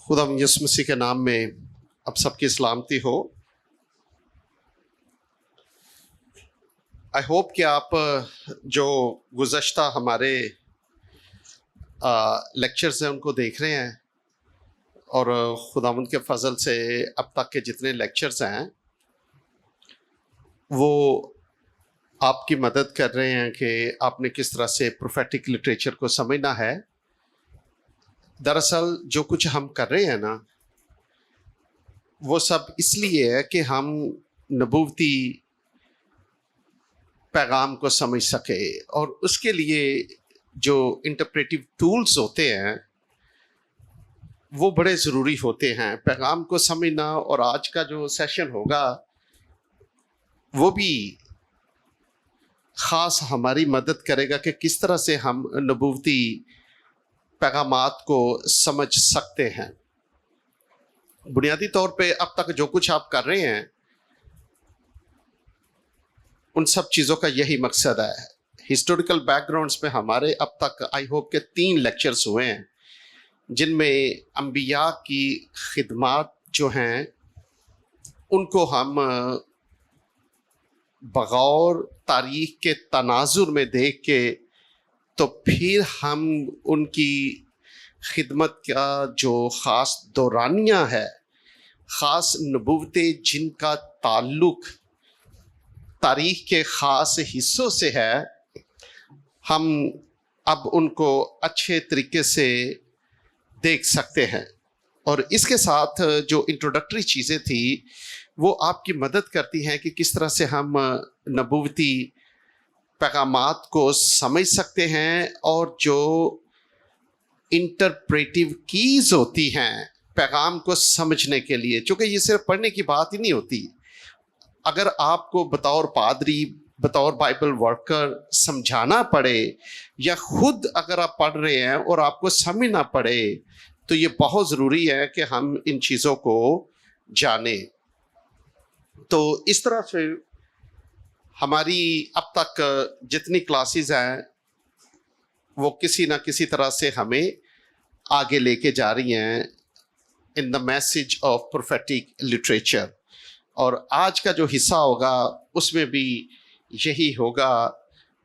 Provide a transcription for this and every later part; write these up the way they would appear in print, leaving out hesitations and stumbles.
خدا یسوع مسیح کے نام میں اب سب کی سلامتی ہو۔ آئی ہوپ کہ آپ جو گزشتہ ہمارے لیکچرز ہیں ان کو دیکھ رہے ہیں، اور خداوند کے فضل سے اب تک کے جتنے لیکچرز ہیں وہ آپ کی مدد کر رہے ہیں کہ آپ نے کس طرح سے پروفیٹک لٹریچر کو سمجھنا ہے۔ دراصل جو کچھ ہم کر رہے ہیں نا، وہ سب اس لیے ہے کہ ہم نبوتی پیغام کو سمجھ سکے، اور اس کے لیے جو انٹرپریٹیو ٹولز ہوتے ہیں وہ بڑے ضروری ہوتے ہیں پیغام کو سمجھنا۔ اور آج کا جو سیشن ہوگا وہ بھی خاص ہماری مدد کرے گا کہ کس طرح سے ہم نبوتی پیغامات کو سمجھ سکتے ہیں۔ بنیادی طور پہ اب تک جو کچھ آپ کر رہے ہیں ان سب چیزوں کا یہی مقصد ہے۔ ہسٹوریکل بیک گراؤنڈز میں ہمارے اب تک آئی ہوپ کے 3 لیکچرز ہوئے ہیں، جن میں انبیاء کی خدمات جو ہیں ان کو ہم بغور تاریخ کے تناظر میں دیکھ کے تو پھر ہم ان کی خدمت کا جو خاص دورانیہ ہے، خاص نبوتیں جن کا تعلق تاریخ کے خاص حصوں سے ہے، ہم اب ان کو اچھے طریقے سے دیکھ سکتے ہیں۔ اور اس کے ساتھ جو انٹروڈکٹری چیزیں تھیں وہ آپ کی مدد کرتی ہیں کہ کس طرح سے ہم نبوتی پیغامات کو سمجھ سکتے ہیں، اور جو انٹرپریٹیو کیز ہوتی ہیں پیغام کو سمجھنے کے لیے، چونکہ یہ صرف پڑھنے کی بات ہی نہیں ہوتی۔ اگر آپ کو بطور پادری، بطور بائبل ورکر سمجھانا پڑے، یا خود اگر آپ پڑھ رہے ہیں اور آپ کو سمجھنا پڑے، تو یہ بہت ضروری ہے کہ ہم ان چیزوں کو جانیں۔ تو اس طرح سے ہماری اب تک جتنی کلاسز ہیں وہ کسی نہ کسی طرح سے ہمیں آگے لے کے جا رہی ہیں in the message of prophetic literature. اور آج کا جو حصہ ہوگا اس میں بھی یہی ہوگا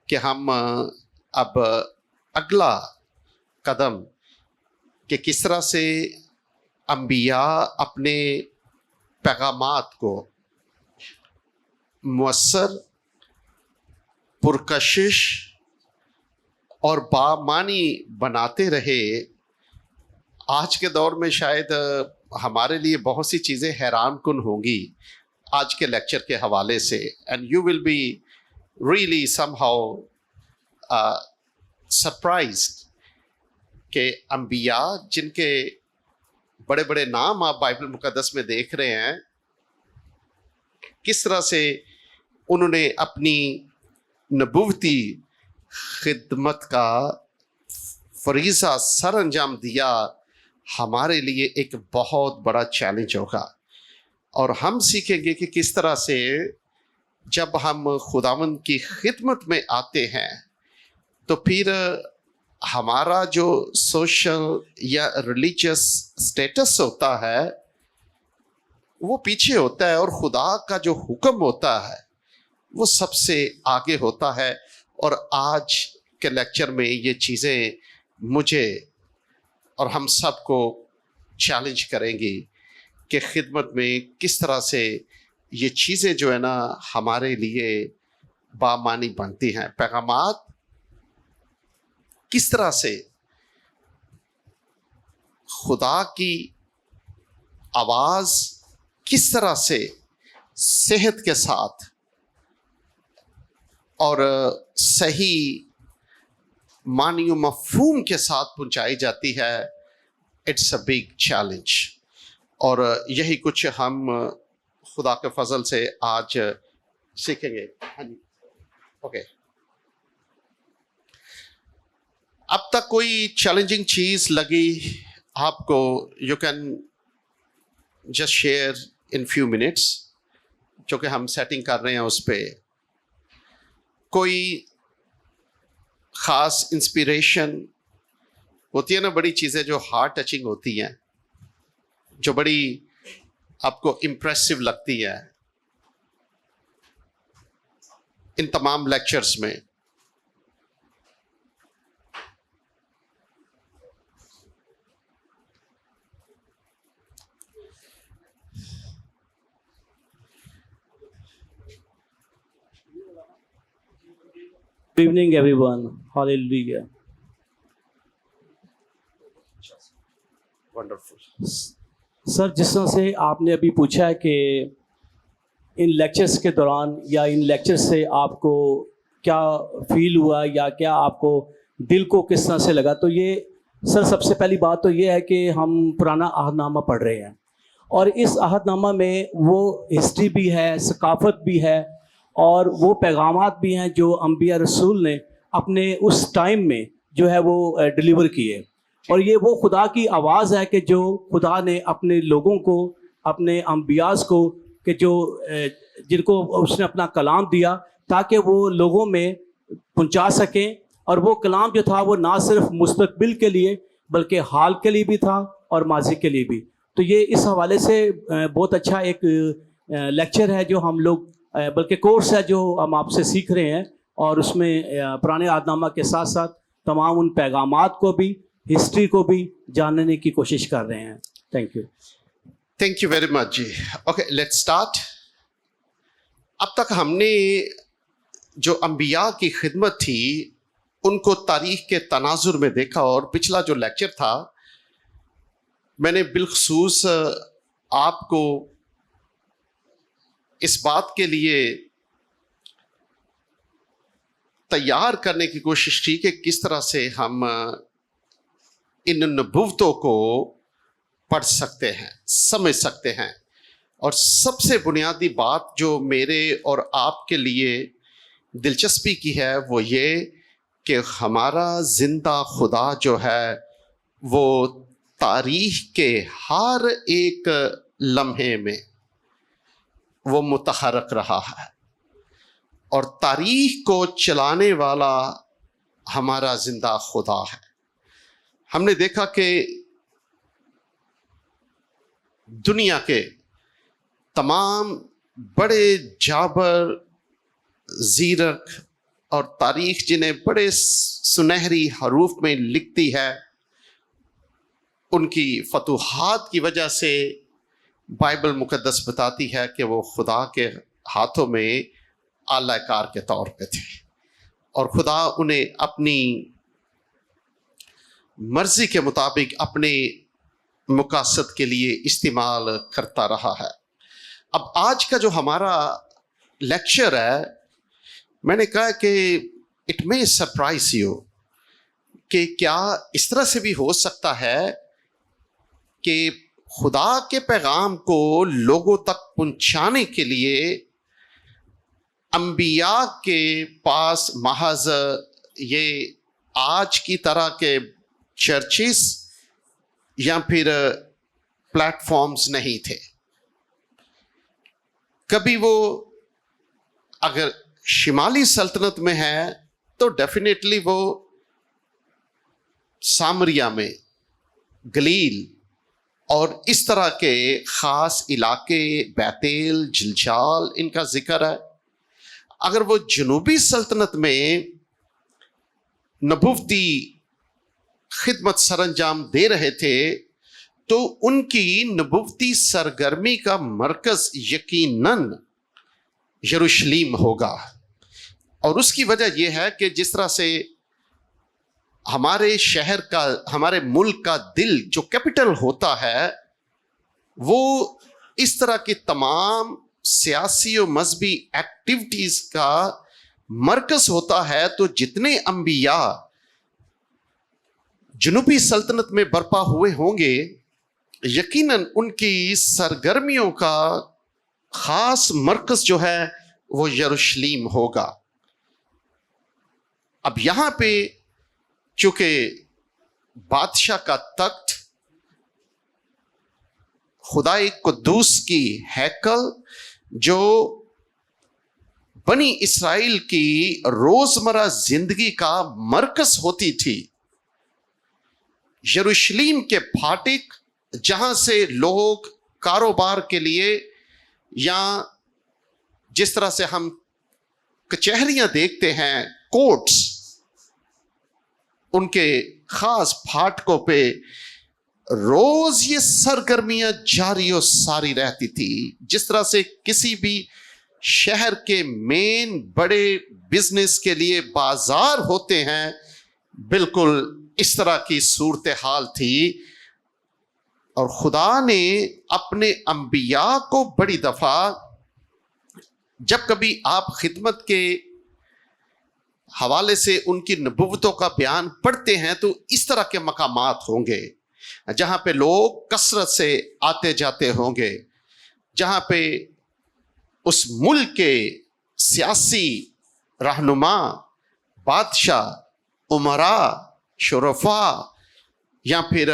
کہ ہم اب اگلا قدم کہ کس طرح سے انبیاء اپنے پیغامات کو مؤثر، پرکشش اور بامعنی بناتے رہے۔ آج کے دور میں شاید ہمارے لیے بہت سی چیزیں حیران کن ہوں گی آج کے لیکچر کے حوالے سے، and you will be really somehow ہاؤ سرپرائزڈ کہ انبیاء جن کے بڑے بڑے نام آپ بائبل مقدس میں دیکھ رہے ہیں، کس طرح سے انہوں نے اپنی نبوتی خدمت کا فریضہ سر انجام دیا، ہمارے لیے ایک بہت بڑا چیلنج ہوگا۔ اور ہم سیکھیں گے کہ کس طرح سے جب ہم خداوند کی خدمت میں آتے ہیں تو پھر ہمارا جو سوشل یا ریلیجس سٹیٹس ہوتا ہے وہ پیچھے ہوتا ہے، اور خدا کا جو حکم ہوتا ہے وہ سب سے آگے ہوتا ہے۔ اور آج کے لیکچر میں یہ چیزیں مجھے اور ہم سب کو چیلنج کریں گی کہ خدمت میں کس طرح سے یہ چیزیں جو ہے نا ہمارے لیے بامعنی بنتی ہیں۔ پیغامات کس طرح سے خدا کی آواز کس طرح سے صحت کے ساتھ اور صحیح معنی و مفہوم کے ساتھ پہنچائی جاتی ہے، اٹس اے بگ چیلنج۔ اور یہی کچھ ہم خدا کے فضل سے آج سیکھیں گے۔ اوکے، اب تک کوئی چیلنجنگ چیز لگی آپ کو؟ You can just share in few minutes, جو کہ ہم سیٹنگ کر رہے ہیں اس پہ۔ کوئی خاص انسپیریشن ہوتی ہے نا، بڑی چیزیں جو ہارٹ ٹچنگ ہوتی ہیں، جو بڑی آپ کو امپریسو لگتی ہے ان تمام لیکچرز میں؟ Good evening, everyone. Hallelujah. Wonderful. Sir, جس طرح سے آپ نے ابھی پوچھا ہے کہ ان لیکچرز کے دوران یا ان لیکچر سے آپ کو کیا فیل ہوا یا کیا آپ کو دل کو کس طرح سے لگا، تو یہ سر سب سے پہلی بات تو یہ ہے کہ ہم پرانا عہد نامہ پڑھ رہے ہیں، اور اس عہد نامہ میں وہ ہسٹری بھی ہے، ثقافت بھی ہے، اور وہ پیغامات بھی ہیں جو انبیاء رسول نے اپنے اس ٹائم میں جو ہے وہ ڈیلیور کیے، اور یہ وہ خدا کی آواز ہے کہ جو خدا نے اپنے لوگوں کو، اپنے انبیاء کو، کہ جو جن کو اس نے اپنا کلام دیا تاکہ وہ لوگوں میں پہنچا سکیں، اور وہ کلام جو تھا وہ نہ صرف مستقبل کے لیے بلکہ حال کے لیے بھی تھا اور ماضی کے لیے بھی. تو یہ اس حوالے سے بہت اچھا ایک لیکچر ہے جو ہم لوگ، بلکہ کورس ہے جو ہم آپ سے سیکھ رہے ہیں، اور اس میں پرانے عہد نامہ کے ساتھ ساتھ تمام ان پیغامات کو بھی، ہسٹری کو بھی جاننے کی کوشش کر رہے ہیں. Thank you. Thank you very much جی. Okay, let's start. اب تک ہم نے جو انبیاء کی خدمت تھی ان کو تاریخ کے تناظر میں دیکھا، اور پچھلا جو لیکچر تھا میں نے بالخصوص آپ کو اس بات کے لیے تیار کرنے کی کوشش کی کہ کس طرح سے ہم ان نبوتوں کو پڑھ سکتے ہیں، سمجھ سکتے ہیں. اور سب سے بنیادی بات جو میرے اور آپ کے لیے دلچسپی کی ہے وہ یہ کہ ہمارا زندہ خدا جو ہے وہ تاریخ کے ہر ایک لمحے میں وہ متحرک رہا ہے، اور تاریخ کو چلانے والا ہمارا زندہ خدا ہے. ہم نے دیکھا کہ دنیا کے تمام بڑے جابر، زیرک اور تاریخ جنہیں بڑے سنہری حروف میں لکھتی ہے، ان کی فتوحات کی وجہ سے بائبل مقدس بتاتی ہے کہ وہ خدا کے ہاتھوں میں آلہ کار کے طور پہ تھے، اور خدا انہیں اپنی مرضی کے مطابق اپنے مقاصد کے لیے استعمال کرتا رہا ہے. اب آج کا جو ہمارا لیکچر ہے، میں نے کہا کہ اٹ میں سرپرائز یو کہ کیا اس طرح سے بھی ہو سکتا ہے کہ خدا کے پیغام کو لوگوں تک پہنچانے کے لیے انبیاء کے پاس محض یہ آج کی طرح کے چرچز یا پھر پلیٹ فارمز نہیں تھے. کبھی وہ اگر شمالی سلطنت میں ہے تو ڈیفینیٹلی وہ سامریا میں، گلیل اور اس طرح کے خاص علاقے، بیتیل، جلجال، ان کا ذکر ہے. اگر وہ جنوبی سلطنت میں نبوتی خدمت سر انجام دے رہے تھے تو ان کی نبوتی سرگرمی کا مرکز یقیناً یروشلم ہوگا. اور اس کی وجہ یہ ہے کہ جس طرح سے ہمارے شہر کا، ہمارے ملک کا دل جو کیپٹل ہوتا ہے وہ اس طرح کی تمام سیاسی و مذہبی ایکٹیویٹیز کا مرکز ہوتا ہے، تو جتنے انبیاء جنوبی سلطنت میں برپا ہوئے ہوں گے یقیناً ان کی سرگرمیوں کا خاص مرکز جو ہے وہ یروشلم ہوگا. اب یہاں پہ چونکہ بادشاہ کا تخت، خدائے قدوس کی ہیکل جو بنی اسرائیل کی روزمرہ زندگی کا مرکز ہوتی تھی، یروشلم کے پھاٹک جہاں سے لوگ کاروبار کے لیے یا جس طرح سے ہم کچہریاں دیکھتے ہیں، کورٹس، ان کے خاص پھاٹکوں پہ روز یہ سرگرمیاں جاری و ساری رہتی تھی. جس طرح سے کسی بھی شہر کے مین بڑے بزنس کے لیے بازار ہوتے ہیں، بالکل اس طرح کی صورتحال تھی. اور خدا نے اپنے انبیاء کو بڑی دفعہ جب کبھی آپ خدمت کے حوالے سے ان کی نبوتوں کا بیان پڑھتے ہیں تو اس طرح کے مقامات ہوں گے جہاں پہ لوگ کثرت سے آتے جاتے ہوں گے، جہاں پہ اس ملک کے سیاسی رہنما، بادشاہ، امراء، شرفاء یا پھر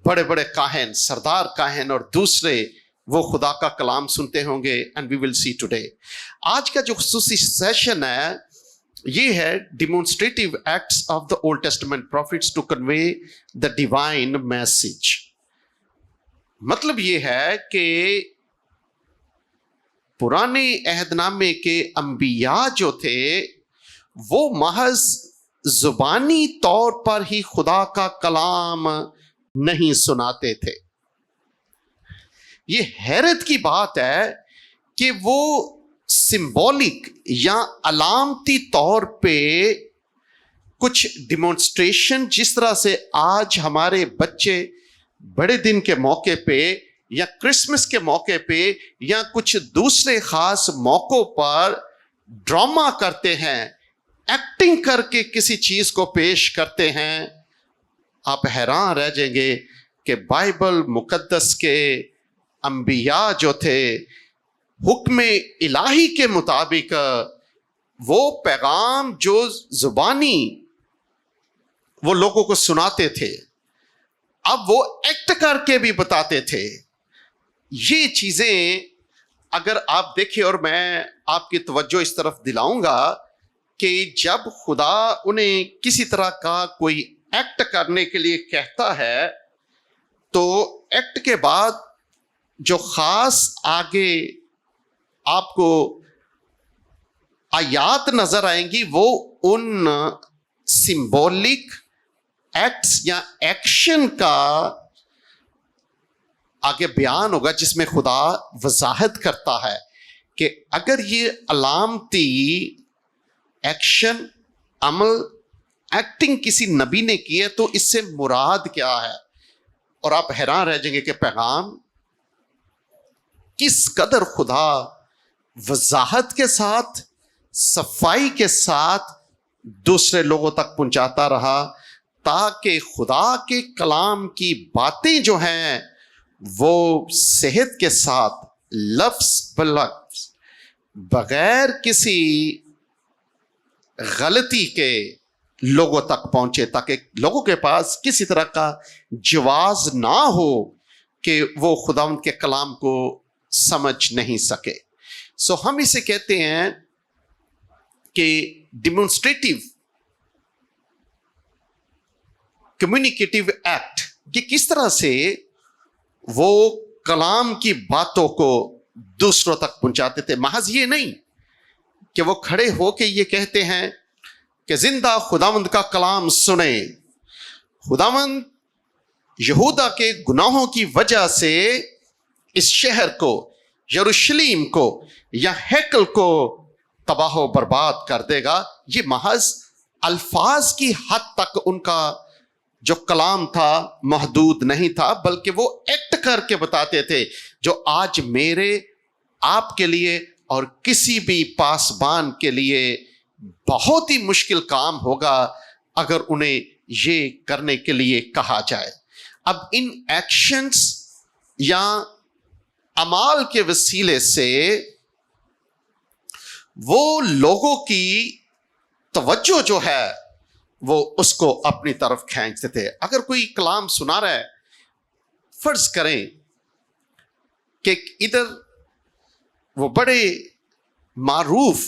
بڑے بڑے کاہن، سردار کاہن اور دوسرے وہ خدا کا کلام سنتے ہوں گے. And we will see today. آج کا جو خصوصی سیشن ہے یہ ہے demonstrative acts of the old testament prophets to convey the divine message. مطلب یہ ہے کہ پرانے عہد نامے کے انبیاء جو تھے وہ محض زبانی طور پر ہی خدا کا کلام نہیں سناتے تھے. یہ حیرت کی بات ہے کہ وہ سمبولک یا علامتی طور پہ کچھ ڈیمونسٹریشن، جس طرح سے آج ہمارے بچے بڑے دن کے موقع پہ یا کرسمس کے موقع پہ یا کچھ دوسرے خاص موقعوں پر ڈرامہ کرتے ہیں، ایکٹنگ کر کے کسی چیز کو پیش کرتے ہیں. آپ حیران رہ جائیں گے کہ بائبل مقدس کے انبیاء جو تھے حکم الہی کے مطابق وہ پیغام جو زبانی وہ لوگوں کو سناتے تھے اب وہ ایکٹ کر کے بھی بتاتے تھے. یہ چیزیں اگر آپ دیکھیں، اور میں آپ کی توجہ اس طرف دلاؤں گا کہ جب خدا انہیں کسی طرح کا کوئی ایکٹ کرنے کے لیے کہتا ہے تو ایکٹ کے بعد جو خاص آگے آپ کو آیات نظر آئیں گی وہ ان سمبولک ایکٹس یا ایکشن کا آگے بیان ہوگا، جس میں خدا وضاحت کرتا ہے کہ اگر یہ علامتی ایکشن، عمل، ایکٹنگ کسی نبی نے کی ہے تو اس سے مراد کیا ہے. اور آپ حیران رہ جائیں گے کہ پیغام کس قدر خدا وضاحت کے ساتھ، صفائی کے ساتھ دوسرے لوگوں تک پہنچاتا رہا، تاکہ خدا کے کلام کی باتیں جو ہیں وہ صحت کے ساتھ لفظ بلفظ بغیر کسی غلطی کے لوگوں تک پہنچے، تاکہ لوگوں کے پاس کسی طرح کا جواز نہ ہو کہ وہ خداوند کے کلام کو سمجھ نہیں سکے. سو ہم اسے کہتے ہیں کہ ڈیمونسٹریٹو کمیونیکیٹو ایکٹ. کہ کس طرح سے وہ کلام کی باتوں کو دوسروں تک پہنچاتے تھے. محض یہ نہیں کہ وہ کھڑے ہو کے یہ کہتے ہیں کہ زندہ خداوند کا کلام سنیں. خداوند یہودا کے گناہوں کی وجہ سے اس شہر کو، یروشلیم کو یا ہیکل کو تباہ و برباد کر دے گا. یہ محض الفاظ کی حد تک ان کا جو کلام تھا محدود نہیں تھا، بلکہ وہ ایکٹ کر کے بتاتے تھے، جو آج میرے، آپ کے لیے اور کسی بھی پاسبان کے لیے بہت ہی مشکل کام ہوگا اگر انہیں یہ کرنے کے لیے کہا جائے. اب ان ایکشنز یا اعمال کے وسیلے سے وہ لوگوں کی توجہ جو ہے وہ اس کو اپنی طرف کھینچتے تھے. اگر کوئی کلام سنا رہا ہے، فرض کریں کہ ادھر وہ بڑے معروف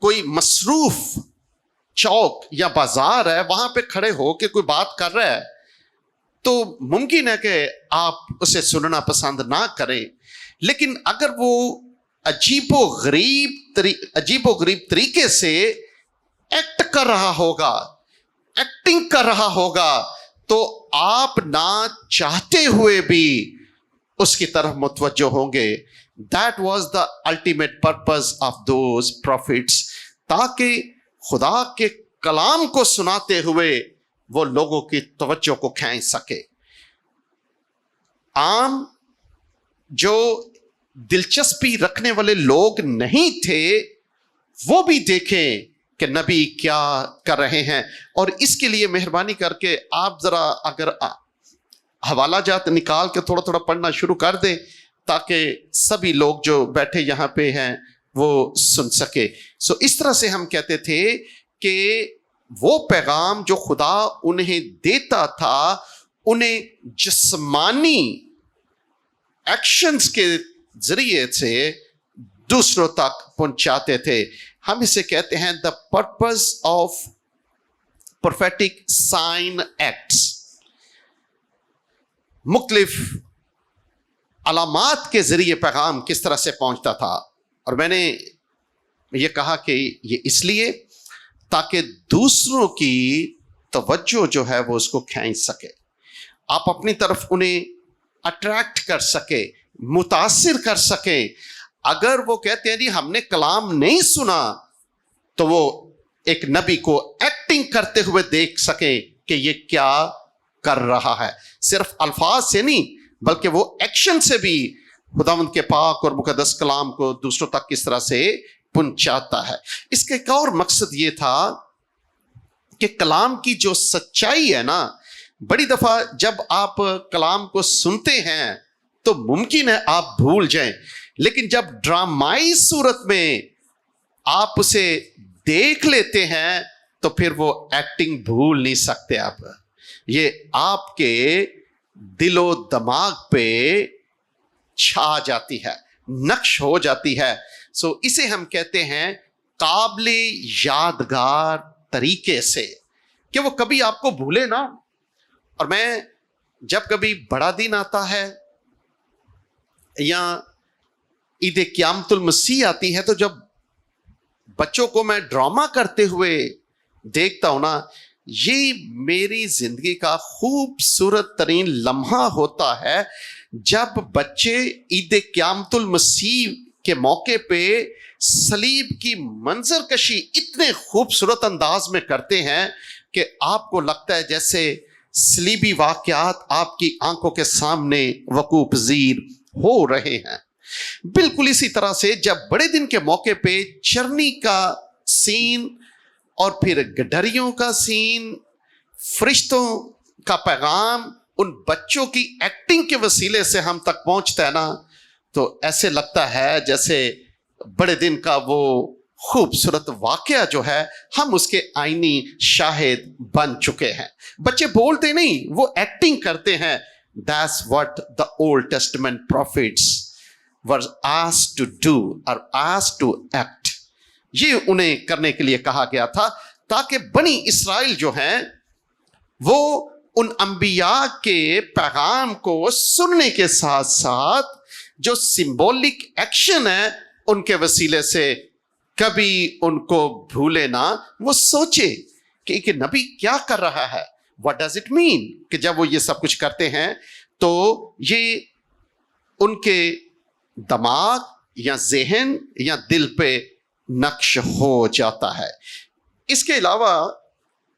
کوئی مصروف چوک یا بازار ہے، وہاں پہ کھڑے ہو کے کوئی بات کر رہا ہے، تو ممکن ہے کہ آپ اسے سننا پسند نہ کریں، لیکن اگر وہ عجیب و غریب طریقے سے ایکٹ کر رہا ہوگا، ایکٹنگ کر رہا ہوگا، تو آپ نہ چاہتے ہوئے بھی اس کی طرف متوجہ ہوں گے. That was the ultimate purpose of those prophets، تاکہ خدا کے کلام کو سناتے ہوئے وہ لوگوں کی توجہ کو کھینچ سکے. عام جو دلچسپی رکھنے والے لوگ نہیں تھے وہ بھی دیکھیں کہ نبی کیا کر رہے ہیں. اور اس کے لیے مہربانی کر کے آپ ذرا اگر حوالہ جات نکال کے تھوڑا تھوڑا پڑھنا شروع کر دیں تاکہ سبھی لوگ جو بیٹھے یہاں پہ ہیں وہ سن سکے. اس طرح سے ہم کہتے تھے کہ وہ پیغام جو خدا انہیں دیتا تھا انہیں جسمانی ایکشنز کے ذریعے سے دوسروں تک پہنچاتے تھے. ہم اسے کہتے ہیں the purpose of prophetic sign acts. مختلف علامات کے ذریعے پیغام کس طرح سے پہنچتا تھا. اور میں نے یہ کہا کہ یہ اس لیے تاکہ دوسروں کی توجہ جو ہے وہ اس کو کھینچ سکے، آپ اپنی طرف انہیں اٹریکٹ کر سکے، متاثر کر سکیں. اگر وہ کہتے ہیں جی ہم نے کلام نہیں سنا، تو وہ ایک نبی کو ایکٹنگ کرتے ہوئے دیکھ سکیں کہ یہ کیا کر رہا ہے. صرف الفاظ سے نہیں بلکہ وہ ایکشن سے بھی خداوند کے پاک اور مقدس کلام کو دوسروں تک کس طرح سے پہنچاتا ہے. اس کا ایک اور مقصد یہ تھا کہ کلام کی جو سچائی ہے نا، بڑی دفعہ جب آپ کلام کو سنتے ہیں تو ممکن ہے آپ بھول جائیں، لیکن جب ڈرامائی صورت میں آپ اسے دیکھ لیتے ہیں تو پھر وہ ایکٹنگ بھول نہیں سکتے آپ. یہ آپ کے دل و دماغ پہ چھا جاتی ہے، نقش ہو جاتی ہے. اسے ہم کہتے ہیں قابل یادگار طریقے سے، کہ وہ کبھی آپ کو بھولے نا. اور میں جب کبھی بڑا دن آتا ہے یا عید قیامت المسیح آتی ہے تو جب بچوں کو میں ڈرامہ کرتے ہوئے دیکھتا ہوں نا، یہ میری زندگی کا خوبصورت ترین لمحہ ہوتا ہے جب بچے عید قیامت المسیح کے موقع پہ صلیب کی منظر کشی اتنے خوبصورت انداز میں کرتے ہیں کہ آپ کو لگتا ہے جیسے صلیبی واقعات آپ کی آنکھوں کے سامنے وقوع پذیر ہو رہے ہیں. بالکل اسی طرح سے جب بڑے دن کے موقع پہ چرنی کا سین اور پھر گڈریوں کا سین، فرشتوں کا پیغام ان بچوں کی ایکٹنگ کے وسیلے سے ہم تک پہنچتا ہے نا، تو ایسے لگتا ہے جیسے بڑے دن کا وہ خوبصورت واقعہ جو ہے ہم اس کے آئینی شاہد بن چکے ہیں. بچے بولتے نہیں، وہ ایکٹنگ کرتے ہیں. That's what the Old Testament prophets were asked to do or asked to act. یہ انہیں کرنے کے لیے کہا گیا تھا تاکہ بنی اسرائیل جو ہیں وہ ان انبیاء کے پیغام کو سننے کے ساتھ ساتھ جو سمبولک ایکشن ہے ان کے وسیلے سے کبھی ان کو بھولے نہ. وہ سوچے کہ ایک نبی کیا کر رہا ہے، what does it mean، کہ جب وہ یہ سب کچھ کرتے ہیں تو یہ ان کے دماغ یا ذہن یا دل پہ نقش ہو جاتا ہے. اس کے علاوہ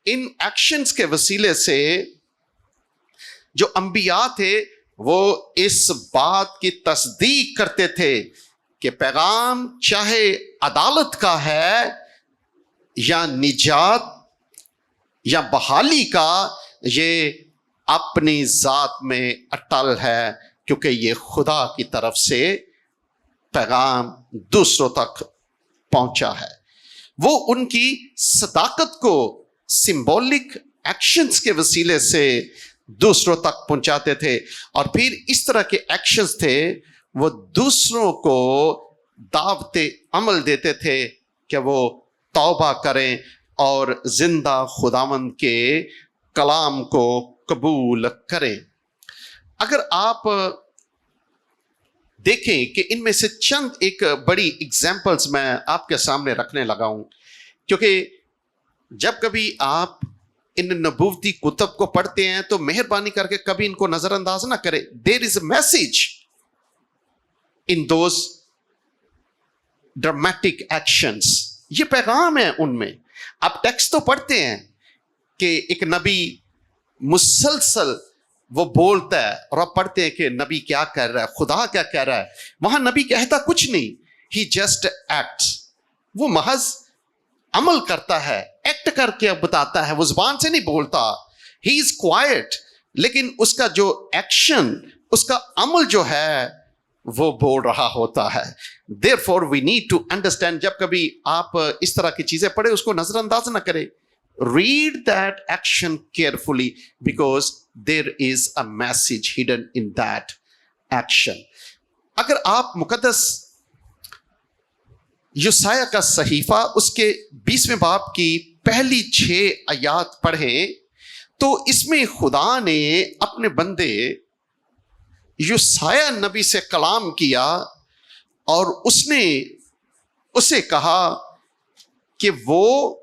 ان ایکشنز کے وسیلے سے جو انبیاء تھے وہ اس بات کی تصدیق کرتے تھے کہ پیغام چاہے عدالت کا ہے یا نجات یا بحالی کا، یہ اپنی ذات میں اٹل ہے کیونکہ یہ خدا کی طرف سے پیغام دوسروں تک پہنچا ہے. وہ ان کی صداقت کو سمبولک ایکشنز کے وسیلے سے دوسروں تک پہنچاتے تھے. اور پھر اس طرح کے ایکشنز تھے وہ دوسروں کو دعوت عمل دیتے تھے کہ وہ توبہ کریں اور زندہ خداوند کے کلام کو قبول کریں. اگر آپ دیکھیں کہ ان میں سے چند ایک بڑی اگزامپلز میں آپ کے سامنے رکھنے لگا ہوں، کیونکہ جب کبھی آپ ان نبوتی کتب کو پڑھتے ہیں تو مہربانی کر کے کبھی ان کو نظر انداز نہ کریں. There is a message in those dramatic actions. یہ پیغام ہے ان میں. آپ ٹیکسٹ تو پڑھتے ہیں کہ ایک نبی مسلسل وہ بولتا ہے اور آپ پڑھتے ہیں کہ نبی کیا کہہ رہا ہے، خدا کیا کہہ رہا ہے. وہاں نبی کہتا کچھ نہیں، ہی جسٹ ایکٹس. وہ محض عمل کرتا ہے، ایکٹ کر کے بتاتا ہے، وہ زبان سے نہیں بولتا. ہی از کوائٹ، لیکن اس کا جو ایکشن، اس کا عمل جو ہے وہ بول رہا ہوتا ہے. therefore we need to understand. جب کبھی آپ اس طرح کی چیزیں پڑھیں اس کو نظر انداز نہ کریں. read that action carefully because there is a message hidden in that action. اگر آپ مقدس یسایہ کا صحیفہ اس کے 20ویں باب کی پہلی 6 آیات پڑھیں تو اس میں خدا نے اپنے بندے یسایہ نبی سے کلام کیا اور اس نے اسے کہا کہ وہ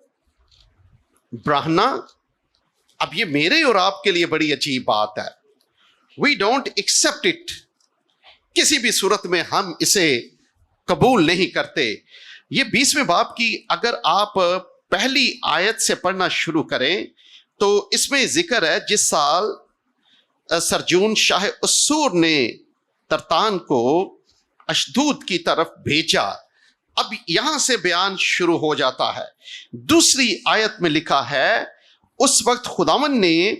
برہنہ. اب یہ میرے اور آپ کے لیے بڑی عجیب بات ہے. We don't accept it. کسی بھی صورت میں ہم اسے قبول نہیں کرتے. یہ 20ویں باب کی اگر آپ پہلی آیت سے پڑھنا شروع کریں تو اس میں ذکر ہے جس سال سرجون شاہ اسور نے ترتان کو اشدود کی طرف بھیجا. اب یہاں سے بیان شروع ہو جاتا ہے. دوسری آیت میں لکھا ہے اس وقت خداوند نے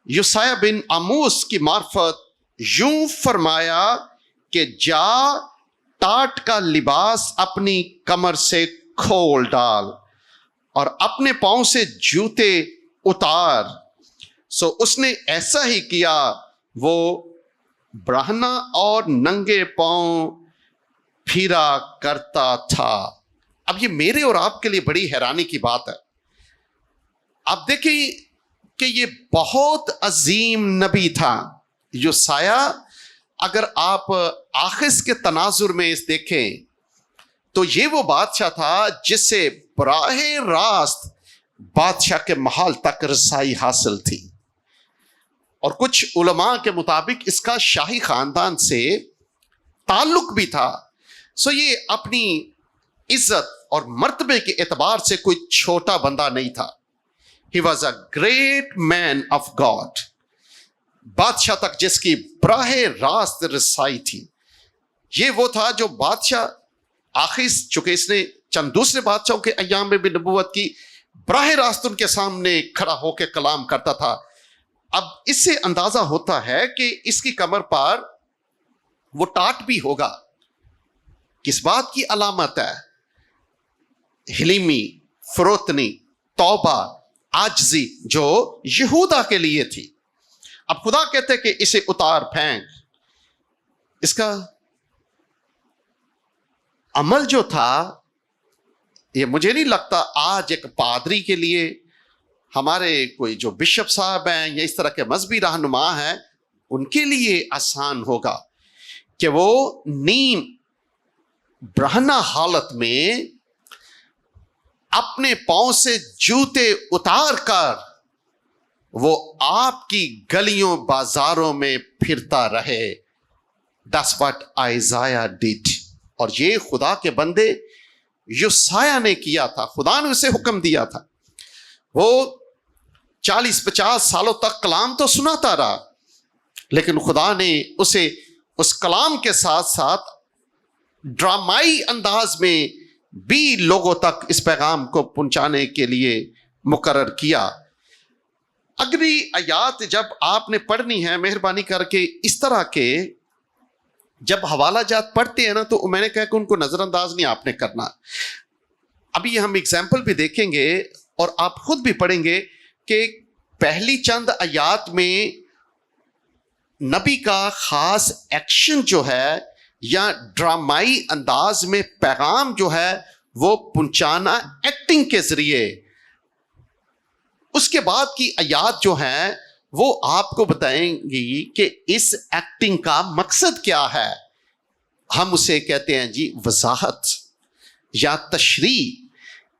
یسایہ بن آموس کی معرفت یوں فرمایا کہ جا ٹاٹ کا لباس اپنی کمر سے کھول ڈال اور اپنے پاؤں سے جوتے اتار. سو اس نے ایسا ہی کیا. وہ برہنہ اور ننگے پاؤں پھرا کرتا تھا. اب یہ میرے اور آپ کے لیے بڑی حیرانی کی بات ہے. آپ دیکھیں کہ یہ بہت عظیم نبی تھا یسایہ. اگر آپ آخذ کے تناظر میں اس دیکھیں تو یہ وہ بادشاہ تھا جس سے براہ راست بادشاہ کے محل تک رسائی حاصل تھی، اور کچھ علماء کے مطابق اس کا شاہی خاندان سے تعلق بھی تھا. سو یہ اپنی عزت اور مرتبے کے اعتبار سے کوئی چھوٹا بندہ نہیں تھا. He was a great man of God. بادشاہ تک جس کی براہ راست رسائی تھی. یہ وہ تھا جو بادشاہ آخذ، چونکہ اس نے چند دوسرے بادشاہوں کے ایام میں بھی نبوت کی، براہ راست ان کے سامنے کھڑا ہو کے کلام کرتا تھا. اب اس سے اندازہ ہوتا ہے کہ اس کی کمر پر وہ ٹاٹ بھی ہوگا. کس بات کی علامت ہے؟ حلیمی، فروتنی، توبہ، عاجزی جو یہودا کے لیے تھی. اب خدا کہتے کہ اسے اتار پھینک. اس کا عمل جو تھا، یہ مجھے نہیں لگتا آج ایک پادری کے لیے، ہمارے کوئی جو بشپ صاحب ہیں یا اس طرح کے مذہبی رہنما ہیں، ان کے لیے آسان ہوگا کہ وہ نیم برہنہ حالت میں اپنے پاؤں سے جوتے اتار کر وہ آپ کی گلیوں بازاروں میں پھرتا رہے. That's what Isaiah did. اور یہ خدا کے بندے یسایہ نے کیا تھا. خدا نے اسے حکم دیا تھا. وہ 40-50 سالوں تک کلام تو سناتا رہا، لیکن خدا نے اسے اس کلام کے ساتھ ساتھ ڈرامائی انداز میں بھی لوگوں تک اس پیغام کو پہنچانے کے لیے مقرر کیا. اگلی آیات جب آپ نے پڑھنی ہے مہربانی کر کے اس طرح کے جب حوالہ جات پڑھتے ہیں نا تو میں نے کہا کہ ان کو نظر انداز نہیں آپ نے کرنا. ابھی ہم اگزامپل بھی دیکھیں گے اور آپ خود بھی پڑھیں گے کہ پہلی چند آیات میں نبی کا خاص ایکشن جو ہے یا ڈرامائی انداز میں پیغام جو ہے وہ پہنچانا ایکٹنگ کے ذریعے. اس کے بعد کی آیات جو ہیں وہ آپ کو بتائیں گی کہ اس ایکٹنگ کا مقصد کیا ہے. ہم اسے کہتے ہیں جی وضاحت یا تشریح.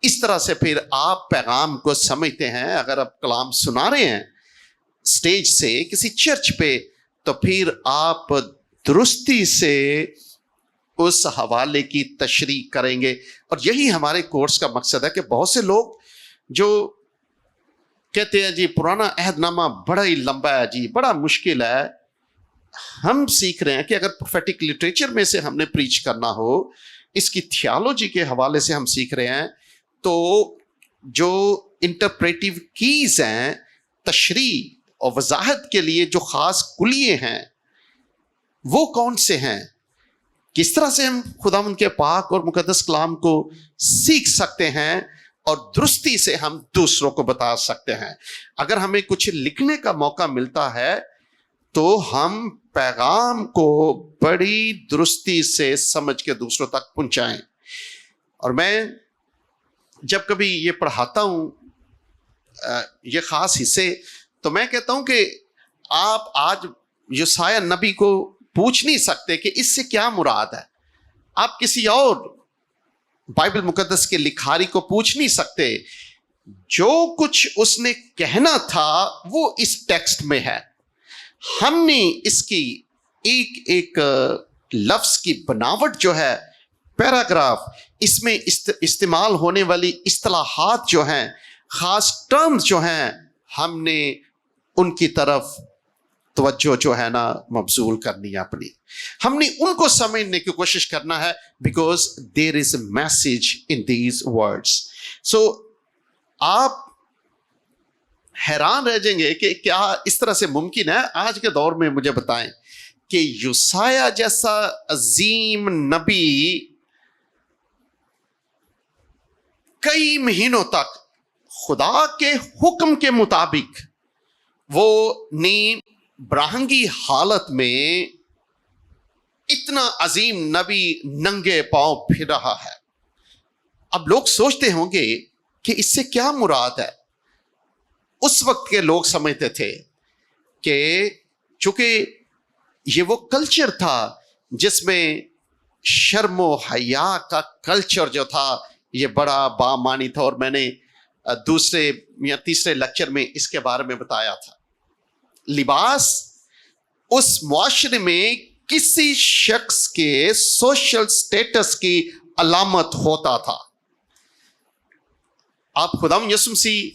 اس طرح سے پھر آپ پیغام کو سمجھتے ہیں. اگر آپ کلام سنا رہے ہیں اسٹیج سے کسی چرچ پہ, تو پھر آپ درستی سے اس حوالے کی تشریح کریں گے. اور یہی ہمارے کورس کا مقصد ہے کہ بہت سے لوگ جو کہتے ہیں جی پرانا عہد نامہ بڑا ہی لمبا ہے جی, بڑا مشکل ہے. ہم سیکھ رہے ہیں کہ اگر پروفیٹک لٹریچر میں سے ہم نے پریچ کرنا ہو, اس کی تھیالوجی کے حوالے سے ہم سیکھ رہے ہیں, تو جو انٹرپریٹیو کیز ہیں تشریح اور وضاحت کے لیے جو خاص کلیے ہیں وہ کون سے ہیں, کس طرح سے ہم خداوند کے پاک اور مقدس کلام کو سیکھ سکتے ہیں اور درستی سے ہم دوسروں کو بتا سکتے ہیں. اگر ہمیں کچھ لکھنے کا موقع ملتا ہے تو ہم پیغام کو بڑی درستی سے سمجھ کے دوسروں تک پہنچائیں. اور میں جب کبھی یہ پڑھاتا ہوں یہ خاص حصے, تو میں کہتا ہوں کہ آپ آج یسایہ نبی کو پوچھ نہیں سکتے کہ اس سے کیا مراد ہے. آپ کسی اور بائبل مقدس کے لکھاری کو پوچھ نہیں سکتے. جو کچھ اس نے کہنا تھا وہ اس ٹیکسٹ میں ہے. ہم نے اس کی ایک ایک لفظ کی بناوٹ جو ہے, پیراگراف, اس میں استعمال ہونے والی اصطلاحات جو ہیں, خاص ٹرمز جو ہیں, ہم نے ان کی طرف توجہ جو ہے نا مبذول کرنی ہے اپنی. ہم نے ان کو سمجھنے کی کوشش کرنا ہے, because there is a message in these words. So آپ حیران رہ جائیں گے کہ کیا اس طرح سے ممکن ہے. آج کے دور میں مجھے بتائیں کہ یسایہ جیسا عظیم نبی کئی مہینوں تک خدا کے حکم کے مطابق وہ نیم برہنگی حالت میں اتنا عظیم نبی ننگے پاؤں پھر رہا ہے. اب لوگ سوچتے ہوں گے کہ اس سے کیا مراد ہے. اس وقت کے لوگ سمجھتے تھے کہ چونکہ یہ وہ کلچر تھا جس میں شرم و حیا کا کلچر جو تھا یہ بڑا بامانی تھا, اور میں نے دوسرے یا تیسرے لیکچر میں اس کے بارے میں بتایا تھا. لباس اس معاشرے میں کسی شخص کے سوشل سٹیٹس کی علامت ہوتا تھا. آپ خداوند یسوع مسیح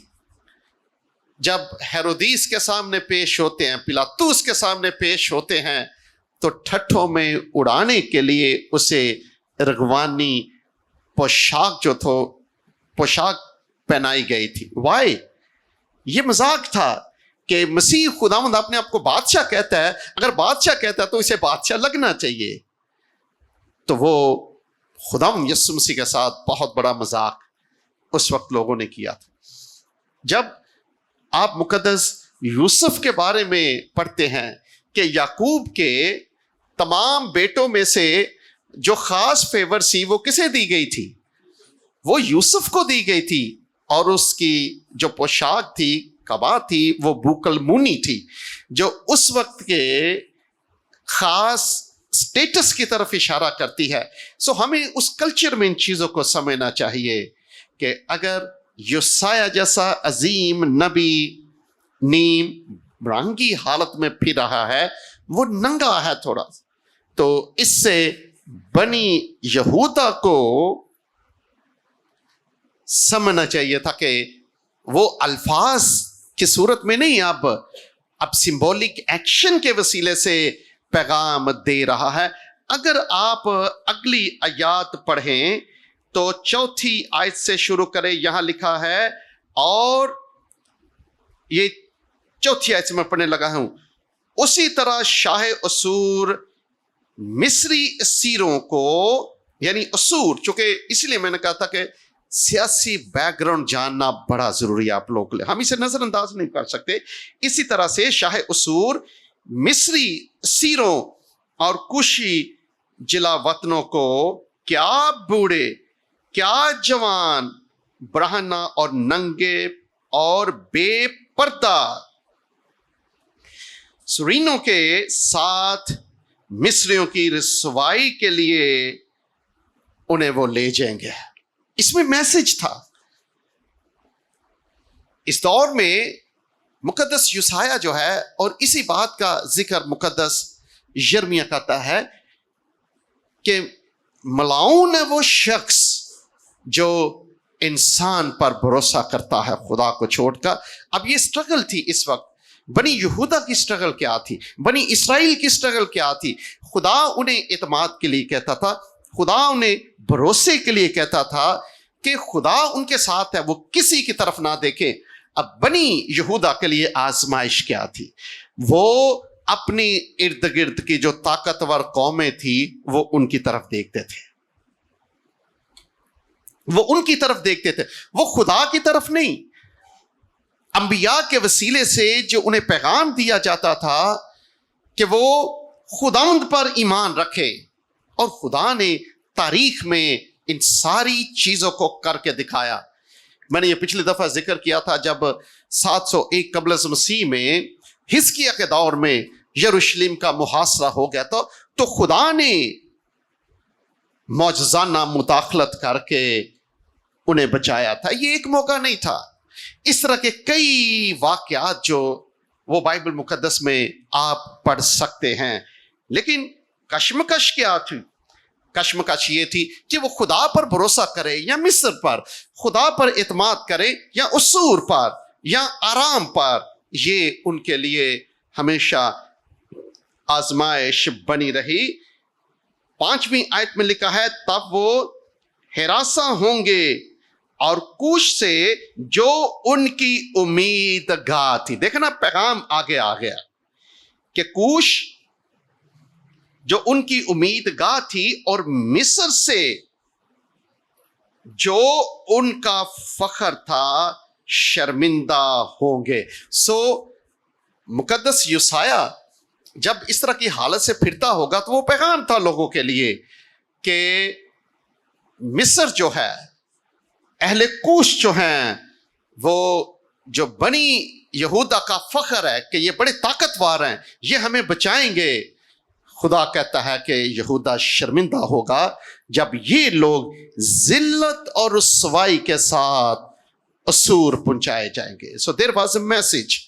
جب ہیرودیس کے سامنے پیش ہوتے ہیں, پلاطوس کے سامنے پیش ہوتے ہیں, تو ٹھٹھوں میں اڑانے کے لیے اسے رغوانی پوشاک پہنائی گئی تھی. وائی؟ یہ مذاق تھا کہ مسیح خداوند اپنے آپ کو بادشاہ کہتا ہے, اگر بادشاہ کہتا ہے تو اسے بادشاہ لگنا چاہیے. تو وہ خداوند یسوع مسیح کے ساتھ بہت بڑا مذاق اس وقت لوگوں نے کیا تھا. جب آپ مقدس یوسف کے بارے میں پڑھتے ہیں کہ یعقوب کے تمام بیٹوں میں سے جو خاص فیور سی وہ کسے دی گئی تھی؟ وہ یوسف کو دی گئی تھی. اور اس کی جو پوشاک تھی, قبا تھی, وہ بوکل مونی تھی, جو اس وقت کے خاص سٹیٹس کی طرف اشارہ کرتی ہے. سو ہمیں اس کلچر میں ان چیزوں کو سمجھنا چاہیے کہ اگر یسایہ جیسا عظیم نبی نیم برہنگی حالت میں پھر رہا ہے, وہ ننگا ہے تھوڑا, تو اس سے بنی یہودا کو سمجھنا چاہیے تھا کہ وہ الفاظ کی صورت میں نہیں, اب سمبولک ایکشن کے وسیلے سے پیغام دے رہا ہے. اگر آپ اگلی آیات پڑھیں تو 4 آیت سے شروع کریں. یہاں لکھا ہے, اور یہ 4 آیت سے میں پڑھنے لگا ہوں, اسی طرح شاہ اسور مصری اسیروں کو, یعنی اسور, چونکہ اس لیے میں نے کہا تھا کہ سیاسی بیک گراؤنڈ جاننا بڑا ضروری ہے آپ لوگوں کے لیے, ہم اسے نظر انداز نہیں کر سکتے. اسی طرح سے شاہ اسور مصری اسیروں اور کشی جلا وطنوں کو, کیا بوڑھے کیا جوان, برہنہ اور ننگے اور بے پردہ سرینوں کے ساتھ مصریوں کی رسوائی کے لیے انہیں وہ لے جائیں گے. اس میں میسج تھا. اس دور میں مقدس یسایہ جو ہے، اور اسی بات کا ذکر مقدس یرمیہ کرتا ہے کہ ملعون ہے وہ شخص جو انسان پر بھروسہ کرتا ہے خدا کو چھوڑ کر. اب یہ سٹرگل تھی اس وقت. بنی یہودا کی سٹرگل کیا تھی؟ بنی اسرائیل کی سٹرگل کیا تھی؟ خدا انہیں اعتماد کے لیے کہتا تھا، خدا انہیں بھروسے کے لیے کہتا تھا کہ خدا ان کے ساتھ ہے، وہ کسی کی طرف نہ دیکھیں. اب بنی یہودا کے لیے آزمائش کیا تھی؟ وہ اپنی ارد گرد کی جو طاقتور قومیں تھی وہ ان کی طرف دیکھتے تھے، وہ ان کی طرف دیکھتے تھے، وہ خدا کی طرف نہیں. انبیاء کے وسیلے سے جو انہیں پیغام دیا جاتا تھا کہ وہ خداوند پر ایمان رکھے، اور خدا نے تاریخ میں ان ساری چیزوں کو کر کے دکھایا. میں نے یہ پچھلی دفعہ ذکر کیا تھا جب 701 قبل از مسیح میں حزقیہ کے دور میں یروشلم کا محاصرہ ہو گیا تھا، تو خدا نے معجزانہ مداخلت کر کے انہیں بچایا تھا. یہ ایک موقع نہیں تھا. اس طرح کے کئی واقعات جو وہ بائبل مقدس میں آپ پڑھ سکتے ہیں. لیکن کشمکش کیا تھی؟ کشمکش یہ تھی کہ وہ خدا پر بھروسہ کرے یا مصر پر، خدا پر اعتماد کرے یا اسور پر یا آرام پر. یہ ان کے لیے ہمیشہ آزمائش بنی رہی. 5ویں آیت میں لکھا ہے تب وہ ہراساں ہوں گے اور کوش سے جو ان کی امید گاہ تھی. دیکھنا پیغام آگے آ گیا کہ کوش جو ان کی امید گاہ تھی، اور مصر سے جو ان کا فخر تھا شرمندہ ہوں گے. سو مقدس یسایہ جب اس طرح کی حالت سے پھرتا ہوگا تو وہ پیغام تھا لوگوں کے لیے کہ مصر جو ہے، اہل کوش جو ہیں، وہ جو بنی یہودا کا فخر ہے کہ یہ بڑے طاقتور ہیں، یہ ہمیں بچائیں گے. خدا کہتا ہے کہ یہودا شرمندہ ہوگا جب یہ لوگ ذلت اور رسوائی کے ساتھ اسور پہنچائے جائیں گے. سو دیر واز اے میسج.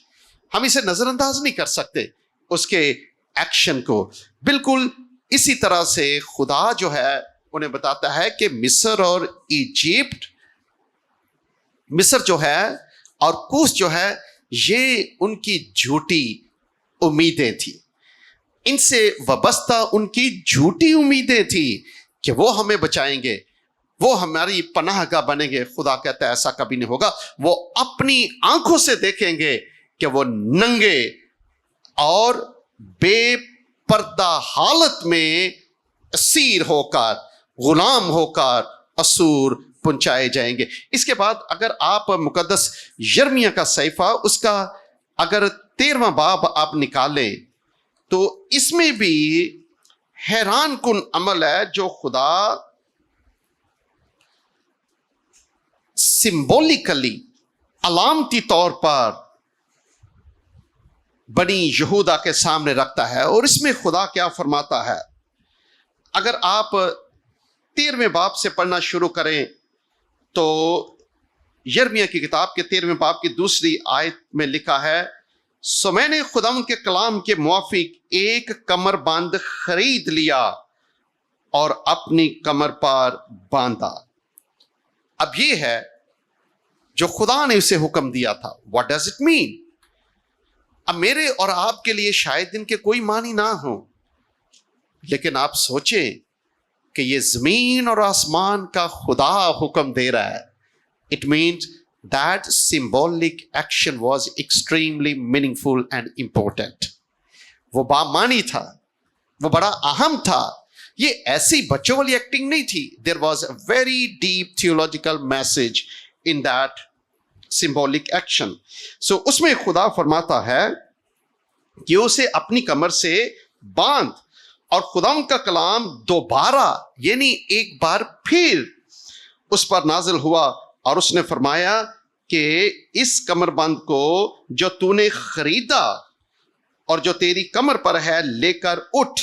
ہم اسے نظر انداز نہیں کر سکتے اس کے ایکشن کو. بالکل اسی طرح سے خدا جو ہے انہیں بتاتا ہے کہ مصر اور ایجپٹ، مصر جو ہے اور کوس جو ہے، یہ ان کی جھوٹی امیدیں تھیں. ان سے وابستہ ان کی جھوٹی امیدیں تھیں کہ وہ ہمیں بچائیں گے، وہ ہماری پناہ گاہ بنیں گے. خدا کہتا ہے ایسا کبھی نہیں ہوگا. وہ اپنی آنکھوں سے دیکھیں گے کہ وہ ننگے اور بے پردہ حالت میں اسیر ہو کر، غلام ہو کر اسور پہنچائے جائیں گے. اس کے بعد اگر آپ مقدس یرمیہ کا صحیفہ، اس کا اگر 13واں باب آپ نکالیں تو اس میں بھی حیران کن عمل ہے جو خدا سمبولیکلی، علامتی طور پر بنی یہودا کے سامنے رکھتا ہے. اور اس میں خدا کیا فرماتا ہے؟ اگر آپ 13ویں باب سے پڑھنا شروع کریں تو یرمیہ کی کتاب کے 13ویں باب کی 2 آیت میں لکھا ہے، سو میں نے خداوند کے کلام کے موافق ایک کمر بند خرید لیا اور اپنی کمر پر باندھا. اب یہ ہے جو خدا نے اسے حکم دیا تھا. What does it mean? اب میرے اور آپ کے لیے شاید ان کے کوئی معنی نہ ہوں، لیکن آپ سوچیں کہ یہ زمین اور آسمان کا خدا حکم دے رہا ہے. It means that symbolic action was extremely meaningful and important. وہ بامانی تھا، وہ بڑا اہم تھا. یہ ایسی بچوں والی ایکٹنگ نہیں تھی. There was a very deep theological message in that symbolic action. So اس میں خدا فرماتا ہے کہ اسے اپنی کمر سے باندھ. اور خدا ان کا کلام دوبارہ، یعنی ایک بار پھر اس پر نازل ہوا، اور اس نے فرمایا کہ اس کمر بند کو جو تو نے خریدا اور جو تیری کمر پر ہے لے کر اٹھ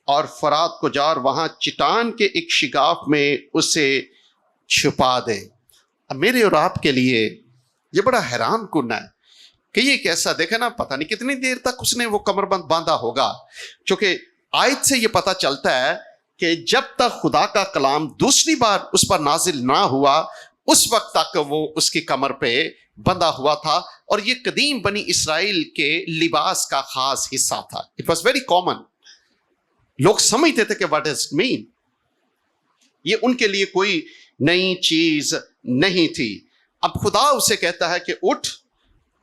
اور فرات کو جا اور وہاں چٹان کے ایک شگاف میں اسے چھپا دے. اب میرے اور آپ کے لیے یہ بڑا حیران کن ہے کہ یہ کیسا، دیکھے نا، پتہ نہیں کتنی دیر تک اس نے وہ کمر بند باندھا ہوگا. چونکہ آیت سے یہ پتہ چلتا ہے کہ جب تک خدا کا کلام دوسری بار اس پر نازل نہ ہوا اس وقت تک وہ اس کی کمر پہ بندھا ہوا تھا، اور یہ قدیم بنی اسرائیل کے لباس کا خاص حصہ تھا. It was very common. لوگ سمجھتے تھے کہ واٹ ڈز اٹ مین. یہ ان کے لیے کوئی نئی چیز نہیں تھی. اب خدا اسے کہتا ہے کہ اٹھ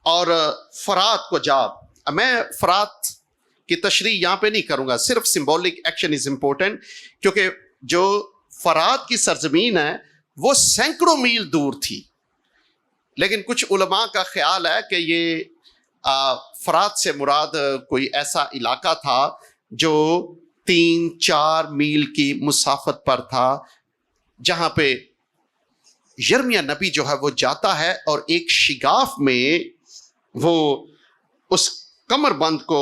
اور فرات کو جا. میں فرات کی تشریح یہاں پہ نہیں کروں گا، صرف سمبولک ایکشن از امپورٹنٹ، کیونکہ جو فرات کی سرزمین ہے وہ سینکڑوں میل دور تھی. لیکن کچھ علماء کا خیال ہے کہ یہ فرات سے مراد کوئی ایسا علاقہ تھا جو 3-4 میل کی مسافت پر تھا، جہاں پہ یرمیہ نبی جو ہے وہ جاتا ہے اور ایک شگاف میں وہ اس کمر بند کو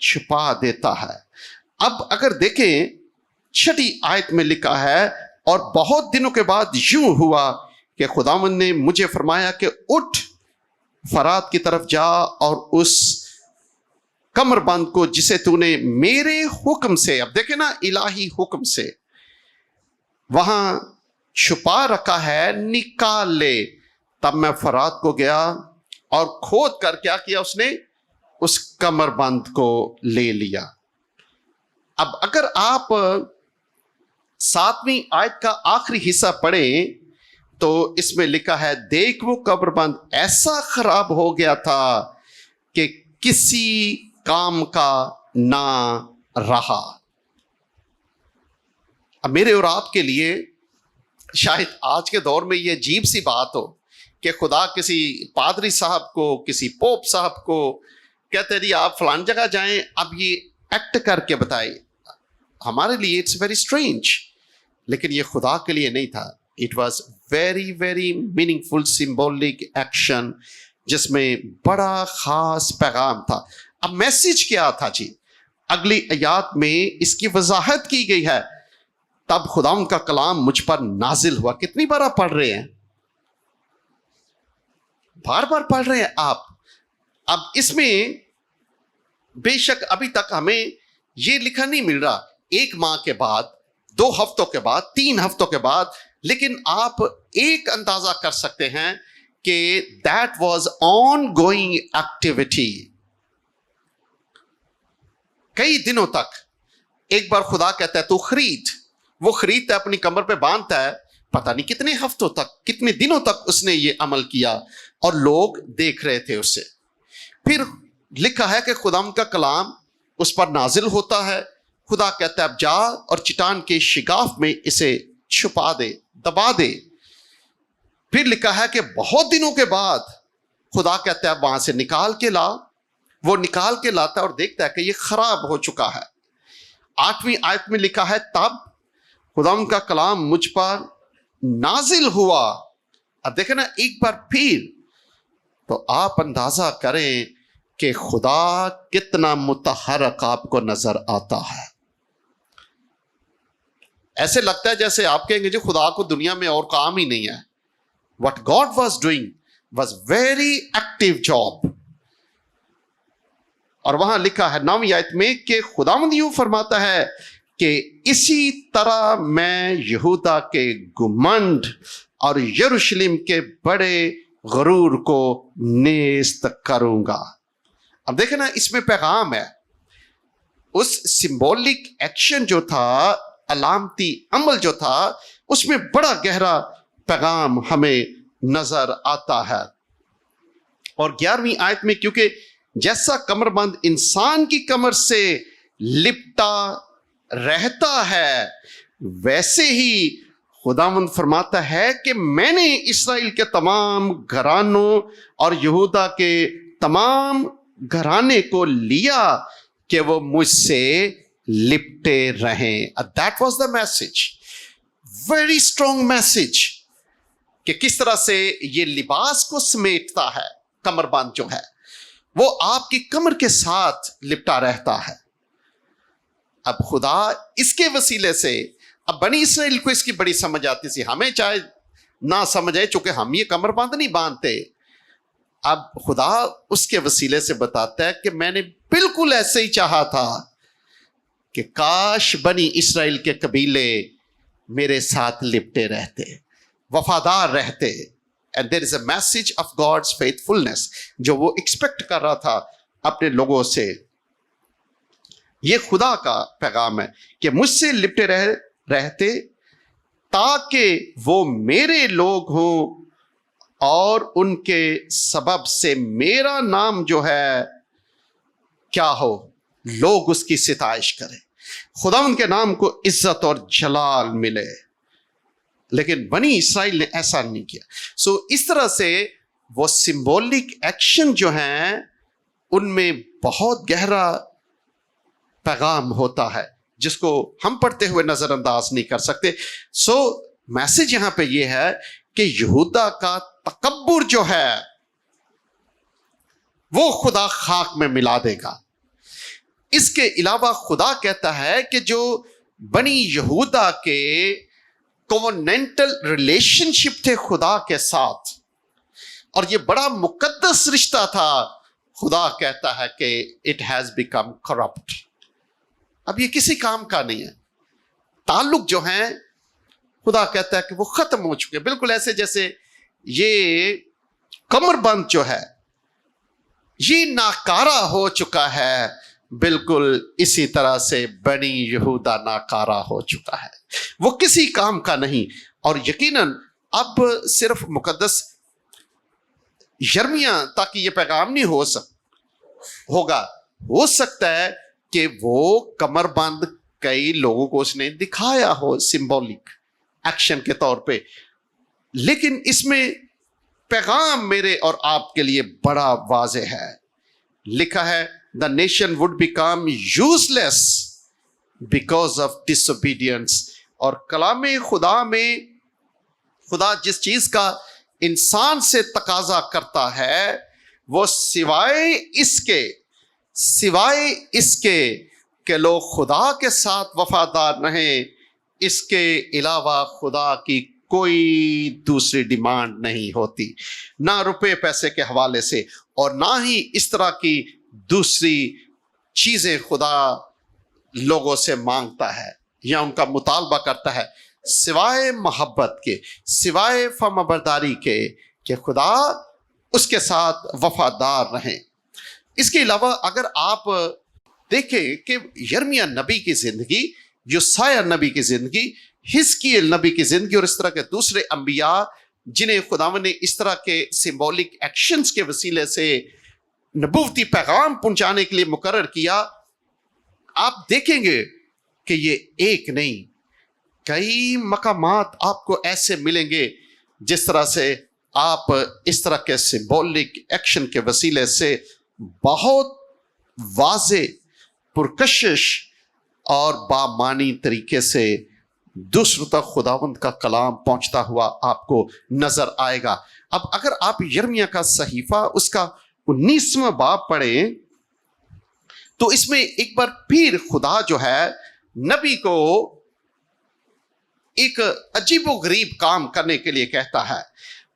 چھپا دیتا ہے. اب اگر دیکھیں 6 آیت میں لکھا ہے، اور بہت دنوں کے بعد یوں ہوا کہ خداوند نے مجھے فرمایا کہ اٹھ فرات کی طرف جا اور اس کمر بند کو جسے تو نے میرے حکم سے، اب دیکھیں نا، الہی حکم سے وہاں چھپا رکھا ہے، نکال لے. تب میں فرات کو گیا اور کھود کر کیا کیا، اس نے اس کمر بند کو لے لیا. اب اگر آپ 7ویں آیت کا آخری حصہ پڑھیں تو اس میں لکھا ہے، دیکھ وہ کمر بند ایسا خراب ہو گیا تھا کہ کسی کام کا نہ رہا. اب میرے اور آپ کے لیے شاید آج کے دور میں یہ عجیب سی بات ہو کہ خدا کسی پادری صاحب کو، کسی پوپ صاحب کو کہتے جی آپ فلان جگہ جائیں، اب یہ ایکٹ کر کے بتائے. ہمارے لیے اٹس ویری اسٹرینج، لیکن یہ خدا کے لیے نہیں تھا. It was very very meaningful symbolic action جس میں بڑا خاص پیغام تھا. اب میسج کیا تھا جی؟ اگلی آیات میں اس کی وضاحت کی گئی ہے. تب خداوند کا کلام مجھ پر نازل ہوا. کتنی بار آپ پڑھ رہے ہیں؟ بار بار پڑھ رہے ہیں آپ. اب اس میں بے شک ابھی تک ہمیں یہ لکھا نہیں مل رہا 1 ماہ کے بعد، 2 ہفتوں کے بعد، 3 ہفتوں کے بعد، لیکن آپ ایک اندازہ کر سکتے ہیں کہ that was on going activity. کئی دنوں تک. ایک بار خدا کہتا ہے تو خرید، وہ خریدتا ہے، اپنی کمر پہ باندھتا ہے. پتہ نہیں کتنے ہفتوں تک، کتنے دنوں تک اس نے یہ عمل کیا اور لوگ دیکھ رہے تھے اسے. پھر لکھا ہے کہ خدا کا کلام اس پر نازل ہوتا ہے. خدا کہتا ہے اب جا اور چٹان کے شگاف میں اسے چھپا دے، دبا دے. پھر لکھا ہے کہ بہت دنوں کے بعد خدا کہتا ہے وہاں سے نکال کے لا. وہ نکال کے لاتا ہے اور دیکھتا ہے کہ یہ خراب ہو چکا ہے. 8ویں آیت میں لکھا ہے تب خدا کا کلام مجھ پر نازل ہوا. اب دیکھیں نا ایک بار پھر، تو آپ اندازہ کریں کہ خدا کتنا متحرک آپ کو نظر آتا ہے. ایسے لگتا ہے جیسے آپ کہیں گے جی خدا کو دنیا میں اور کام ہی نہیں ہے. What God was doing was very active job. اور وہاں لکھا ہے 9ویں آیت میں کہ خداوند یوں فرماتا ہے کہ اسی طرح میں یہودا کے گمنڈ اور یروشلم کے بڑے غرور کو نیست کروں گا. اب دیکھیں نا اس میں پیغام ہے. اس سمبولک ایکشن جو تھا، علامتی عمل جو تھا، اس میں بڑا گہرا پیغام ہمیں نظر آتا ہے. اور 11ویں آیت میں کیونکہ جیسا کمر بند انسان کی کمر سے لپٹا رہتا ہے، ویسے ہی خداوند فرماتا ہے کہ میں نے اسرائیل کے تمام گھرانوں اور یہودا کے تمام گھرانے کو لیا کہ وہ مجھ سے لپٹے رہیں. That was the message. Very strong message. کہ کس طرح سے یہ لباس کو سمیٹتا ہے کمر بند جو ہے. وہ آپ کی کمر کے ساتھ لپٹا رہتا ہے. اب خدا اس کے وسیلے سے، اب بنی اسرائیل کو اس کی بڑی سمجھ آتی تھی، ہمیں چاہے نہ سمجھ آئے چونکہ ہم یہ کمر بند نہیں باندھتے. اب خدا اس کے وسیلے سے بتاتا ہے کہ میں نے بالکل ایسے ہی چاہا تھا کہ کاش بنی اسرائیل کے قبیلے میرے ساتھ لپٹے رہتے، وفادار رہتے. And there is a message of God's faithfulness جو وہ ایکسپیکٹ کر رہا تھا اپنے لوگوں سے. یہ خدا کا پیغام ہے کہ مجھ سے لپٹے رہتے تاکہ وہ میرے لوگ ہوں اور ان کے سبب سے میرا نام جو ہے کیا ہو، لوگ اس کی ستائش کریں، خدا ان کے نام کو عزت اور جلال ملے. لیکن بنی اسرائیل نے ایسا نہیں کیا. سو اس طرح سے وہ سمبولک ایکشن جو ہیں ان میں بہت گہرا پیغام ہوتا ہے جس کو ہم پڑھتے ہوئے نظر انداز نہیں کر سکتے. سو میسج یہاں پہ یہ ہے کہ یہودا کا تکبر جو ہے وہ خدا خاک میں ملا دے گا. اس کے علاوہ خدا کہتا ہے کہ جو بنی یہودا کے کووننٹل ریلیشن شپ تھے خدا کے ساتھ، اور یہ بڑا مقدس رشتہ تھا، خدا کہتا ہے کہ اٹ ہیز بیکم کرپٹ. اب یہ کسی کام کا نہیں ہے. تعلق جو ہیں خدا کہتا ہے کہ وہ ختم ہو چکے، بالکل ایسے جیسے یہ کمر بند جو ہے یہ ناکارہ ہو چکا ہے، بالکل اسی طرح سے بنی یہودا ناکارہ ہو چکا ہے، وہ کسی کام کا نہیں. اور یقیناً اب صرف مقدس یرمیہ تاکہ یہ پیغام نہیں ہوگا، ہو سکتا ہے کہ وہ کمر بند کئی لوگوں کو اس نے دکھایا ہو سمبولک ایکشن کے طور پہ، لیکن اس میں پیغام میرے اور آپ کے لیے بڑا واضح ہے. لکھا ہے the nation would become useless because of disobedience. اور کلام خدا میں خدا جس چیز کا انسان سے تقاضا کرتا ہے وہ سوائے اس کے کہ لوگ خدا کے ساتھ وفادار رہیں، اس کے علاوہ خدا کی کوئی دوسری ڈیمانڈ نہیں ہوتی، نہ روپے پیسے کے حوالے سے اور نہ ہی اس طرح کی دوسری چیزیں خدا لوگوں سے مانگتا ہے یا ان کا مطالبہ کرتا ہے، سوائے محبت کے، سوائے فرمانبرداری کے کہ خدا اس کے ساتھ وفادار رہیں. اس کے علاوہ اگر آپ دیکھیں کہ یرمیہ نبی کی زندگی، یوسایہ نبی کی زندگی، حزقیل نبی کی زندگی اور اس طرح کے دوسرے انبیاء جنہیں خداوند نے اس طرح کے سمبولک ایکشنز کے وسیلے سے نبوتی پیغام پہنچانے کے لیے مقرر کیا، آپ دیکھیں گے کہ یہ ایک نہیں کئی مقامات آپ کو ایسے ملیں گے جس طرح سے آپ اس طرح کے سمبولک ایکشن کے وسیلے سے بہت واضح، پرکشش اور بامانی طریقے سے دوسروں تک خداوند کا کلام پہنچتا ہوا آپ کو نظر آئے گا. اب اگر آپ یرمیہ کا صحیفہ اس کا 19واں باب پڑھیں تو اس میں ایک بار پھر خدا جو ہے نبی کو ایک عجیب و غریب کام کرنے کے لیے کہتا ہے.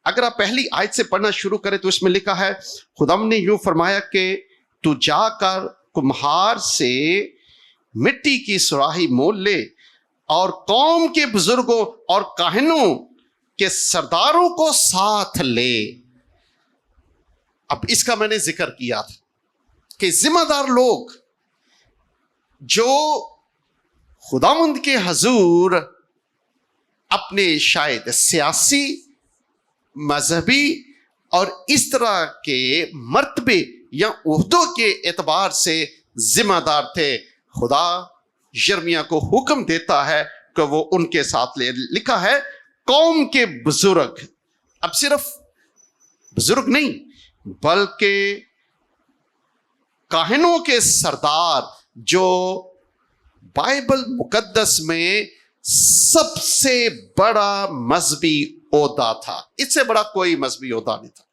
اگر آپ پہلی آیت سے پڑھنا شروع کریں تو اس میں لکھا ہے خداوند نے یوں فرمایا کہ تو جا کر کمہار سے مٹی کی سراہی مول لے اور قوم کے بزرگوں اور کاہنوں کے سرداروں کو ساتھ لے. اب اس کا میں نے ذکر کیا تھا کہ ذمہ دار لوگ جو خداوند کے حضور اپنے شاید سیاسی، مذہبی اور اس طرح کے مرتبے یا عہدوں کے اعتبار سے ذمہ دار تھے، خدا یرمیہ کو حکم دیتا ہے کہ وہ ان کے ساتھ لے. لکھا ہے قوم کے بزرگ، اب صرف بزرگ نہیں بلکہ کاہنوں کے سردار، جو بائبل مقدس میں سب سے بڑا مذہبی عہدہ تھا، اس سے بڑا کوئی مذہبی عہدہ نہیں تھا.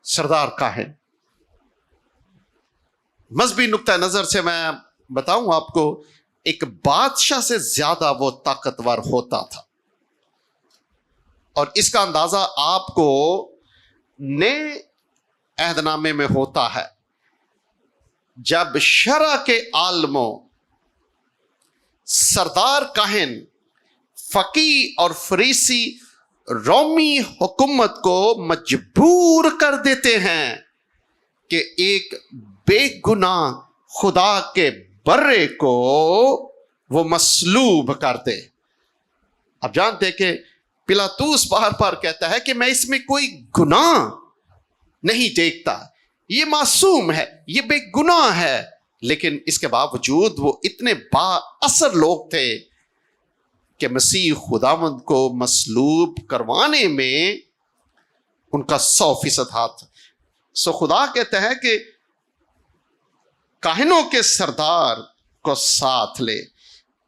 سردار کاہن مذہبی نقطہ نظر سے میں بتاؤں آپ کو، ایک بادشاہ سے زیادہ وہ طاقتور ہوتا تھا، اور اس کا اندازہ آپ کو نئے عہد نامے میں ہوتا ہے، جب شرع کے عالموں، سردار کاہن، فقی اور فریسی رومی حکومت کو مجبور کر دیتے ہیں کہ ایک بے گناہ خدا کے برے کو وہ مصلوب کر دے۔ اب جانتے کہ پلاطوس بار بار کہتا ہے کہ میں اس میں کوئی گناہ نہیں دیکھتا، یہ معصوم ہے، یہ بے گناہ ہے، لیکن اس کے باوجود وہ اتنے با اثر لوگ تھے کہ مسیح خداوند کو مصلوب کروانے میں ان کا 100% ہاتھ۔ سو خدا کہتا ہے کہ کاہنوں کے سردار کو ساتھ لے۔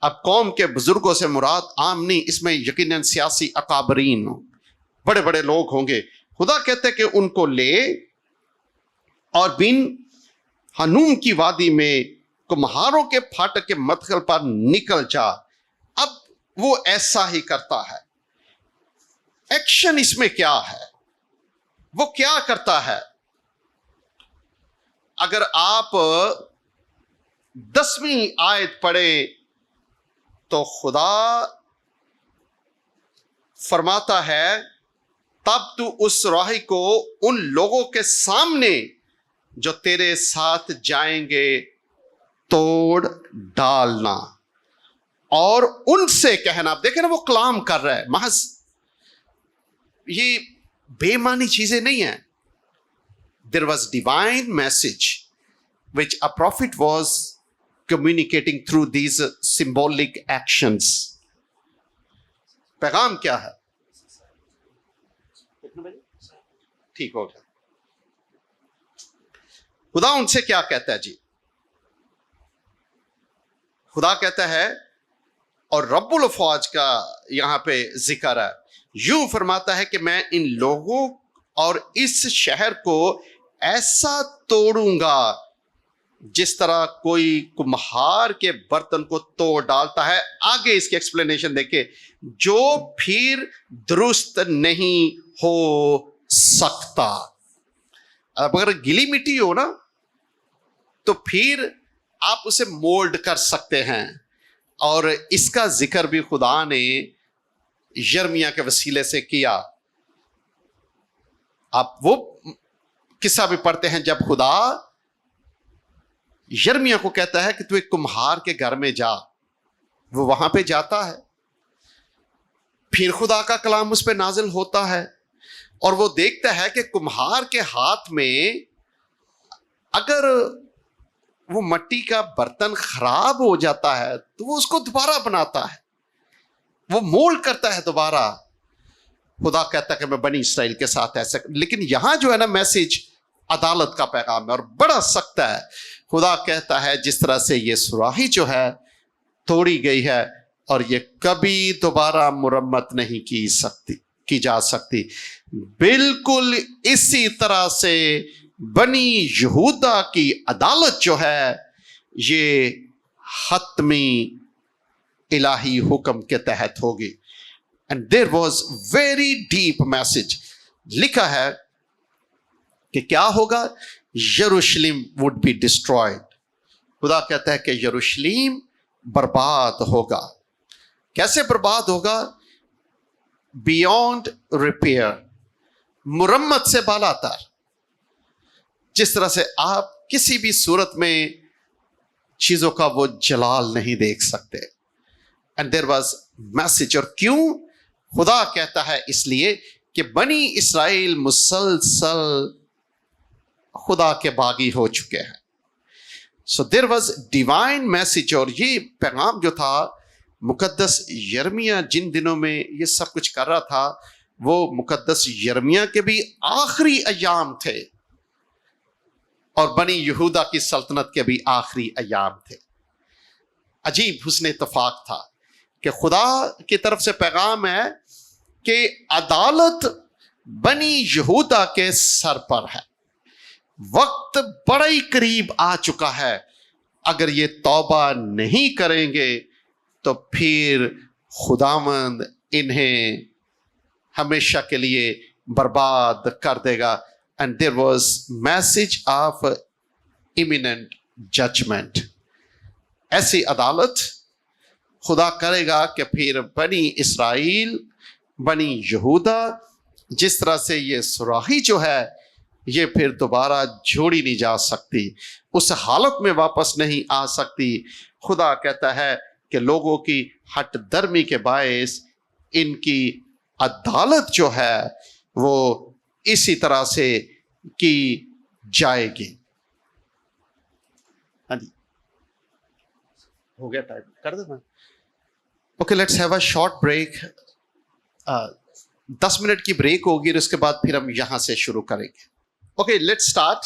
اب قوم کے بزرگوں سے مراد عام نہیں، اس میں یقیناً سیاسی اکابرین، بڑے بڑے لوگ ہوں گے۔ خدا کہتے کہ ان کو لے اور بن ہنوم کی وادی میں کمہاروں کے پھاٹک کے مدخل پر نکل جا۔ اب وہ ایسا ہی کرتا ہے۔ ایکشن اس میں کیا ہے؟ وہ کیا کرتا ہے؟ اگر آپ 10ویں آیت پڑھیں تو خدا فرماتا ہے تب تو اس راہی کو ان لوگوں کے سامنے جو تیرے ساتھ جائیں گے توڑ ڈالنا اور ان سے کہنا۔ آپ دیکھیں نا، وہ کلام کر رہا ہے، محض یہ بے معنی چیزیں نہیں ہیں۔ There was divine message which a prophet was communicating through these symbolic actions. پیغام کیا ہے؟ ٹھیک ہو گیا۔ خدا ان سے کیا کہتا ہے جی؟ خدا کہتا ہے، اور رب الافواج کا یہاں پہ ذکر ہے، یوں فرماتا ہے کہ میں ان لوگوں اور اس شہر کو ایسا توڑوں گا جس طرح کوئی کمہار کے برتن کو توڑ ڈالتا ہے۔ آگے اس کی ایکسپلینیشن دیکھیں، جو پھر درست نہیں ہو سکتا۔ اب اگر گلی مٹی ہو نا تو پھر آپ اسے مولڈ کر سکتے ہیں، اور اس کا ذکر بھی خدا نے یرمیہ کے وسیلے سے کیا۔ آپ وہ قصہ بھی پڑھتے ہیں جب خدا یرمیہ کو کہتا ہے کہ تو ایک کمہار کے گھر میں جا، وہ وہاں پہ جاتا ہے، پھر خدا کا کلام اس پہ نازل ہوتا ہے، اور وہ دیکھتا ہے کہ کمہار کے ہاتھ میں اگر وہ مٹی کا برتن خراب ہو جاتا ہے تو وہ اس کو دوبارہ بناتا ہے، وہ مولڈ کرتا ہے دوبارہ۔ خدا کہتا ہے کہ میں بنی اسرائیل کے ساتھ ایسا، لیکن یہاں جو ہے نا میسج عدالت کا پیغام ہے اور بڑا سخت ہے۔ خدا کہتا ہے جس طرح سے یہ سراہی جو ہے توڑی گئی ہے اور یہ کبھی دوبارہ مرمت نہیں کی جا سکتی، بالکل اسی طرح سے بنی یہودا کی عدالت جو ہے یہ حتمی الہی حکم کے تحت ہوگی۔ And there was very deep message. لکھا ہے کہ کیا ہوگا؟ یروشلم would be destroyed. خدا کہتا ہے کہ یروشلم برباد ہوگا۔ کیسے برباد ہوگا؟ Beyond repair، مرمت سے بالا تر۔ جس طرح سے آپ کسی بھی صورت میں چیزوں کا وہ جلال نہیں دیکھ سکتے۔ And there was message، اور کیوں؟ خدا کہتا ہے اس لیے کہ بنی اسرائیل مسلسل خدا کے باغی ہو چکے ہیں۔ So there was divine message، اور یہ پیغام جو تھا مقدس یرمیہ جن دنوں میں یہ سب کچھ کر رہا تھا، وہ مقدس یرمیہ کے بھی آخری ایام تھے اور بنی یہودا کی سلطنت کے بھی آخری ایام تھے۔ عجیب حسن اتفاق تھا کہ خدا کی طرف سے پیغام ہے کہ عدالت بنی یہودا کے سر پر ہے، وقت بڑا ہی قریب آ چکا ہے. اگر یہ توبہ نہیں کریں گے تو پھر خداوند انہیں ہمیشہ کے لیے برباد کر دے گا. And there was message of imminent judgment. ایسی عدالت خدا کرے گا کہ پھر بنی اسرائیل، بنی یہودا، جس طرح سے یہ سوراخی جو ہے یہ پھر دوبارہ جوڑی نہیں جا سکتی، اس حالت میں واپس نہیں آ سکتی. خدا کہتا ہے کہ لوگوں کی ہٹ درمی کے باعث ان کی عدالت جو ہے وہ اسی طرح سے کی جائے گی. ہاں جی ہو گیا ٹائم، کر دینا. Okay let's have a short break. 10 minute کی بریک ہوگی اور اس کے بعد پھر ہم یہاں سے شروع کریں گے. Okay let's start.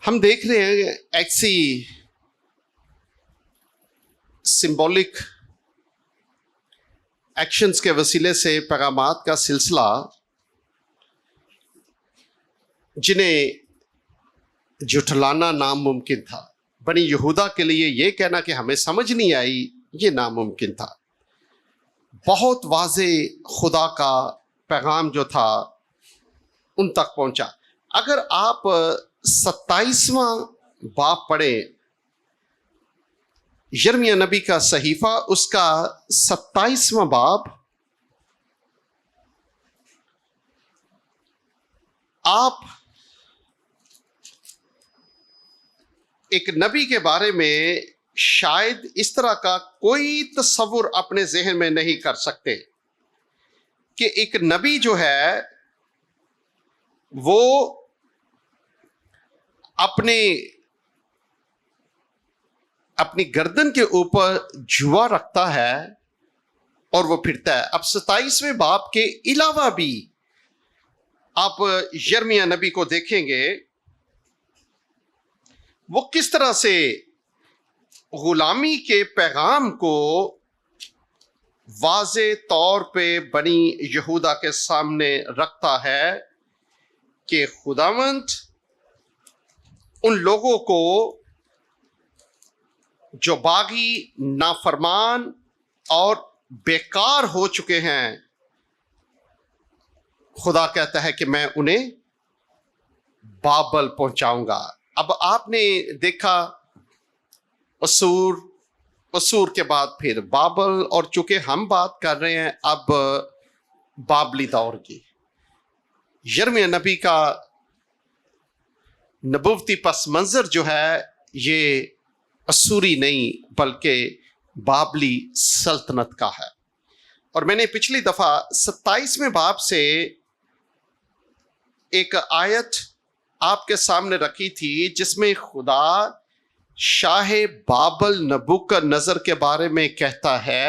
ہم دیکھ رہے ہیں ایسی سمبولک ایکشنز کے وسیلے سے پیغامات کا سلسلہ جنہیں جھٹلانا ناممکن تھا. بنی یہودا کے لیے یہ کہنا کہ ہمیں سمجھ نہیں آئی یہ ناممکن تھا. بہت واضح خدا کا پیغام جو تھا ان تک پہنچا. اگر آپ 27واں باب پڑھیں، یرمیہ نبی کا صحیفہ اس کا 27واں باب، آپ ایک نبی کے بارے میں شاید اس طرح کا کوئی تصور اپنے ذہن میں نہیں کر سکتے کہ ایک نبی جو ہے وہ اپنی گردن کے اوپر جوا رکھتا ہے اور وہ پھرتا ہے. اب 27ویں باب کے علاوہ بھی آپ یرمیہ نبی کو دیکھیں گے وہ کس طرح سے غلامی کے پیغام کو واضح طور پہ بنی یہودا کے سامنے رکھتا ہے کہ خداوند ان لوگوں کو جو باغی، نافرمان اور بیکار ہو چکے ہیں، خدا کہتا ہے کہ میں انہیں بابل پہنچاؤں گا. اب آپ نے دیکھا اسور کے بعد پھر بابل، اور چونکہ ہم بات کر رہے ہیں اب بابلی دور کی، یرمیہ نبی کا نبوتی پس منظر جو ہے یہ اسوری نہیں بلکہ بابلی سلطنت کا ہے. اور میں نے پچھلی دفعہ 27ویں باب سے ایک آیت آپ کے سامنے رکھی تھی جس میں خدا شاہ بابل نبوکدنضر کے بارے میں کہتا ہے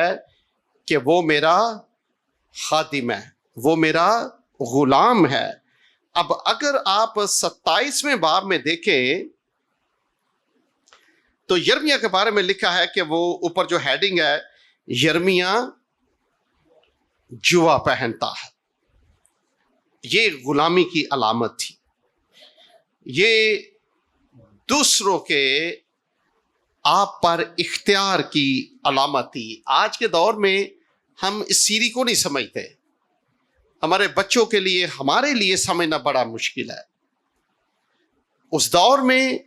کہ وہ میرا خادم ہے، وہ میرا غلام ہے. اب اگر آپ 27ویں باب میں دیکھیں تو یرمیہ کے بارے میں لکھا ہے کہ وہ اوپر جو ہیڈنگ ہے، یرمیہ جوا پہنتا ہے. یہ غلامی کی علامت تھی، یہ دوسروں کے آپ پر اختیار کی علامت تھی. آج کے دور میں ہم اس سیری کو نہیں سمجھتے. ہمارے بچوں کے لیے، ہمارے لیے سمجھنا بڑا مشکل ہے. اس دور میں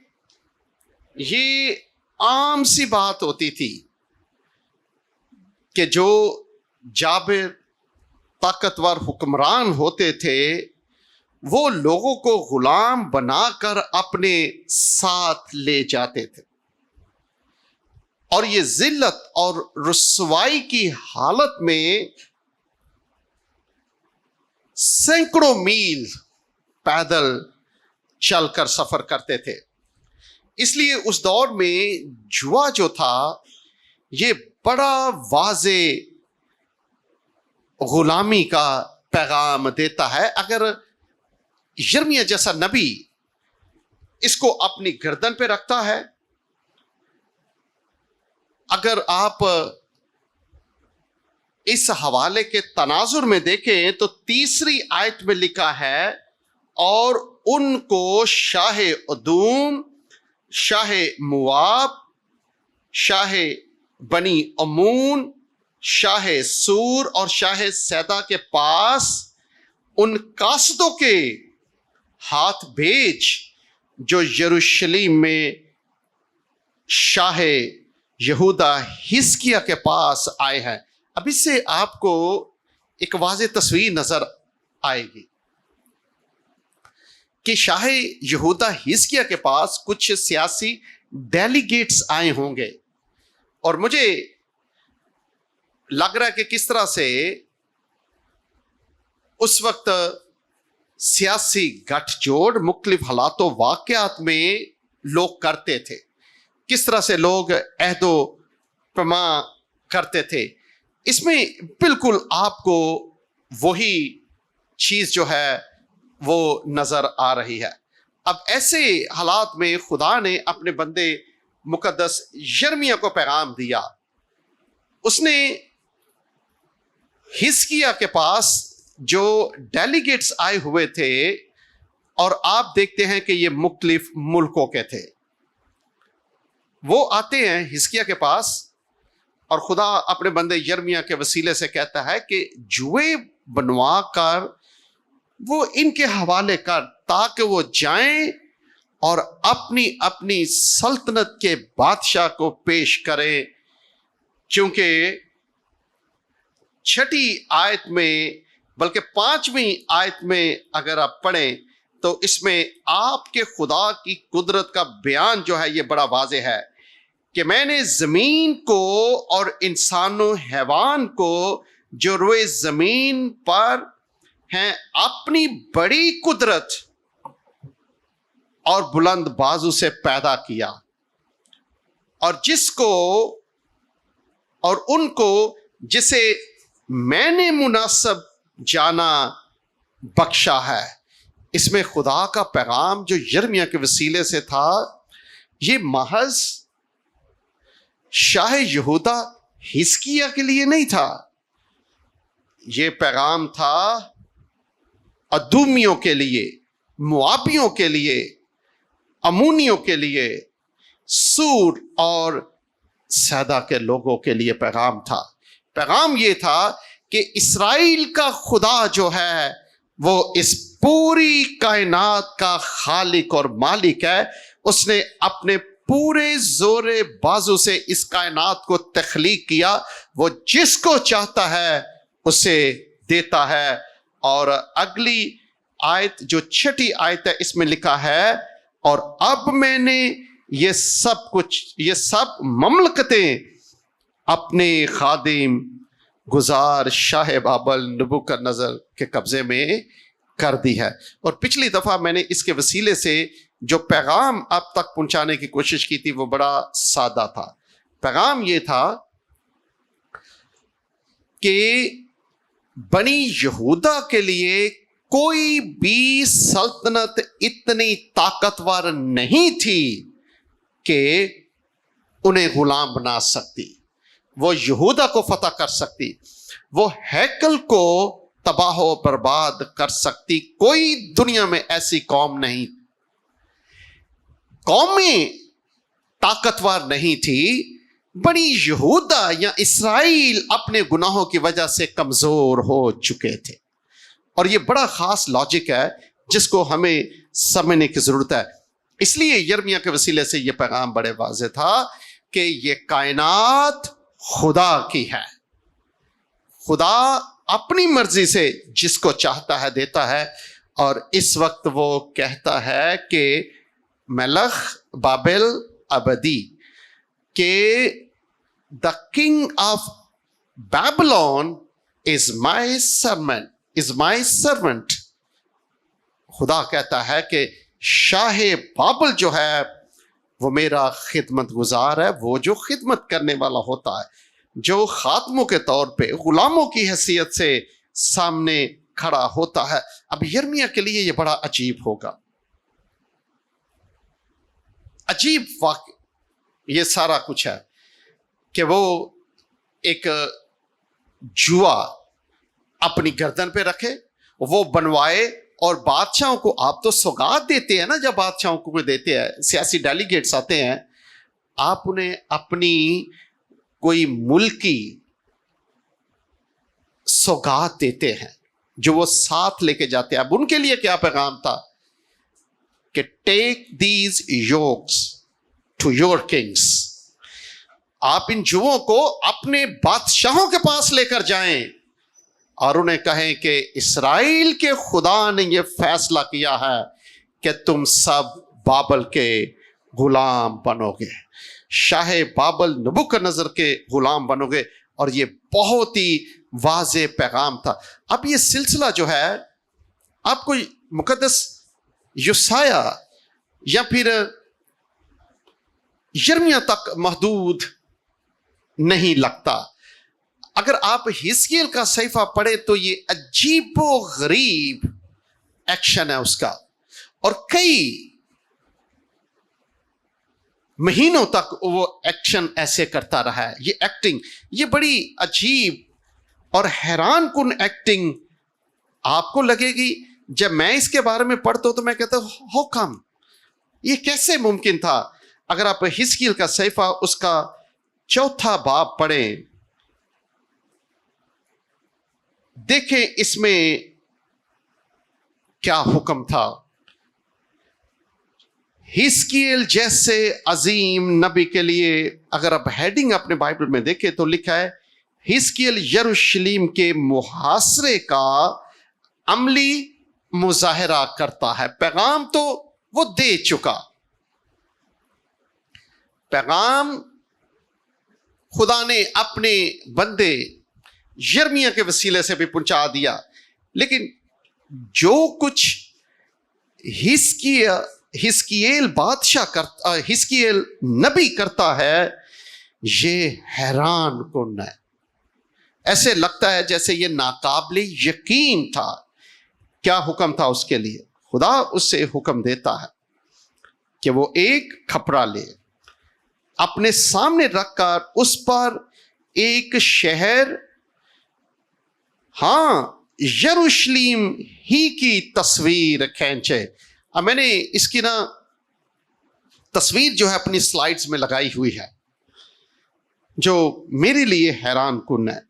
یہ عام سی بات ہوتی تھی کہ جو جابر طاقتور حکمران ہوتے تھے وہ لوگوں کو غلام بنا کر اپنے ساتھ لے جاتے تھے، اور یہ ذلت اور رسوائی کی حالت میں سینکڑوں میل پیدل چل کر سفر کرتے تھے. اس لیے اس دور میں جوا جو تھا یہ بڑا واضح غلامی کا پیغام دیتا ہے. اگر یرمیہ جیسا نبی اس کو اپنی گردن پہ رکھتا ہے، اگر آپ اس حوالے کے تناظر میں دیکھیں تو 3 آیت میں لکھا ہے اور ان کو شاہ ادوم، شاہ مواب، شاہ بنی امون، شاہ سور اور شاہ سیدا کے پاس ان قاصدوں کے ہاتھ بھیج جو یروشلم میں شاہ یہودا حزقیہ کے پاس آئے ہیں۔ اب اس سے آپ کو ایک واضح تصویر نظر آئے گی کہ شاہ یہودا حزقیہ کے پاس کچھ سیاسی ڈیلیگیٹس آئے ہوں گے، اور مجھے لگ رہا ہے کہ کس طرح سے اس وقت سیاسی گٹھ جوڑ مختلف حالات و واقعات میں لوگ کرتے تھے، کس طرح سے لوگ عہد و پیما کرتے تھے، اس میں بالکل آپ کو وہی چیز جو ہے وہ نظر آ رہی ہے۔ اب ایسے حالات میں خدا نے اپنے بندے مقدس یرمیہ کو پیغام دیا۔ اس نے حزقیہ کے پاس جو ڈیلیگیٹس آئے ہوئے تھے، اور آپ دیکھتے ہیں کہ یہ مختلف ملکوں کے تھے، وہ آتے ہیں حزقیہ کے پاس، اور خدا اپنے بندے یرمیہ کے وسیلے سے کہتا ہے کہ جوئے بنوا کر وہ ان کے حوالے کر، تاکہ وہ جائیں اور اپنی اپنی سلطنت کے بادشاہ کو پیش کریں، چونکہ 6 آیت میں بلکہ 5ویں آیت میں اگر آپ پڑھیں تو اس میں آپ کے خدا کی قدرت کا بیان جو ہے یہ بڑا واضح ہے کہ میں نے زمین کو اور انسان و حیوان کو جو روئے زمین پر ہیں اپنی بڑی قدرت اور بلند بازو سے پیدا کیا، اور جس کو اور ان کو جسے میں نے مناسب جانا بخشا ہے۔ اس میں خدا کا پیغام جو یرمیہ کے وسیلے سے تھا، یہ محض شاہ یہودا حزقیہ کے لیے نہیں تھا، یہ پیغام تھا ادومیوں کے لیے، موابیوں کے لیے، امونیوں کے لیے، سور اور سیدا کے لوگوں کے لیے پیغام تھا۔ پیغام یہ تھا کہ اسرائیل کا خدا جو ہے وہ اس پوری کائنات کا خالق اور مالک ہے۔ اس نے اپنے پورے زور بازو سے اس کائنات کو تخلیق کیا، وہ جس کو چاہتا ہے اسے دیتا ہے۔ اور اگلی آیت جو 6 آیت ہے اس میں لکھا ہے، اور اب میں نے یہ سب مملکتیں اپنے خادم گزار شاہ بابل نبوکدنضر کے قبضے میں کر دی ہے۔ اور پچھلی دفعہ میں نے اس کے وسیلے سے جو پیغام اب تک پہنچانے کی کوشش کی تھی وہ بڑا سادہ تھا۔ پیغام یہ تھا کہ بنی یہودا کے لیے کوئی بھی سلطنت اتنی طاقتور نہیں تھی کہ انہیں غلام بنا سکتی، وہ یہودا کو فتح کر سکتی، وہ ہیکل کو تباہ و برباد کر سکتی۔ کوئی دنیا میں ایسی قوم نہیں، قومیں طاقتور نہیں تھی۔ بنی یہودا یا اسرائیل اپنے گناہوں کی وجہ سے کمزور ہو چکے تھے، اور یہ بڑا خاص لاجک ہے جس کو ہمیں سمجھنے کی ضرورت ہے۔ اس لیے یرمیہ کے وسیلے سے یہ پیغام بڑے واضح تھا کہ یہ کائنات خدا کی ہے، خدا اپنی مرضی سے جس کو چاہتا ہے دیتا ہے۔ اور اس وقت وہ کہتا ہے کہ ملخ بابل ابدی کہ the king of Babylon is my servant. خدا کہتا ہے کہ شاہ بابل جو ہے وہ میرا خدمت گزار ہے، وہ جو خدمت کرنے والا ہوتا ہے، جو خادموں کے طور پہ غلاموں کی حیثیت سے سامنے کھڑا ہوتا ہے۔ اب یرمیہ کے لیے یہ بڑا عجیب ہوگا، عجیب واقع یہ سارا کچھ ہے کہ وہ ایک جوا اپنی گردن پہ رکھے، وہ بنوائے اور بادشاہوں کو آپ تو سوگات دیتے ہیں نا، جب بادشاہوں کو کوئی دیتے ہیں، سیاسی ڈیلیگیٹس آتے ہیں، آپ انہیں اپنی کوئی ملکی سوگات دیتے ہیں جو وہ ساتھ لے کے جاتے ہیں. اب ان کے لیے کیا پیغام تھا کہ take these yokes to your kings, آپ ان جوؤں کو اپنے بادشاہوں کے پاس لے کر جائیں اور انہیں کہیں کہ اسرائیل کے خدا نے یہ فیصلہ کیا ہے کہ تم سب بابل کے غلام بنو گے، شاہ بابل نبوکدنضر کے غلام بنو گے. اور یہ بہت ہی واضح پیغام تھا. اب یہ سلسلہ جو ہے آپ کو مقدس یسایہ یا پھر یرمیہ تک محدود نہیں لگتا. اگر آپ حزقیل کا صحیفہ پڑھیں تو یہ عجیب و غریب ایکشن ہے اس کا، اور کئی مہینوں تک وہ ایکشن ایسے کرتا رہا ہے. یہ ایکٹنگ، یہ بڑی عجیب اور حیران کن ایکٹنگ آپ کو لگے گی. جب میں اس کے بارے میں پڑھتا ہوں تو میں کہتا ہوں ہاؤ کم، یہ کیسے ممکن تھا. اگر آپ حزقیل کا صحیفہ اس کا 4 باب پڑھیں، دیکھیں اس میں کیا حکم تھا. حزقیل جیسے عظیم نبی کے لیے اگر آپ ہیڈنگ اپنے بائبل میں دیکھیں تو لکھا ہے حزقیل یروشلم کے محاصرے کا عملی مظاہرہ کرتا ہے. پیغام تو وہ دے چکا، پیغام خدا نے اپنے بندے یرمیہ کے وسیلے سے بھی پہنچا دیا، لیکن جو کچھ حزقیل بادشاہ کرتا، حزقیل نبی کرتا ہے، یہ حیران کن ہے. ایسے لگتا ہے جیسے یہ ناقابل یقین تھا. کیا حکم تھا اس کے لیے؟ خدا اس سے حکم دیتا ہے کہ وہ ایک کھپرا لے، اپنے سامنے رکھ کر اس پر ایک شہر، ہاں یروشلم ہی کی تصویر کھینچے. اب میں نے اس کی تصویر جو ہے اپنی سلائیڈز میں لگائی ہوئی ہے، جو میرے لیے حیران کن ہے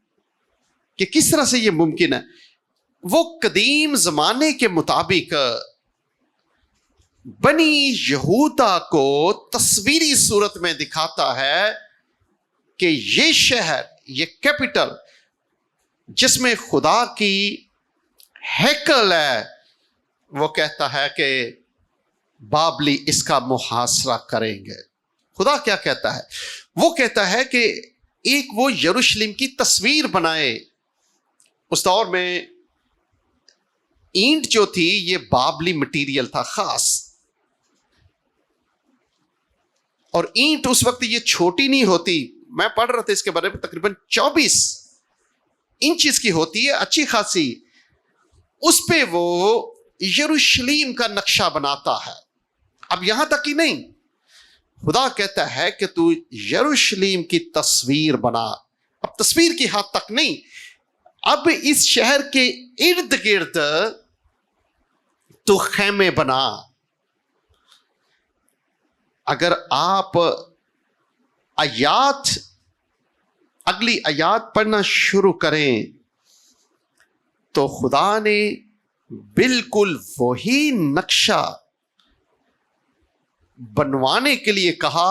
کہ کس طرح سے یہ ممکن ہے. وہ قدیم زمانے کے مطابق بنی یہودا کو تصویری صورت میں دکھاتا ہے کہ یہ شہر، یہ کیپٹل جس میں خدا کی ہیکل ہے، وہ کہتا ہے کہ بابلی اس کا محاصرہ کریں گے. خدا کیا کہتا ہے؟ وہ کہتا ہے کہ ایک وہ یروشلم کی تصویر بنائے. اس دور میں اینٹ جو تھی یہ بابلی مٹیریل تھا خاص، اور اینٹ اس وقت یہ چھوٹی نہیں ہوتی. میں پڑھ رہا تھا اس کے بارے میں، تقریباً 24 انچز کی ہوتی ہے، اچھی خاصی. اس پہ وہ یروشلم کا نقشہ بناتا ہے. اب یہاں تک ہی نہیں، خدا کہتا ہے کہ تو یروشلم کی تصویر بنا. اب تصویر کی حد تک نہیں، اب اس شہر کے ارد گرد تو خیمے بنا. اگر آپ اگلی آیات پڑھنا شروع کریں تو خدا نے بالکل وہی نقشہ بنوانے کے لیے کہا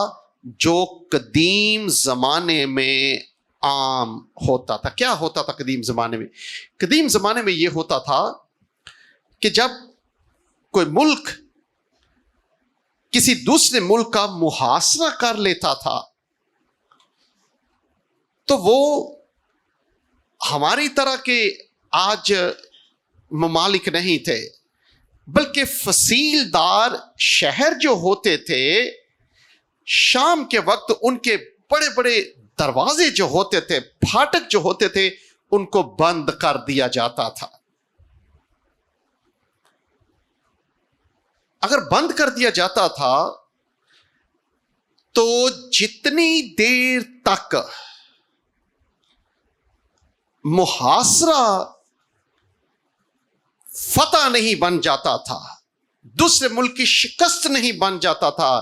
جو قدیم زمانے میں عام ہوتا تھا. کیا ہوتا تھا قدیم زمانے میں؟ قدیم زمانے میں یہ ہوتا تھا کہ جب کوئی ملک کسی دوسرے ملک کا محاصرہ کر لیتا تھا تو وہ ہماری طرح کے آج ممالک نہیں تھے، بلکہ فصیلدار شہر جو ہوتے تھے، شام کے وقت ان کے بڑے بڑے دروازے جو ہوتے تھے، پھاٹک جو ہوتے تھے، ان کو بند کر دیا جاتا تھا. اگر بند کر دیا جاتا تھا تو جتنی دیر تک محاصرہ فتح نہیں بن جاتا تھا, دوسرے ملک کی شکست نہیں بن جاتا تھا,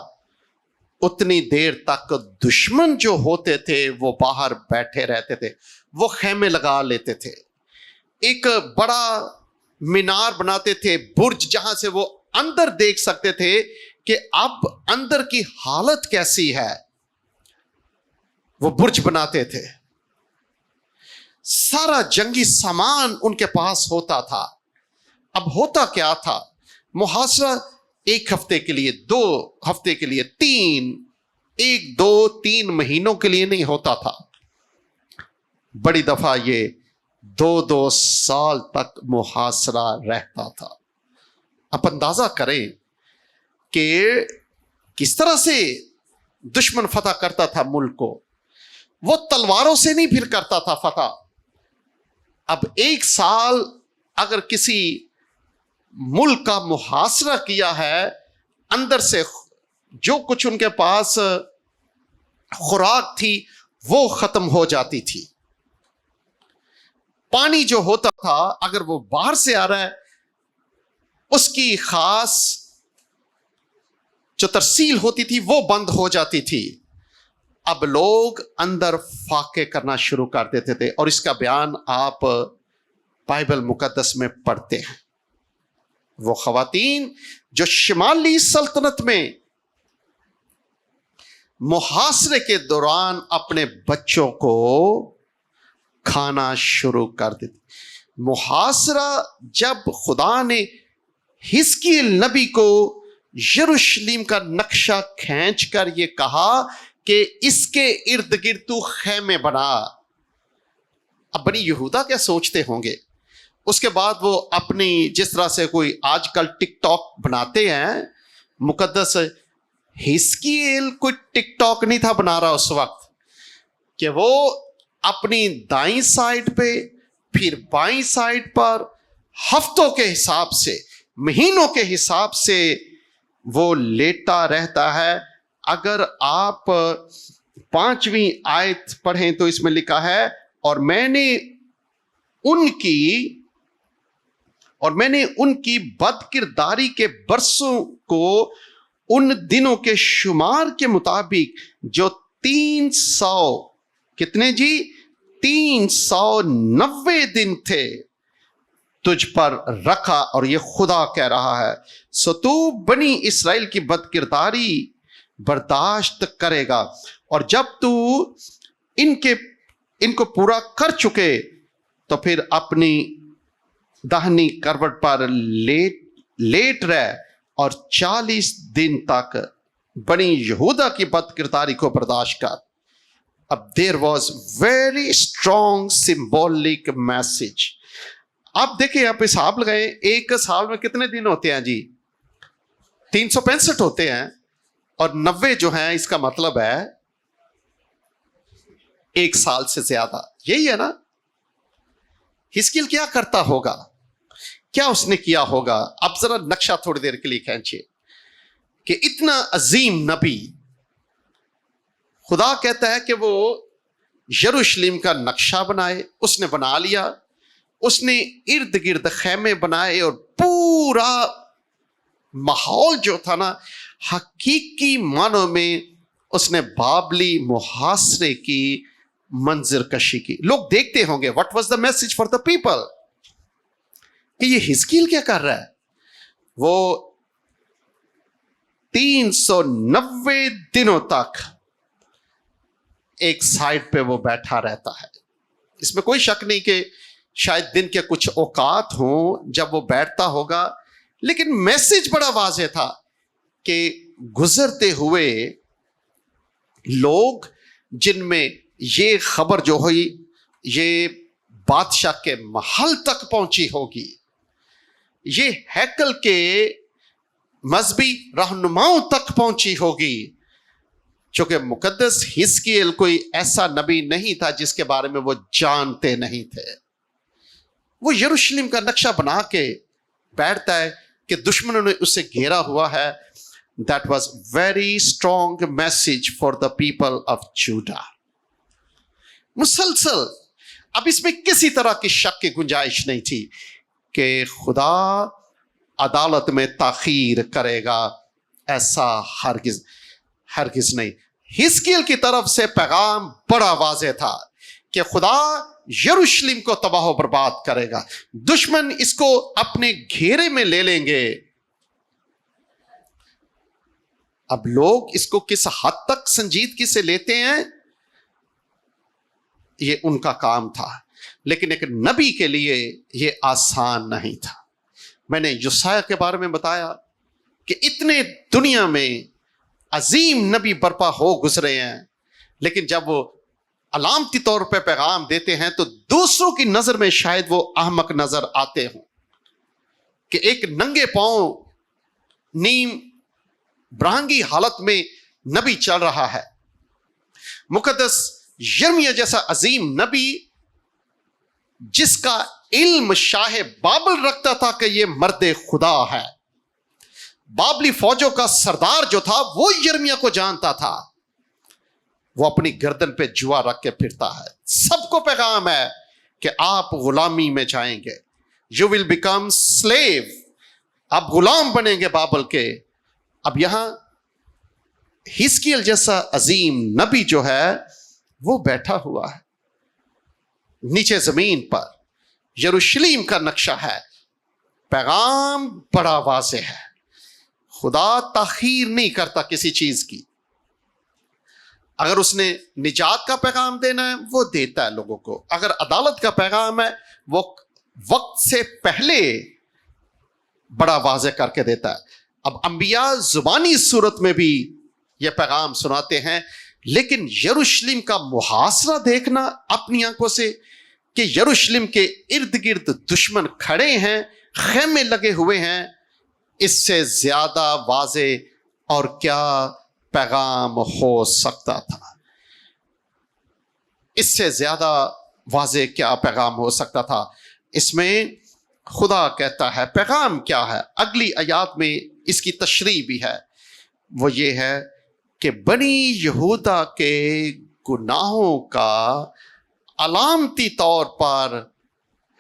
اتنی دیر تک دشمن جو ہوتے تھے وہ باہر بیٹھے رہتے تھے, وہ خیمے لگا لیتے تھے, ایک بڑا مینار بناتے تھے, برج, جہاں سے وہ اندر دیکھ سکتے تھے کہ اب اندر کی حالت کیسی ہے. وہ برج بناتے تھے, سارا جنگی سامان ان کے پاس ہوتا تھا. اب ہوتا کیا تھا, محاصرہ 1 ہفتے کے لیے, 2 ہفتے کے لیے, 1 2 3 مہینوں کے لیے نہیں ہوتا تھا. بڑی دفعہ یہ 2 سال تک محاصرہ رہتا تھا. آپ اندازہ کریں کہ کس طرح سے دشمن فتح کرتا تھا ملک کو. وہ تلواروں سے نہیں پھر کرتا تھا فتح. اب 1 سال اگر کسی ملک کا محاصرہ کیا ہے, اندر سے جو کچھ ان کے پاس خوراک تھی وہ ختم ہو جاتی تھی. پانی جو ہوتا تھا اگر وہ باہر سے آ رہا ہے, اس کی خاص جو ترسیل ہوتی تھی وہ بند ہو جاتی تھی. اب لوگ اندر فاقے کرنا شروع کر دیتے تھے, اور اس کا بیان آپ بائبل مقدس میں پڑھتے ہیں. وہ خواتین جو شمالی سلطنت میں محاصرے کے دوران اپنے بچوں کو کھانا شروع کر دیتی. محاصرہ جب خدا نے حزقیل نبی کو یروشلم کا نقشہ کھینچ کر یہ کہا کہ اس کے ارد گرد تو خیمے بنا. اب بنی یہودا کیا سوچتے ہوں گے؟ اس کے بعد وہ اپنی, جس طرح سے کوئی آج کل ٹک ٹاک بناتے ہیں, مقدس حزقیل کوئی ٹک ٹاک نہیں تھا بنا رہا اس وقت, کہ وہ اپنی دائیں سائڈ پہ پھر بائیں سائڈ پر ہفتوں کے حساب سے, مہینوں کے حساب سے وہ لیٹا رہتا ہے. اگر آپ 5ویں آیت پڑھیں تو اس میں لکھا ہے, اور میں نے ان کی بد کرداری کے برسوں کو ان دنوں کے شمار کے مطابق جو 300 کتنے جی 390 دن تھے تجھ پر رکھا. اور یہ خدا کہہ رہا ہے, سو تو بنی اسرائیل کی بد کرداری برداشت کرے گا, اور جب تو ان کو پورا کر چکے تو پھر اپنی داہنی کروٹ پر لیٹ رہ, اور 40 دن تک بنی یہودا کی بد کرداری کو برداشت کر. اب there was very strong symbolic message. آپ دیکھیں, آپ حساب لگائیں, 1 سال میں کتنے دن ہوتے ہیں جی؟ 365 ہوتے ہیں, اور 90 جو ہیں, اس کا مطلب ہے 1 سال سے زیادہ. یہی ہے نا. حزقیل کیا کرتا ہوگا, کیا اس نے کیا ہوگا؟ اب ذرا نقشہ تھوڑی دیر کے لیے کھینچیے کہ اتنا عظیم نبی, خدا کہتا ہے کہ وہ یروشلم کا نقشہ بنائے. اس نے بنا لیا, اس نے ارد گرد خیمے بنائے, اور پورا ماحول جو تھا نا, حقیقی معنوں میں اس نے بابلی محاصرے کی منظر کشی کی. لوگ دیکھتے ہوں گے what was the message for the people, کہ یہ حزقیل کیا کر رہا ہے. وہ 390 دنوں تک ایک سائڈ پہ وہ بیٹھا رہتا ہے. اس میں کوئی شک نہیں کہ شاید دن کے کچھ اوقات ہوں جب وہ بیٹھتا ہوگا, لیکن میسج بڑا واضح تھا کہ گزرتے ہوئے لوگ جن میں یہ خبر جو ہوئی یہ بادشاہ کے محل تک پہنچی ہوگی, یہ ہیکل کے مذہبی رہنماؤں تک پہنچی ہوگی, چونکہ مقدس حزقیل کوئی ایسا نبی نہیں تھا جس کے بارے میں وہ جانتے نہیں تھے. وہ یروشلم کا نقشہ بنا کے بیٹھتا ہے کہ دشمنوں نے اسے گھیرا ہوا ہے. That was very strong message for the people of Judah. مسلسل, اب اس میں کسی طرح کی شک کی گنجائش نہیں تھی کہ خدا عدالت میں تاخیر کرے گا، ایسا ہرگز نہیں۔ حزقیل کی طرف سے پیغام بڑا واضح تھا کہ خدا یروشلم کو تباہ و برباد کرے گا، دشمن اس کو اپنے گھیرے میں لے لیں گے۔ اب لوگ اس کو کس حد تک سنجیدگی سے لیتے ہیں، یہ ان کا کام تھا، لیکن ایک نبی کے لیے یہ آسان نہیں تھا۔ میں نے یوسیہ کے بارے میں بتایا کہ اتنے دنیا میں عظیم نبی برپا ہو گزرے ہیں، لیکن جب وہ علامتی طور پہ پیغام دیتے ہیں تو دوسروں کی نظر میں شاید وہ احمق نظر آتے ہوں، کہ ایک ننگے پاؤں نیم برہنگی حالت میں نبی چل رہا ہے۔ مقدس یرمیہ جیسا عظیم نبی جس کا علم شاہ بابل رکھتا تھا کہ یہ مرد خدا ہے، بابلی فوجوں کا سردار جو تھا وہ یرمیہ کو جانتا تھا، وہ اپنی گردن پہ جوا رکھ کے پھرتا ہے۔ سب کو پیغام ہے کہ آپ غلامی میں جائیں گے، یو ول بیکم سلیو، آپ غلام بنیں گے بابل کے۔ اب یہاں حزقیل جیسا عظیم نبی جو ہے وہ بیٹھا ہوا ہے نیچے زمین پر، یروشلم کا نقشہ ہے، پیغام بڑا واضح ہے۔ خدا تاخیر نہیں کرتا کسی چیز کی، اگر اس نے نجات کا پیغام دینا ہے وہ دیتا ہے لوگوں کو، اگر عدالت کا پیغام ہے وہ وقت سے پہلے بڑا واضح کر کے دیتا ہے۔ اب انبیاء زبانی صورت میں بھی یہ پیغام سناتے ہیں، لیکن یروشلم کا محاصرہ دیکھنا اپنی آنکھوں سے کہ یروشلم کے ارد گرد دشمن کھڑے ہیں، خیمے لگے ہوئے ہیں، اس سے زیادہ واضح اور کیا پیغام ہو سکتا تھا؟ اس سے زیادہ واضح کیا پیغام ہو سکتا تھا؟ اس میں خدا کہتا ہے پیغام کیا ہے، اگلی آیات میں اس کی تشریح بھی ہے، وہ یہ ہے کہ بنی یہودا کے گناہوں کا علامتی طور پر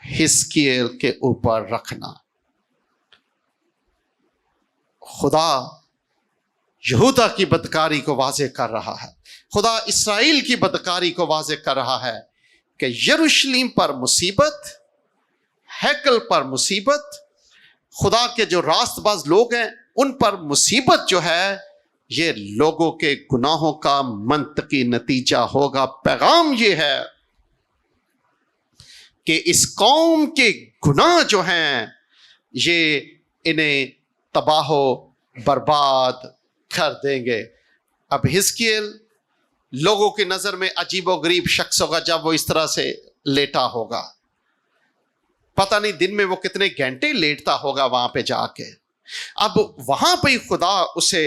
حزقیل کے اوپر رکھنا۔ خدا یہودا کی بدکاری کو واضح کر رہا ہے، خدا اسرائیل کی بدکاری کو واضح کر رہا ہے کہ یروشلم پر مصیبت، ہیکل پر مصیبت، خدا کے جو راست باز لوگ ہیں ان پر مصیبت جو ہے یہ لوگوں کے گناہوں کا منطقی نتیجہ ہوگا۔ پیغام یہ ہے کہ اس قوم کے گناہ جو ہیں یہ انہیں تباہ و برباد کر دیں گے۔ اب حزقیل لوگوں کی نظر میں عجیب و غریب شخص ہوگا جب وہ اس طرح سے لیٹا ہوگا، پتہ نہیں دن میں وہ کتنے گھنٹے لیٹتا ہوگا وہاں پہ جا کے۔ اب وہاں پہ خدا اسے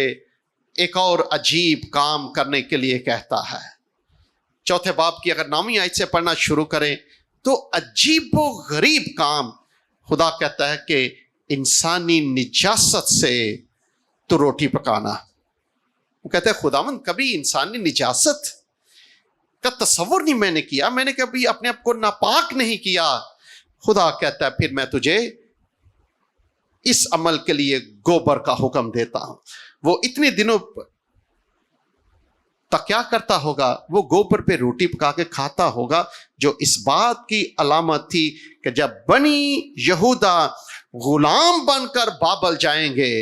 ایک اور عجیب کام کرنے کے لیے کہتا ہے۔ چوتھے باب کی اگر 9ویں آیت سے پڑھنا شروع کریں تو عجیب و غریب کام خدا کہتا ہے کہ انسانی نجاست سے تو روٹی پکانا۔ وہ کہتے ہیں خداوند کبھی انسانی نجاست کا تصور نہیں میں نے کیا، میں نے کبھی اپنے آپ کو ناپاک نہیں کیا۔ خدا کہتا ہے پھر میں تجھے اس عمل کے لیے گوبر کا حکم دیتا ہوں۔ وہ اتنے دنوں تک کیا کرتا ہوگا؟ وہ گوبر پہ روٹی پکا کے کھاتا ہوگا، جو اس بات کی علامت تھی کہ جب بنی یہودا غلام بن کر بابل جائیں گے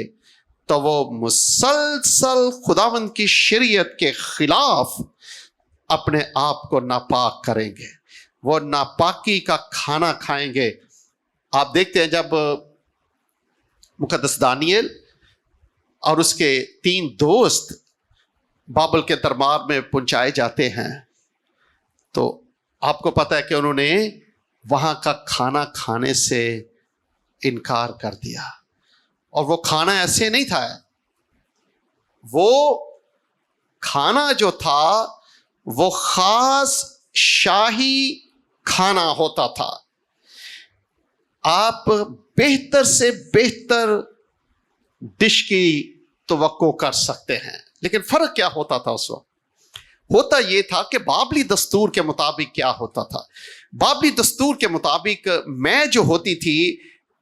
تو وہ مسلسل خداوند کی شریعت کے خلاف اپنے آپ کو ناپاک کریں گے، وہ ناپاکی کا کھانا کھائیں گے۔ آپ دیکھتے ہیں جب مقدس دانیل اور اس کے 3 دوست بابل کے دربار میں پہنچائے جاتے ہیں تو آپ کو پتہ ہے کہ انہوں نے وہاں کا کھانا کھانے سے انکار کر دیا، اور وہ کھانا ایسے نہیں تھا، وہ کھانا جو تھا وہ خاص شاہی کھانا ہوتا تھا۔ آپ بہتر سے بہتر ڈش کی توقع کر سکتے ہیں، لیکن فرق کیا ہوتا تھا اس وقت؟ ہوتا یہ تھا کہ بابلی دستور کے مطابق کیا ہوتا تھا؟ بابلی دستور کے مطابق میں جو ہوتی تھی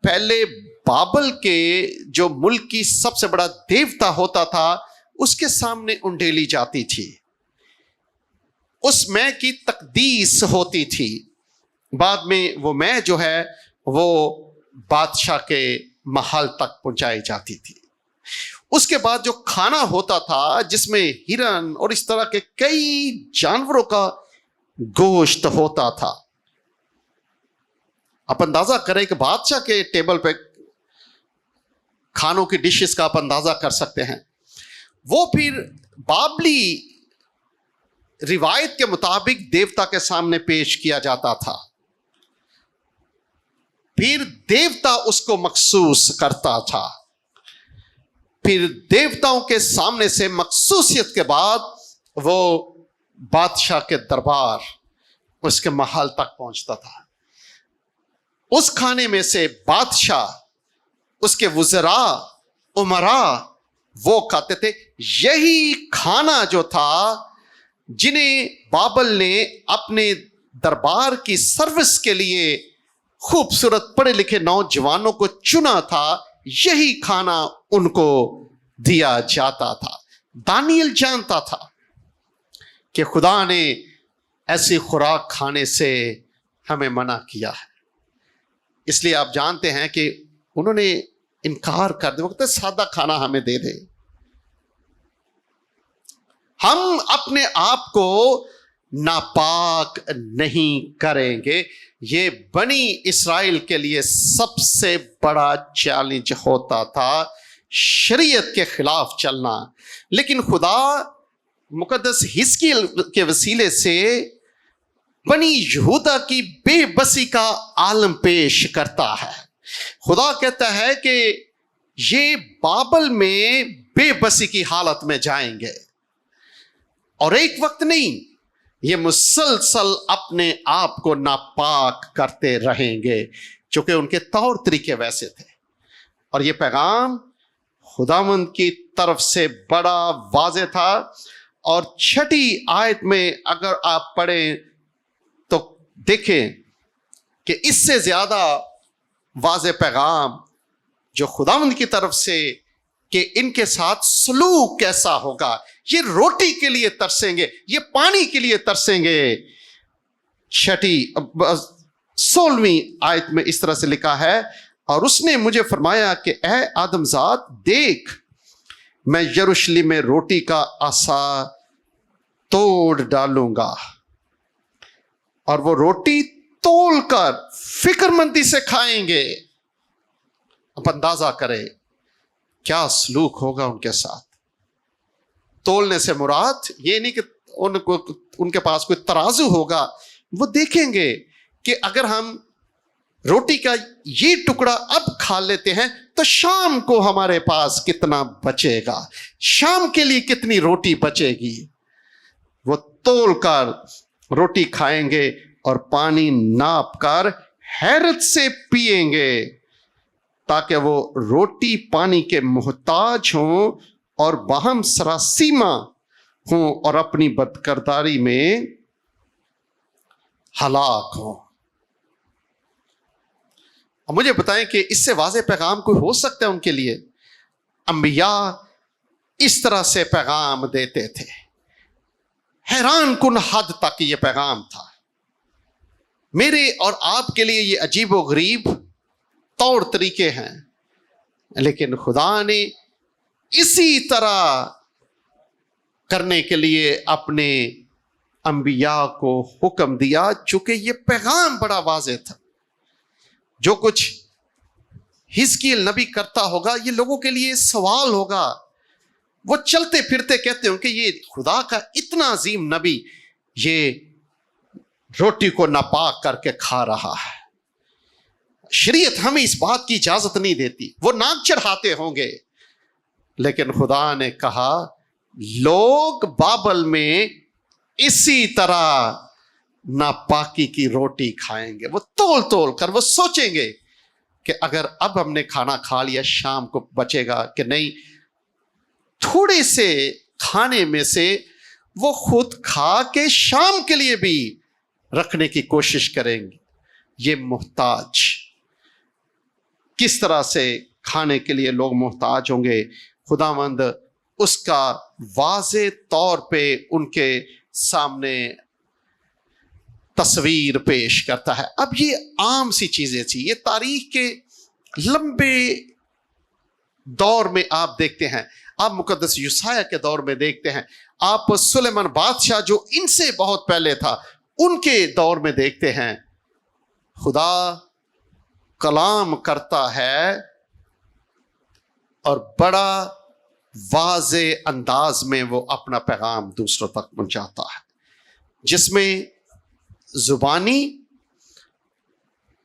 پہلے بابل کے جو ملک کی سب سے بڑا دیوتا ہوتا تھا اس کے سامنے انڈیلی جاتی تھی، اس میں کی تقدیس ہوتی تھی، بعد میں وہ میں جو ہے وہ بادشاہ کے محل تک پہنچائی جاتی تھی۔ اس کے بعد جو کھانا ہوتا تھا جس میں ہرن اور اس طرح کے کئی جانوروں کا گوشت ہوتا تھا، آپ اندازہ کریں کہ بادشاہ کے ٹیبل پہ کھانوں کی ڈشز کا آپ اندازہ کر سکتے ہیں، وہ پھر بابلی روایت کے مطابق دیوتا کے سامنے پیش کیا جاتا تھا، پھر دیوتا اس کو مخصوص کرتا تھا، پھر دیوتاؤں کے سامنے سے مخصوصیت کے بعد وہ بادشاہ کے دربار اس کے محل تک پہنچتا تھا۔ اس کھانے میں سے بادشاہ، اس کے وزراء، امراء وہ کھاتے تھے۔ یہی کھانا جو تھا جنہیں بابل نے اپنے دربار کی سروس کے لیے خوبصورت پڑھے لکھے نوجوانوں کو چنا تھا، یہی کھانا ان کو دیا جاتا تھا۔ دانیل جانتا تھا کہ خدا نے ایسی خوراک کھانے سے ہمیں منع کیا ہے، اس لیے آپ جانتے ہیں کہ انہوں نے انکار کر دیا، وقت سادہ کھانا ہمیں دے دے، ہم اپنے آپ کو ناپاک نہیں کریں گے۔ یہ بنی اسرائیل کے لیے سب سے بڑا چیلنج ہوتا تھا، شریعت کے خلاف چلنا، لیکن خدا مقدس حزقیل کے وسیلے سے بنی یہودا کی بے بسی کا عالم پیش کرتا ہے۔ خدا کہتا ہے کہ یہ بابل میں بے بسی کی حالت میں جائیں گے، اور ایک وقت نہیں، یہ مسلسل اپنے آپ کو ناپاک کرتے رہیں گے، چونکہ ان کے طور طریقے ویسے تھے۔ اور یہ پیغام خداوند کی طرف سے بڑا واضح تھا، اور 6 آیت میں اگر آپ پڑھیں تو دیکھیں کہ اس سے زیادہ واضح پیغام جو خداوند کی طرف سے کہ ان کے ساتھ سلوک کیسا ہوگا، یہ روٹی کے لیے ترسیں گے، یہ پانی کے لیے ترسیں گے۔ 16ویں آیت میں اس طرح سے لکھا ہے، اور اس نے مجھے فرمایا کہ اے آدم ذات، دیکھ میں یروشلم میں روٹی کا عصا توڑ ڈالوں گا، اور وہ روٹی تول کر فکر مندی سے کھائیں گے۔ اب اندازہ کرے کیا سلوک ہوگا ان کے ساتھ۔ تولنے سے مراد یہ نہیں کہ ان کے پاس کوئی ترازو ہوگا، وہ دیکھیں گے کہ اگر ہم روٹی کا یہ ٹکڑا اب کھا لیتے ہیں تو شام کو ہمارے پاس کتنا بچے گا، شام کے لیے کتنی روٹی بچے گی۔ وہ تول کر روٹی کھائیں گے اور پانی ناپ کر حیرت سے پیئیں گے، تاکہ وہ روٹی پانی کے محتاج ہوں اور باہم سراسیمہ ہوں اور اپنی بدکرداری میں ہلاک ہوں۔ اور مجھے بتائیں کہ اس سے واضح پیغام کوئی ہو سکتا ہے ان کے لیے؟ انبیاء اس طرح سے پیغام دیتے تھے، حیران کن حد تک یہ پیغام تھا۔ میرے اور آپ کے لیے یہ عجیب و غریب طور طریقے ہیں، لیکن خدا نے اسی طرح کرنے کے لیے اپنے انبیاء کو حکم دیا، چونکہ یہ پیغام بڑا واضح تھا۔ جو کچھ حزقیل نبی کرتا ہوگا یہ لوگوں کے لیے سوال ہوگا، وہ چلتے پھرتے کہتے ہوں کہ یہ خدا کا اتنا عظیم نبی یہ روٹی کو ناپاک کر کے کھا رہا ہے۔ شریعت ہمیں اس بات کی اجازت نہیں دیتی، وہ ناک چڑھاتے ہوں گے، لیکن خدا نے کہا لوگ بابل میں اسی طرح ناپاکی کی روٹی کھائیں گے۔ وہ تول تول کر وہ سوچیں گے کہ اگر اب ہم نے کھانا کھا لیا شام کو بچے گا کہ نہیں، تھوڑے سے کھانے میں سے وہ خود کھا کے شام کے لیے بھی رکھنے کی کوشش کریں گے۔ یہ محتاج کس طرح سے کھانے کے لیے لوگ محتاج ہوں گے، خداوند اس کا واضح طور پہ ان کے سامنے تصویر پیش کرتا ہے۔ اب یہ عام سی چیزیں تھی، یہ تاریخ کے لمبے دور میں آپ دیکھتے ہیں، آپ مقدس یسایہ کے دور میں دیکھتے ہیں، آپ سلیمان بادشاہ جو ان سے بہت پہلے تھا ان کے دور میں دیکھتے ہیں، خدا کلام کرتا ہے اور بڑا واضح انداز میں وہ اپنا پیغام دوسروں تک پہنچاتا ہے، جس میں زبانی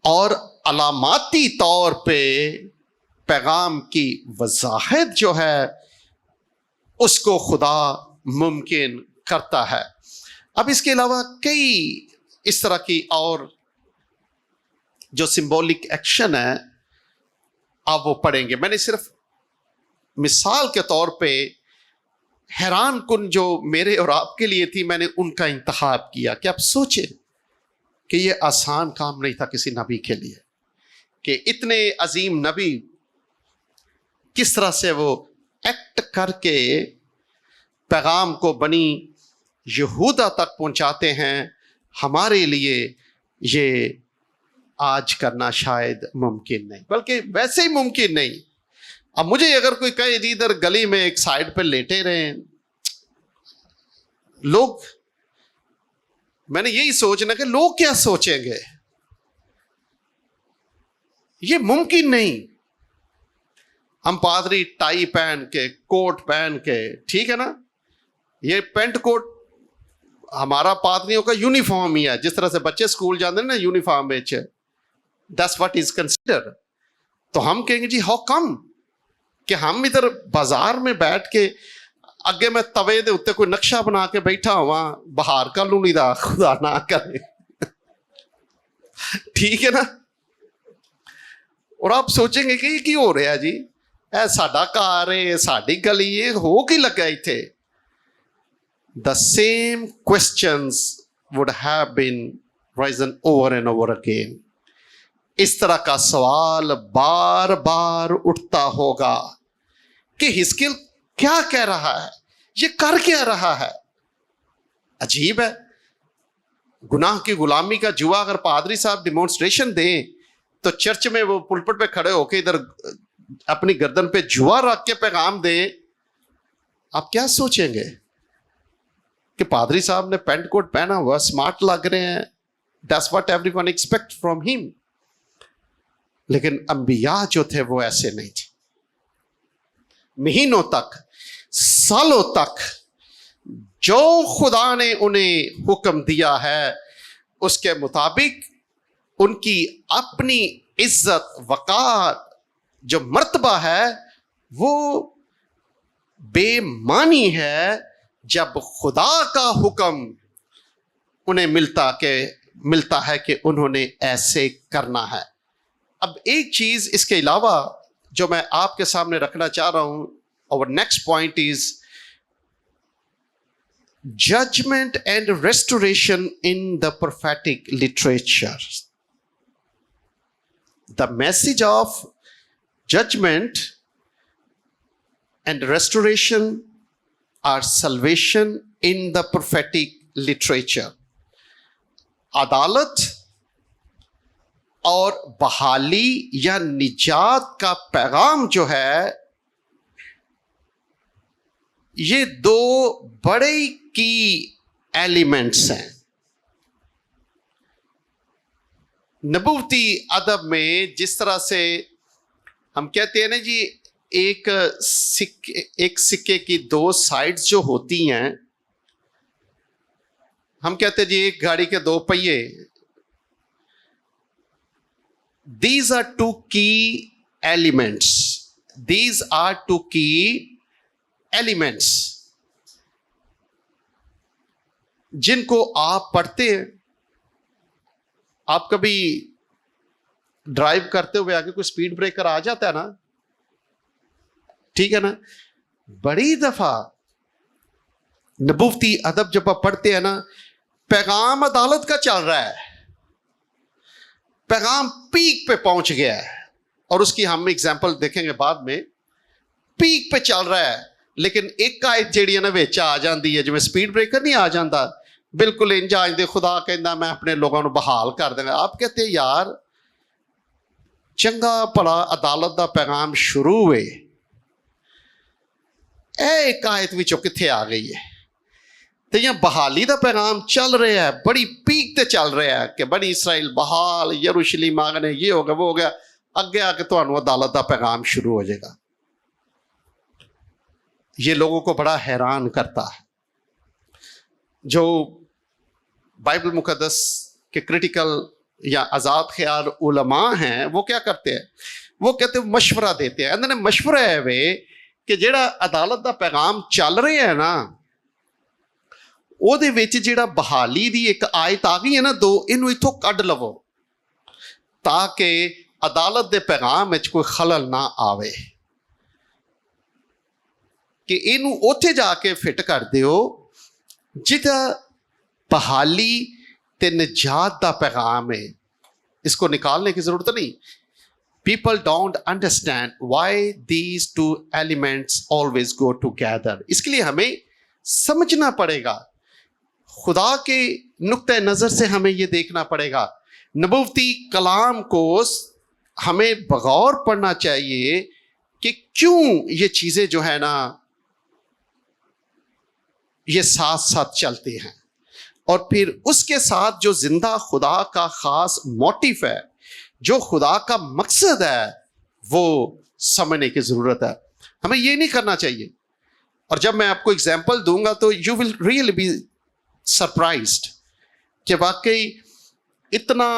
اور علاماتی طور پہ پیغام کی وضاحت جو ہے اس کو خدا ممکن کرتا ہے۔ اب اس کے علاوہ کئی اس طرح کی اور جو سمبولک ایکشن ہے آپ وہ پڑھیں گے۔ میں نے صرف مثال کے طور پہ حیران کن جو میرے اور آپ کے لیے تھی میں نے ان کا انتخاب کیا کہ آپ سوچیں کہ یہ آسان کام نہیں تھا کسی نبی کے لیے کہ اتنے عظیم نبی کس طرح سے وہ ایکٹ کر کے پیغام کو بنی یہودا تک پہنچاتے ہیں۔ ہمارے لیے یہ آج کرنا شاید ممکن نہیں، بلکہ ویسے ہی ممکن نہیں۔ اب مجھے اگر کوئی کہے جی ادھر گلی میں ایک سائڈ پہ لیٹے رہیں، لوگ، میں نے یہی سوچنا کہ لوگ کیا سوچیں گے، یہ ممکن نہیں۔ ہم پادری ٹائی پہن کے، کوٹ پہن کے، ٹھیک ہے نا، یہ پینٹ کوٹ ہمارا پادریوں کا یونیفارم ہی ہے، جس طرح سے بچے اسکول جاتے ہیں نا یونیفارم بیچ، that's what is considered۔ تو ہم کہیں گے جی ہاؤ کم کہ ہم ادھر بازار میں بیٹھ کے اگے میں توے دے اتے کوئی نقشہ بنا کے بیٹھا ہوا بہار کا لونی دا، خدا نہ کرے، ٹھیک ہے نا۔ اور آپ سوچیں گے کہ یہ کی ہو رہا ہے جی، اے ساڈا گھر ہے، ساڈی گلی ہے، ہو کی لگا اتنے۔ The same questions would have been risen over and over again۔ اس طرح کا سوال بار بار اٹھتا ہوگا کہ حزقیل کیا کہہ رہا ہے، یہ کر کیا رہا ہے۔ عجیب ہے، گناہ کی غلامی کا جوا اگر پادری صاحب ڈیمونسٹریشن دیں تو چرچ میں وہ پلپٹ پہ کھڑے ہو کے ادھر اپنی گردن پہ جوا رکھ کے پیغام دیں، آپ کیا سوچیں گے کہ پادری صاحب نے پینٹ کوٹ پہنا ہوا، اسمارٹ لگ رہے ہیں، that's what everyone expect from him۔ لیکن انبیاء جو تھے وہ ایسے نہیں تھے۔ مہینوں تک، سالوں تک جو خدا نے انہیں حکم دیا ہے اس کے مطابق ان کی اپنی عزت، وقار، جو مرتبہ ہے وہ بے معنی ہے جب خدا کا حکم انہیں ملتا ہے کہ انہوں نے ایسے کرنا ہے۔ اب ایک چیز اس کے علاوہ جو میں آپ کے سامنے رکھنا چاہ رہا ہوں، اور next point is judgment and restoration in the prophetic literature. The message of judgment and restoration or salvation in the prophetic literature. عدالت اور بحالی یا نجات کا پیغام جو ہے یہ دو بڑے کی ایلیمنٹس ہیں۔ نبوتی ادب میں جس طرح سے ہم کہتے ہیں نا جی ایک سکے کی دو سائڈز جو ہوتی ہیں، ہم کہتے ہیں جی ایک گاڑی کے دو پہیے، these are two key elements، these are two key elements جن کو آپ پڑھتے ہیں۔ آپ کبھی ڈرائیو کرتے ہوئے آگے کوئی سپیڈ بریکر آ جاتا ہے نا، ٹھیک ہے نا، بڑی دفعہ نبوتی ادب جب آپ پڑھتے ہیں نا، پیغام عدالت کا چل رہا ہے، پیغام پیک پہ پہنچ گیا ہے، اور اس کی ہم ایگزامپل دیکھیں گے بعد میں. پیک پہ چل رہا ہے لیکن ایک آیت جیڑی ہے نا وچ آ جاندی ہے, جویں سپیڈ بریکر نہیں آ جاندا, بالکل انج آ جاندے خدا کہندا میں اپنے لوگوں نو بحال کر دیں گا. آپ کہتے ہیں یار چنگا بھلا عدالت دا پیغام شروع ہوئے, اے ایک آیت وچوں کتھے آ گئی ہے؟ تو یہ بحالی دا پیغام چل رہا ہے, بڑی پیک تے چل رہا ہے کہ بنی اسرائیل بحال, یروشلم آگنے, یہ ہو گیا وہ ہو گیا, اگے آ کے تانوں عدالت دا پیغام شروع ہو جائے گا. یہ لوگوں کو بڑا حیران کرتا ہے. جو بائبل مقدس کے کرٹیکل یا آزاد خیال علماء ہیں وہ کیا کرتے ہیں؟ وہ کہتے ہیں مشورہ دیتے ہیں. انہوں نے مشورہ ہے وے کہ جیڑا عدالت دا پیغام چل رہے ہیں نا او دے وچ جیڑا بحالی دی ایک آیت آ گئی ہے نا 2, اینو ایتھوں کڈ لو تاکہ عدالت دے پیغام وچ کوئی خلل نہ آوے, کہ اینو اوتھے جا کے فٹ کر دیو جدا بحالی تے نجات دا پیغام ہے. اس کو نکالنے کی ضرورت نہیں. People don't understand why these two elements always go together. اس کے لیے ہمیں سمجھنا پڑے گا, خدا کے نقطۂ نظر سے ہمیں یہ دیکھنا پڑے گا. نبوتی کلام کو ہمیں بغور پڑھنا چاہیے کہ کیوں یہ چیزیں جو ہے نا یہ ساتھ ساتھ چلتے ہیں, اور پھر اس کے ساتھ جو زندہ خدا کا خاص موٹیو ہے, جو خدا کا مقصد ہے, وہ سمجھنے کی ضرورت ہے. ہمیں یہ نہیں کرنا چاہیے. اور جب میں آپ کو اگزامپل دوں گا تو you will really be surprised کہ واقعی اتنا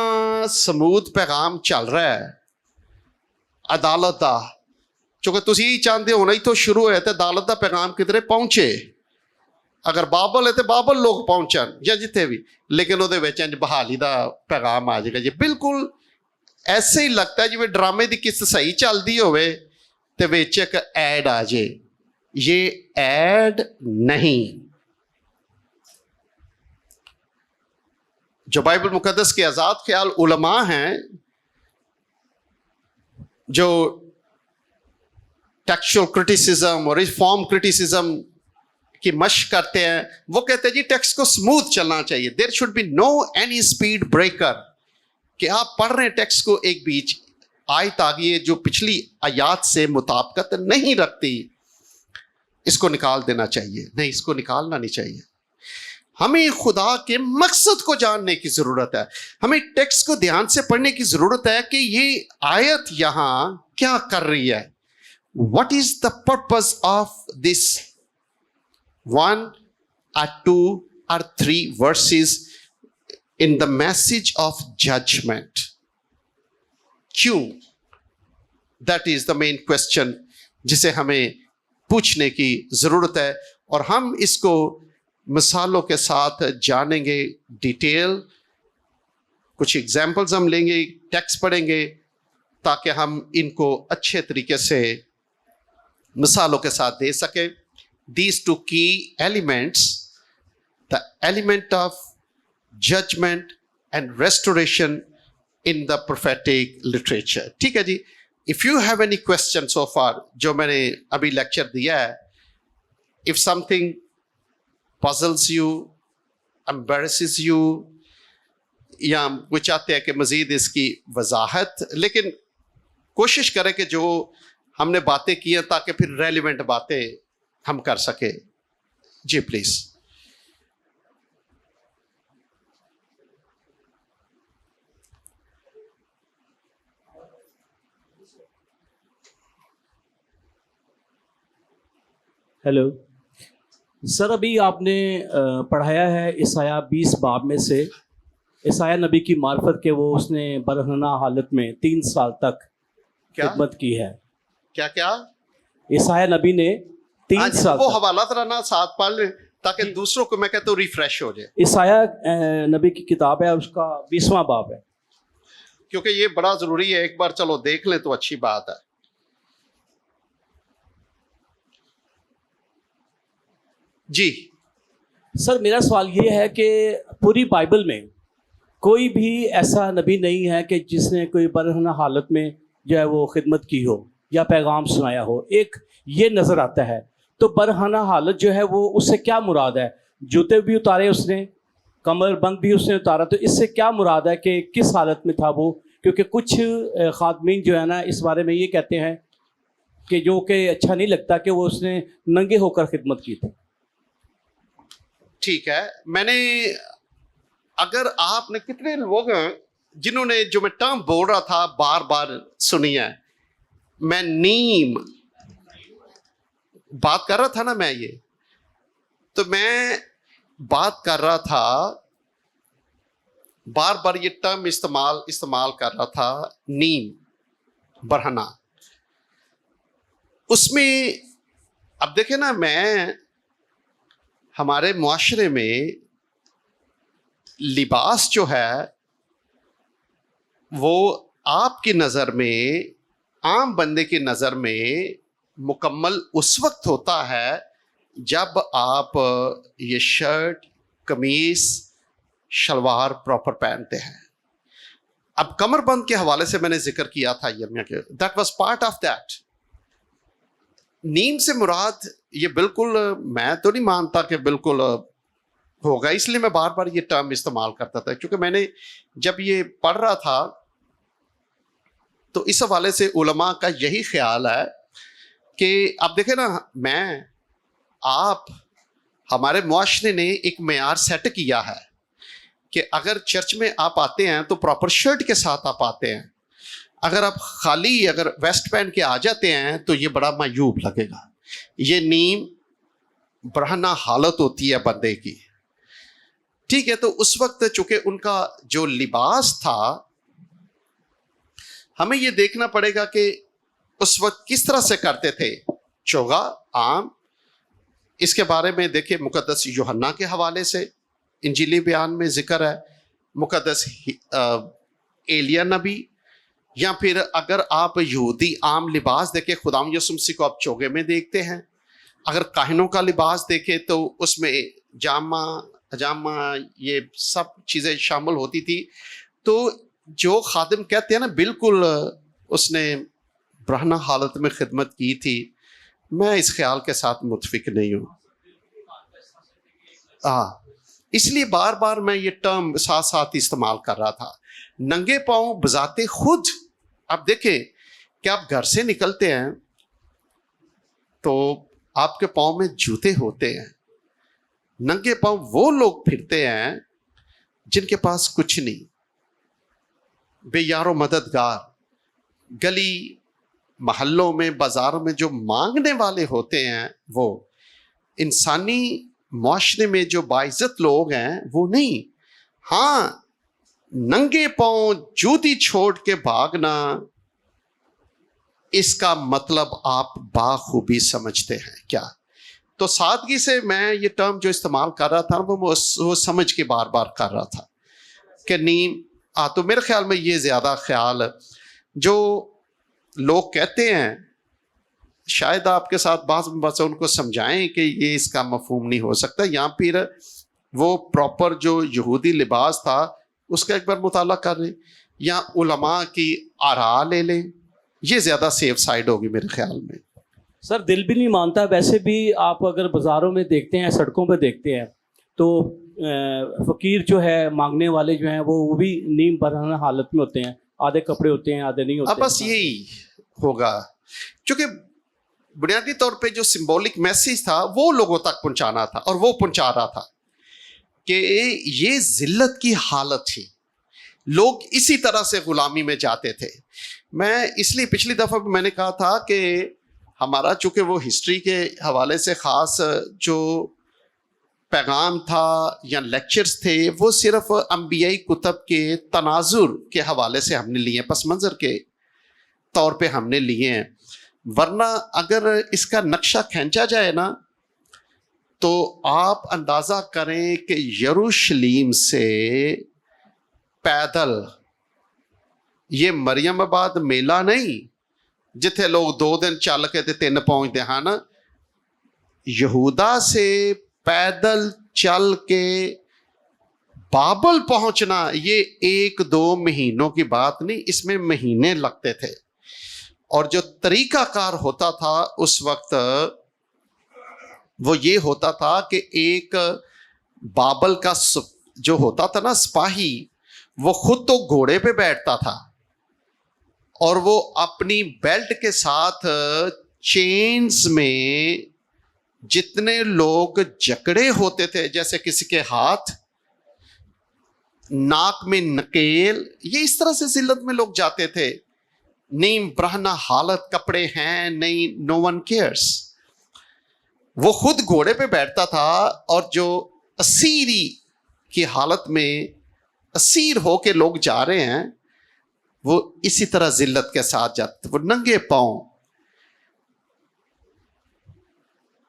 سموتھ پیغام چل رہا ہے عدالت دا, چونکہ تسی ہی چاہتے ہونا ہی تو شروع ہے تو عدالت دا پیغام کدھر پہنچے. اگر بابل ہے تو بابل لوگ پہنچن یا جتنے بھی, لیکن وہ بحالی دا پیغام آ جائے گا. جی بالکل ایسے ہی لگتا ہے جی ڈرامے دی قسط صحیح چلتی ہوئے تو وچ ایک ایڈ آ جائے. یہ ایڈ نہیں. جو بائبل مقدس کے آزاد خیال علماء ہیں, جو ٹیکسچوئل کرٹیسزم اور ریفارم کرٹیسزم کی مشق کرتے ہیں, وہ کہتے ہیں جی ٹیکسٹ کو سموتھ چلنا چاہیے. There should be no any speed breaker, کہ آپ پڑھ رہے ہیں ٹیکسٹ کو ایک بیچ آیت آ گئی ہے جو پچھلی آیات سے مطابقت نہیں رکھتی, اس کو نکال دینا چاہیے. نہیں, اس کو نکالنا نہیں چاہیے. ہمیں خدا کے مقصد کو جاننے کی ضرورت ہے. ہمیں ٹیکسٹ کو دھیان سے پڑھنے کی ضرورت ہے کہ یہ آیت یہاں کیا کر رہی ہے. What is the purpose of this 1 or 2 or 3 verses in the message of judgment? کیوں؟ That is the main question جسے ہمیں پوچھنے کی ضرورت ہے, اور ہم اس کو مثالوں کے ساتھ جانیں گے. ڈیٹیل کچھ ایگزامپلز ہم لیں گے, ٹیکسٹ پڑھیں گے تاکہ ہم ان کو اچھے طریقے سے مثالوں کے ساتھ دے سکیں. These two key elements, the element of judgment and restoration in the prophetic literature. ٹھیک ہے جی. If you have any question so far, جو میں نے ابھی لیکچر دیا ہے, if something puzzles you, embarrasses you, یا وہ چاہتے ہیں کہ مزید اس کی وضاحت, لیکن کوشش کریں کہ جو ہم نے باتیں کی ہیں تاکہ پھر ریلیونٹ باتیں ہم کر سکیں. جی پلیز. ہیلو سر, ابھی آپ نے پڑھایا ہے عیسائیہ 20 باب میں سے عیسائیہ نبی کی معرفت کے وہ اس نے برہنہ حالت میں 3 سال تک خدمت کی ہے. کیا عیسائیہ نبی نے 3 سال وہ حوالہ ترانا ساتھ پڑھ لیں تاکہ دوسروں کو میں کہتا ہوں ریفریش ہو جائے. عیسائیہ نبی کی کتاب ہے, اس کا 20واں باب ہے. کیونکہ یہ بڑا ضروری ہے, ایک بار چلو دیکھ لیں تو اچھی بات ہے. جی سر, میرا سوال یہ ہے کہ پوری بائبل میں کوئی بھی ایسا نبی نہیں ہے کہ جس نے کوئی برہنہ حالت میں جو ہے وہ خدمت کی ہو یا پیغام سنایا ہو، ایک یہ نظر آتا ہے. تو برہنہ حالت جو ہے وہ اس سے کیا مراد ہے؟ جوتے بھی اتارے اس نے، کمر بند بھی اس نے اتارا، تو اس سے کیا مراد ہے کہ کس حالت میں تھا وہ؟ کیونکہ کچھ خادمین جو ہے نا اس بارے میں یہ کہتے ہیں کہ جو کہ اچھا نہیں لگتا کہ وہ اس نے ننگے ہو کر خدمت کی تھی. ٹھیک ہے، میں نے، اگر آپ نے، کتنے لوگ ہیں جنہوں نے جو میں ٹرم بول رہا تھا بار بار سنی ہے؟ میں نیم بات کر رہا تھا نا، میں یہ تو میں بات کر رہا تھا، بار بار یہ ٹرم استعمال کر رہا تھا، نیم، برہنہ. اس میں اب دیکھیں نا، میں ہمارے معاشرے میں لباس جو ہے وہ آپ کی نظر میں، عام بندے کی نظر میں مکمل اس وقت ہوتا ہے جب آپ یہ شرٹ، قمیص، شلوار پراپر پہنتے ہیں. اب کمر بند کے حوالے سے میں نے ذکر کیا تھا یرمیا کے، that was part of that. Name سے مراد یہ بالکل، میں تو نہیں مانتا کہ بالکل ہوگا، اس لیے میں بار بار یہ ٹرم استعمال کرتا تھا، کیونکہ میں نے جب یہ پڑھ رہا تھا تو اس حوالے سے علماء کا یہی خیال ہے کہ اب دیکھیں نا، میں، آپ، ہمارے معاشرے نے ایک معیار سیٹ کیا ہے کہ اگر چرچ میں آپ آتے ہیں تو پراپر شرٹ کے ساتھ آپ آتے ہیں. اگر آپ خالی اگر ویسٹ پہن کے آ جاتے ہیں تو یہ بڑا معیوب لگے گا. یہ نیم برہنہ حالت ہوتی ہے بندے کی. ٹھیک ہے، تو اس وقت چونکہ ان کا جو لباس تھا، ہمیں یہ دیکھنا پڑے گا کہ اس وقت کس طرح سے کرتے تھے. چوگا عام، اس کے بارے میں دیکھیں مقدس یوحنا کے حوالے سے انجیلی بیان میں ذکر ہے، مقدس ایلیا نبی، یا پھر اگر آپ یہودی عام لباس دیکھیں، خدا یسوع مسیح کو آپ چوگے میں دیکھتے ہیں. اگر کاہنوں کا لباس دیکھیں تو اس میں جامہ، حجامہ، یہ سب چیزیں شامل ہوتی تھی. تو جو خادم کہتے ہیں نا بالکل اس نے برہنہ حالت میں خدمت کی تھی، میں اس خیال کے ساتھ متفق نہیں ہوں. اس لیے بار بار میں یہ ٹرم ساتھ ساتھ استعمال کر رہا تھا. ننگے پاؤں بذات خود، آپ دیکھیں کہ آپ گھر سے نکلتے ہیں تو آپ کے پاؤں میں جوتے ہوتے ہیں. ننگے پاؤں وہ لوگ پھرتے ہیں جن کے پاس کچھ نہیں، بے یار و مددگار، گلی محلوں میں، بازاروں میں جو مانگنے والے ہوتے ہیں، وہ انسانی معاشرے میں جو باعزت لوگ ہیں وہ نہیں. ہاں، ننگے پاؤں جوتی چھوڑ کے بھاگنا، اس کا مطلب آپ بخوبی سمجھتے ہیں کیا؟ تو سادگی سے میں یہ ٹرم جو استعمال کر رہا تھا وہ سمجھ کے بار بار کر رہا تھا کہ نیم. تو میرے خیال میں یہ زیادہ خیال جو لوگ کہتے ہیں، شاید آپ کے ساتھ بعض ان کو سمجھائیں کہ یہ اس کا مفہوم نہیں ہو سکتا، یا پھر وہ پراپر جو یہودی لباس تھا اس کا ایک بار مطالعہ کر لیں، یا علماء کی آراء لے لیں. یہ زیادہ سیف سائڈ ہوگی میرے خیال میں. سر دل بھی نہیں مانتا. ویسے بھی آپ اگر بازاروں میں دیکھتے ہیں، سڑکوں پہ دیکھتے ہیں، تو فقیر جو ہے، مانگنے والے جو ہیں، وہ بھی نیم برہنہ حالت میں ہوتے ہیں. آدھے کپڑے ہوتے ہیں، آدھے نہیں ہوتے. اب بس یہی ہوگا، چونکہ بنیادی طور پہ جو سمبولک میسیج تھا وہ لوگوں تک پہنچانا تھا، اور وہ پہنچا رہا تھا کہ یہ ذلت کی حالت تھی. لوگ اسی طرح سے غلامی میں جاتے تھے. میں اس لیے پچھلی دفعہ میں نے کہا تھا کہ ہمارا چونکہ وہ ہسٹری کے حوالے سے خاص جو پیغام تھا یا لیکچرز تھے، وہ صرف انبیائی کتب کے تناظر کے حوالے سے ہم نے لیے، پس منظر کے طور پہ ہم نے لیے ہیں. ورنہ اگر اس کا نقشہ کھینچا جائے نا تو آپ اندازہ کریں کہ یروشلیم سے پیدل، یہ مریم آباد میلہ نہیں جتھے لوگ 2 دن چل کے 3 پہنچتے ہیں نا، یہودا سے پیدل چل کے بابل پہنچنا یہ 1-2 مہینوں کی بات نہیں، اس میں مہینے لگتے تھے. اور جو طریقہ کار ہوتا تھا اس وقت وہ یہ ہوتا تھا کہ ایک بابل کا جو ہوتا تھا نا سپاہی، وہ خود تو گھوڑے پہ بیٹھتا تھا اور وہ اپنی بیلٹ کے ساتھ چینز میں جتنے لوگ جکڑے ہوتے تھے، جیسے کسی کے ہاتھ، ناک میں نکیل، یہ اس طرح سے ذلت میں لوگ جاتے تھے. نہیں برہنہ حالت کپڑے ہیں، نہیں، نو ون کیئرس. وہ خود گھوڑے پہ بیٹھتا تھا اور جو اسیری کی حالت میں اسیر ہو کے لوگ جا رہے ہیں وہ اسی طرح ذلت کے ساتھ جاتے، وہ ننگے پاؤں.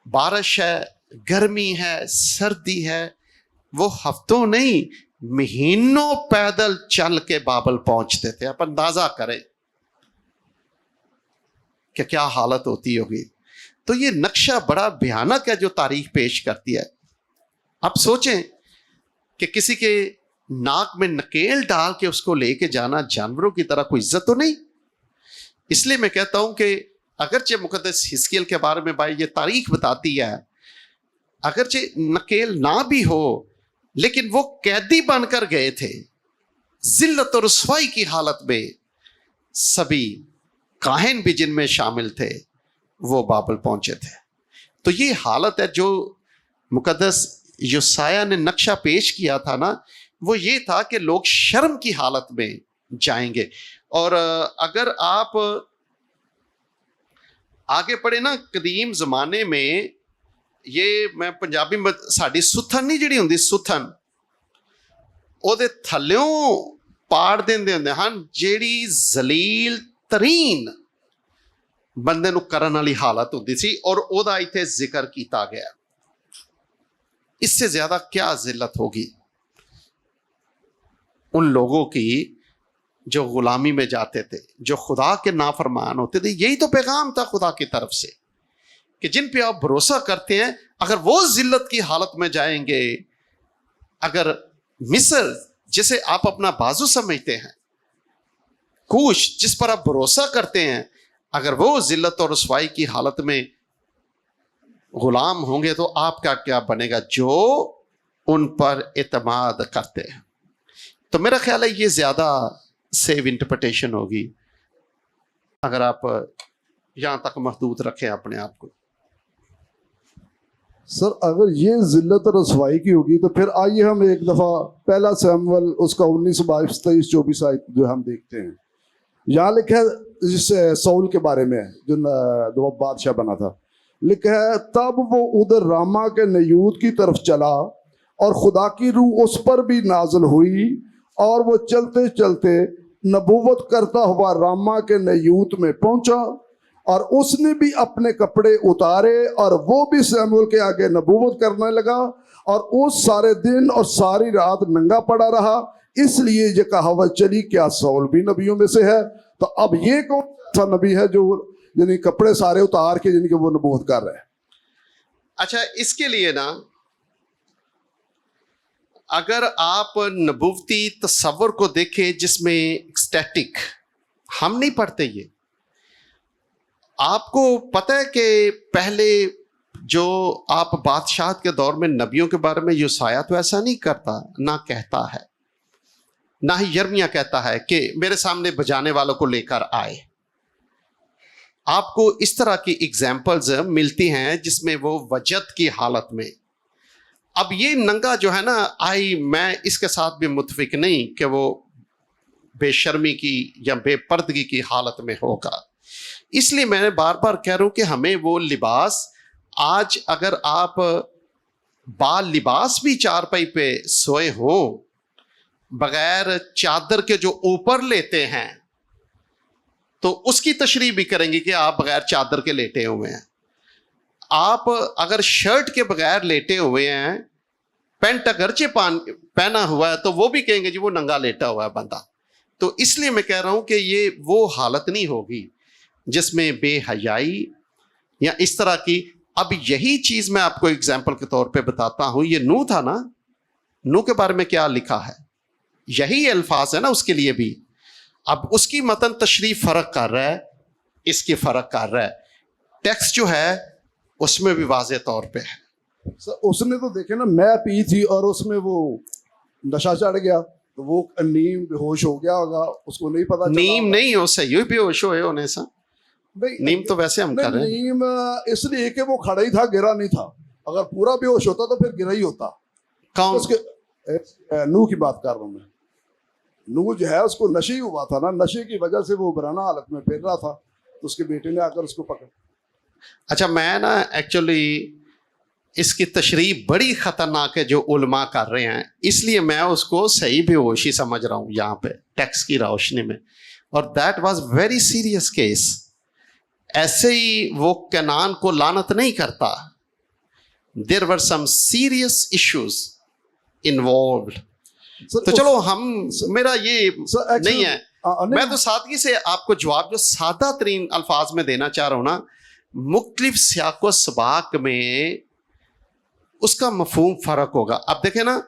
بارش ہے، گرمی ہے، سردی ہے، وہ ہفتوں نہیں مہینوں پیدل چل کے بابل پہنچتے تھے. آپ اندازہ کریں کہ کیا حالت ہوتی ہوگی. تو یہ نقشہ بڑا بھیانک ہے جو تاریخ پیش کرتی ہے. اب سوچیں کہ کسی کے ناک میں نکیل ڈال کے اس کو لے کے جانا جانوروں کی طرح کوئی عزت تو نہیں. اس لیے میں کہتا ہوں کہ اگرچہ مقدس حزقیل کے بارے میں بھائی یہ تاریخ بتاتی ہے، اگرچہ نکیل نہ بھی ہو لیکن وہ قیدی بن کر گئے تھے ذلت اور رسوائی کی حالت میں. سبھی کاہن بھی جن میں شامل تھے وہ بابل پہنچے تھے. تو یہ حالت ہے جو مقدس یوسایہ نے نقشہ پیش کیا تھا نا، وہ یہ تھا کہ لوگ شرم کی حالت میں جائیں گے. اور اگر آپ آگے پڑھے نا، قدیم زمانے میں یہ میں پنجابی میں ساڈی ستھن نہیں جڑی ہوندی ستھن، او دے تھلیوں پاڑ دیندے ہوندے ہن، جیڑی ذلیل ترین بندے نو کرن والی حالت ہوندی سی، اور او دا ایتھے ذکر کیتا گیا. اس سے زیادہ کیا ذلت ہوگی ان لوگوں کی جو غلامی میں جاتے تھے، جو خدا کے نافرمان ہوتے تھے. یہی تو پیغام تھا خدا کی طرف سے کہ جن پہ آپ بھروسہ کرتے ہیں اگر وہ ذلت کی حالت میں جائیں گے، اگر مصر جسے آپ اپنا بازو سمجھتے ہیں، کوش جس پر آپ بھروسہ کرتے ہیں، اگر وہ ذلت اور رسوائی کی حالت میں غلام ہوں گے تو آپ کا کیا بنے گا جو ان پر اعتماد کرتے ہیں. تو میرا خیال ہے یہ زیادہ سیو انٹرپریٹیشن ہوگی اگر آپ یہاں تک محدود رکھیں اپنے آپ کو. سر اگر یہ ذلت اور رسوائی کی ہوگی تو پھر آئیے ہم ایک دفعہ پہلا سیموئل اس کا 19 22 23 24 آیت جو ہم دیکھتے ہیں. یہاں لکھا ہے جس سول کے بارے میں جو بادشاہ بنا تھا، لکھا ہے تب وہ ادھر راما کے نیوت کی طرف چلا اور خدا کی روح اس پر بھی نازل ہوئی، اور وہ چلتے چلتے نبوت کرتا ہوا راما کے نیوت میں پہنچا، اور اس نے بھی اپنے کپڑے اتارے اور وہ بھی سیموئل کے آگے نبوت کرنے لگا، اور اس سارے دن اور ساری رات ننگا پڑا رہا. اس لیے یہ کہاوت چلی کیا سول بھی نبیوں میں سے ہے؟ تو اب یہ کون سا نبی ہے جو یعنی کپڑے سارے اتار کے جن کے وہ نبوت کر رہے ہیں؟ اچھا، اس کے لیے نا اگر آپ نبوتی تصور کو دیکھیں جس میں اسٹیٹک، ہم نہیں پڑھتے یہ. آپ کو پتہ ہے کہ پہلے جو آپ بادشاہت کے دور میں نبیوں کے بارے میں یوسایہ تو ایسا نہیں کرتا، نہ کہتا ہے، نہ ہی یرمیہ کہتا ہے کہ میرے سامنے بجانے والوں کو لے کر آئے. آپ کو اس طرح کی اگزامپلز ملتی ہیں جس میں وہ وجد کی حالت میں. اب یہ ننگا جو ہے نا، میں اس کے ساتھ بھی متفق نہیں کہ وہ بے شرمی کی یا بے پردگی کی حالت میں ہوگا. اس لیے میں بار بار کہہ رہا ہوں کہ ہمیں وہ لباس، آج اگر آپ بال لباس بھی چارپائی پہ سوئے ہو بغیر چادر کے جو اوپر لیتے ہیں تو اس کی تشریح بھی کریں گے کہ آپ بغیر چادر کے لیٹے ہوئے ہیں. آپ اگر شرٹ کے بغیر لیٹے ہوئے ہیں، پینٹ اگرچہ پہنا ہوا ہے، تو وہ بھی کہیں گے جی وہ ننگا لیٹا ہوا ہے بندہ. تو اس لیے میں کہہ رہا ہوں کہ یہ وہ حالت نہیں ہوگی جس میں بے حیائی یا اس طرح کی. اب یہی چیز میں آپ کو اگزامپل کے طور پہ بتاتا ہوں. یہ نوح تھا نا، نوح کے بارے میں کیا لکھا ہے، یہی الفاظ ہے نا اس کے لیے بھی. اب اس کی متن تشریح فرق کر رہا ہے اس کی فرق کر رہا ہے. ٹیکسٹ جو ہے اس میں بھی واضح طور پہ ہے. سر اس نے تو دیکھے نا میں پی تھی اور اس میں وہ نشہ چڑھ گیا تو وہ نیم بے ہوش ہو گیا ہوگا, اس کو نہیں پتا. نیم نہیں ہو صحیح بھی ہوش ہوئے ہونے سے. نیم تو ویسے ہم کر رہے ہیں. نیم اس لیے کہ وہ کھڑا ہی تھا, گرا نہیں تھا. اگر پورا بے ہوش ہوتا تو پھر گرا ہی ہوتا. کون اس کے نوح کی بات کر رہا ہوں میں. نوح جو ہے اس کو نشے ہی ہوا تھا نا, نشے کی وجہ سے وہ برانا حالت میں پھر رہا تھا تو اس کے بیٹے نے آ کر اس کو پکڑ. اچھا میں نا ایکچولی اس کی تشریح بڑی خطرناک ہے جو علماء کر رہے ہیں, اس لیے میں اس کو صحیح بے ہوشی سمجھ رہا ہوں یہاں پہ ٹیکسٹ کی روشنی میں. اور that was very serious case. ایسے ہی وہ کنعان کو لعنت نہیں کرتا. دیر ور سم سیریس ایشوز انوالوڈ. تو چلو ہم میرا یہ نہیں ہے, میں تو سادگی سے آپ کو جواب جو سادہ ترین الفاظ میں دینا چاہ رہا ہوں نا, مختلف سیاق و سباق میں اس کا مفہوم فرق ہوگا. اب دیکھیں نا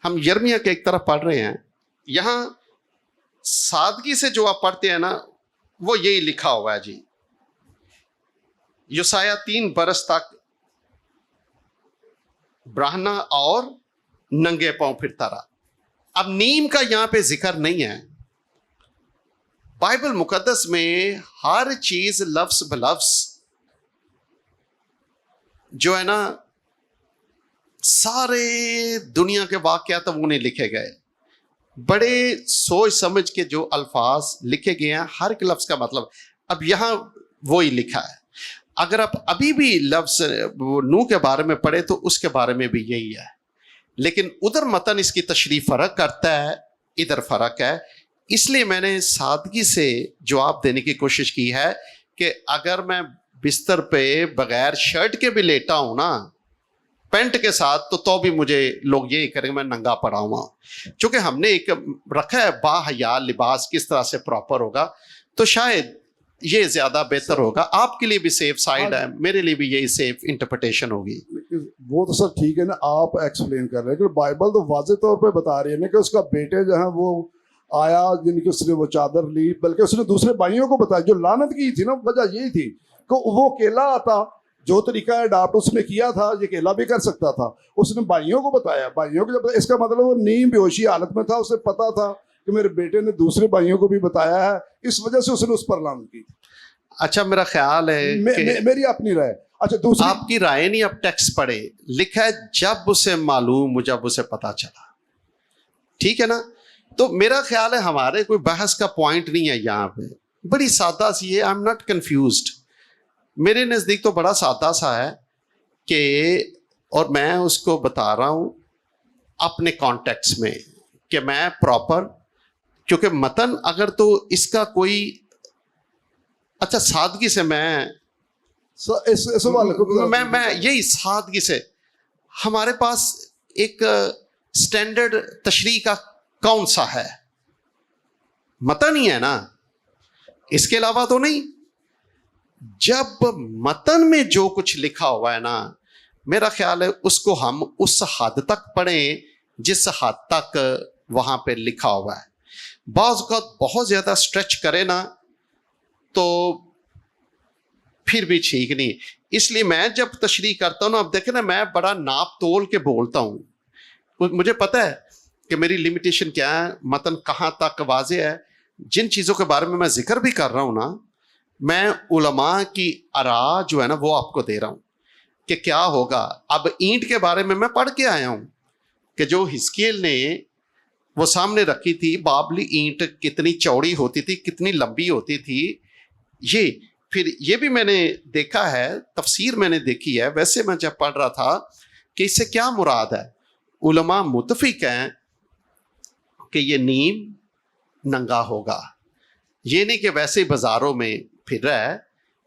ہم یرمیہ کے ایک طرف پڑھ رہے ہیں, یہاں سادگی سے جو آپ پڑھتے ہیں نا وہ یہی لکھا ہوا ہے جی, یوسایہ 3 برس تک براہنا اور ننگے پاؤں پھرتا رہا. اب نیم کا یہاں پہ ذکر نہیں ہے. بائبل مقدس میں ہر چیز لفظ بلفظ جو ہے نا سارے دنیا کے واقعات وہ نہیں لکھے گئے. بڑے سوچ سمجھ کے جو الفاظ لکھے گئے ہیں, ہر ایک لفظ کا مطلب. اب یہاں وہی لکھا ہے. اگر آپ ابھی بھی لفظ نوح کے بارے میں پڑھے تو اس کے بارے میں بھی یہی ہے, لیکن ادھر متن اس کی تشریح فرق کرتا ہے, ادھر فرق ہے. اس لیے میں نے سادگی سے جواب دینے کی کوشش کی ہے کہ اگر میں بستر پہ بغیر شرٹ کے بھی لیٹا ہوں نا, پینٹ کے ساتھ, تو بھی مجھے لوگ یہی کریں گے میں ننگا پڑا ہوا. چونکہ ہم نے ایک رکھا ہے با حیا لباس کس طرح سے پراپر ہوگا, تو شاید یہ زیادہ بہتر ہوگا. آپ کے لیے بھی سیف سائڈ ہے, میرے لیے بھی یہی سیف انٹرپریٹیشن ہوگی. وہ تو سر ٹھیک ہے نا, آپ ایکسپلین کر رہے ہیں کہ بائبل تو واضح طور پہ بتا رہی ہے نا کہ اس کا بیٹے جو ہے وہ آیا جن کی اس نے وہ چادر لی, بلکہ اس نے دوسرے بھائیوں کو بتایا. جو لعنت کی تھی نا وجہ یہی تھی کہ وہ اکیلا آتا, جو طریقہ اڈاپٹ اس نے کیا تھا یہ اکیلا بھی کر سکتا تھا. اس نے بھائیوں کو بتایا, بھائیوں کو جب اس کا مطلب وہ نیم بے ہوشی حالت میں تھا, اسے پتا تھا کہ میرے بیٹے نے دوسرے بھائیوں کو بھی بتایا ہے, اس وجہ سے اس نے اس پر لعنت کی. اچھا میرا خیال ہے میری اپنی رائے. اچھا دوسری آپ کی رائے نہیں, اب ٹیکسٹ پڑھے لکھا ہے جب اسے معلوم, جب اسے پتا چلا. ٹھیک ہے نا, تو میرا خیال ہے ہمارے کوئی بحث کا پوائنٹ نہیں ہے یہاں پہ, بڑی سادہ سی ہے. I am not confused. میرے نزدیک تو بڑا سادہ سا ہے کہ, اور میں اس کو بتا رہا ہوں اپنے کانٹیکس میں کہ میں پراپر, کیونکہ متن اگر تو اس کا کوئی اچھا سادگی سے میں یہی سادگی سے, ہمارے پاس ایک سٹینڈرڈ تشریح کا کون سا ہے؟ متن ہی ہے نا, اس کے علاوہ تو نہیں. جب متن میں جو کچھ لکھا ہوا ہے نا, میرا خیال ہے اس کو ہم اس حد تک پڑھیں جس حد تک وہاں پہ لکھا ہوا ہے. بعض اوقات بہت زیادہ اسٹریچ کرے نا تو پھر بھی ٹھیک نہیں. اس لیے میں جب تشریح کرتا ہوں نا, اب دیکھیں نا میں بڑا ناپ تول کے بولتا ہوں. مجھے پتا ہے کہ میری لمیٹیشن کیا ہے, متن کہاں تک واضح ہے. جن چیزوں کے بارے میں ذکر بھی کر رہا ہوں نا, میں علماء کی آراء جو ہے نا وہ آپ کو دے رہا ہوں کہ کیا ہوگا. اب اینٹ کے بارے میں پڑھ کے آیا ہوں کہ جو حزقیل نے وہ سامنے رکھی تھی, بابلی اینٹ کتنی چوڑی ہوتی تھی, کتنی لمبی ہوتی تھی. یہ پھر یہ بھی میں نے دیکھا ہے, تفسیر میں نے دیکھی ہے. ویسے میں جب پڑھ رہا تھا کہ اس سے کیا مراد ہے, علماء متفق ہیں کہ یہ نیم ننگا ہوگا. یہ نہیں کہ ویسے بازاروں میں پھر رہا ہے,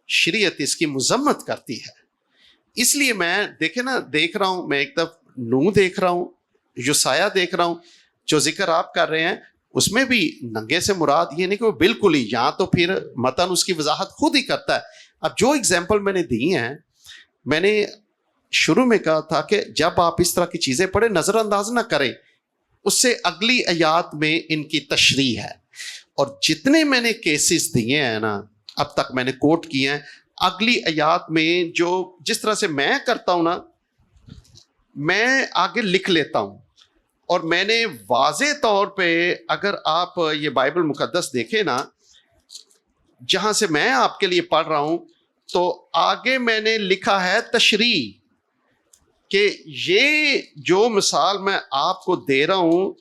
شریعت اس کی مذمت کرتی ہے. اس لیے میں دیکھ رہا ہوں, میں ایک طرف نوح دیکھ رہا ہوں, یوسایہ دیکھ رہا ہوں, جو ذکر آپ کر رہے ہیں اس میں بھی ننگے سے مراد یہ نہیں کہ وہ بالکل ہی, یہاں تو پھر متن اس کی وضاحت خود ہی کرتا ہے. اب جو اگزامپل میں نے دی ہیں, میں نے شروع میں کہا تھا کہ جب آپ اس طرح کی چیزیں پڑھیں نظر انداز نہ کریں, اس سے اگلی آیات میں ان کی تشریح ہے. اور جتنے میں نے کیسز دیے ہیں نا, اب تک میں نے کوٹ کیے ہیں. اگلی آیات میں جو جس طرح سے میں کرتا ہوں نا, میں آگے لکھ لیتا ہوں, اور میں نے واضح طور پہ اگر آپ یہ بائبل مقدس دیکھیں نا, جہاں سے میں آپ کے لیے پڑھ رہا ہوں, تو آگے میں نے لکھا ہے تشریح, کہ یہ جو مثال میں آپ کو دے رہا ہوں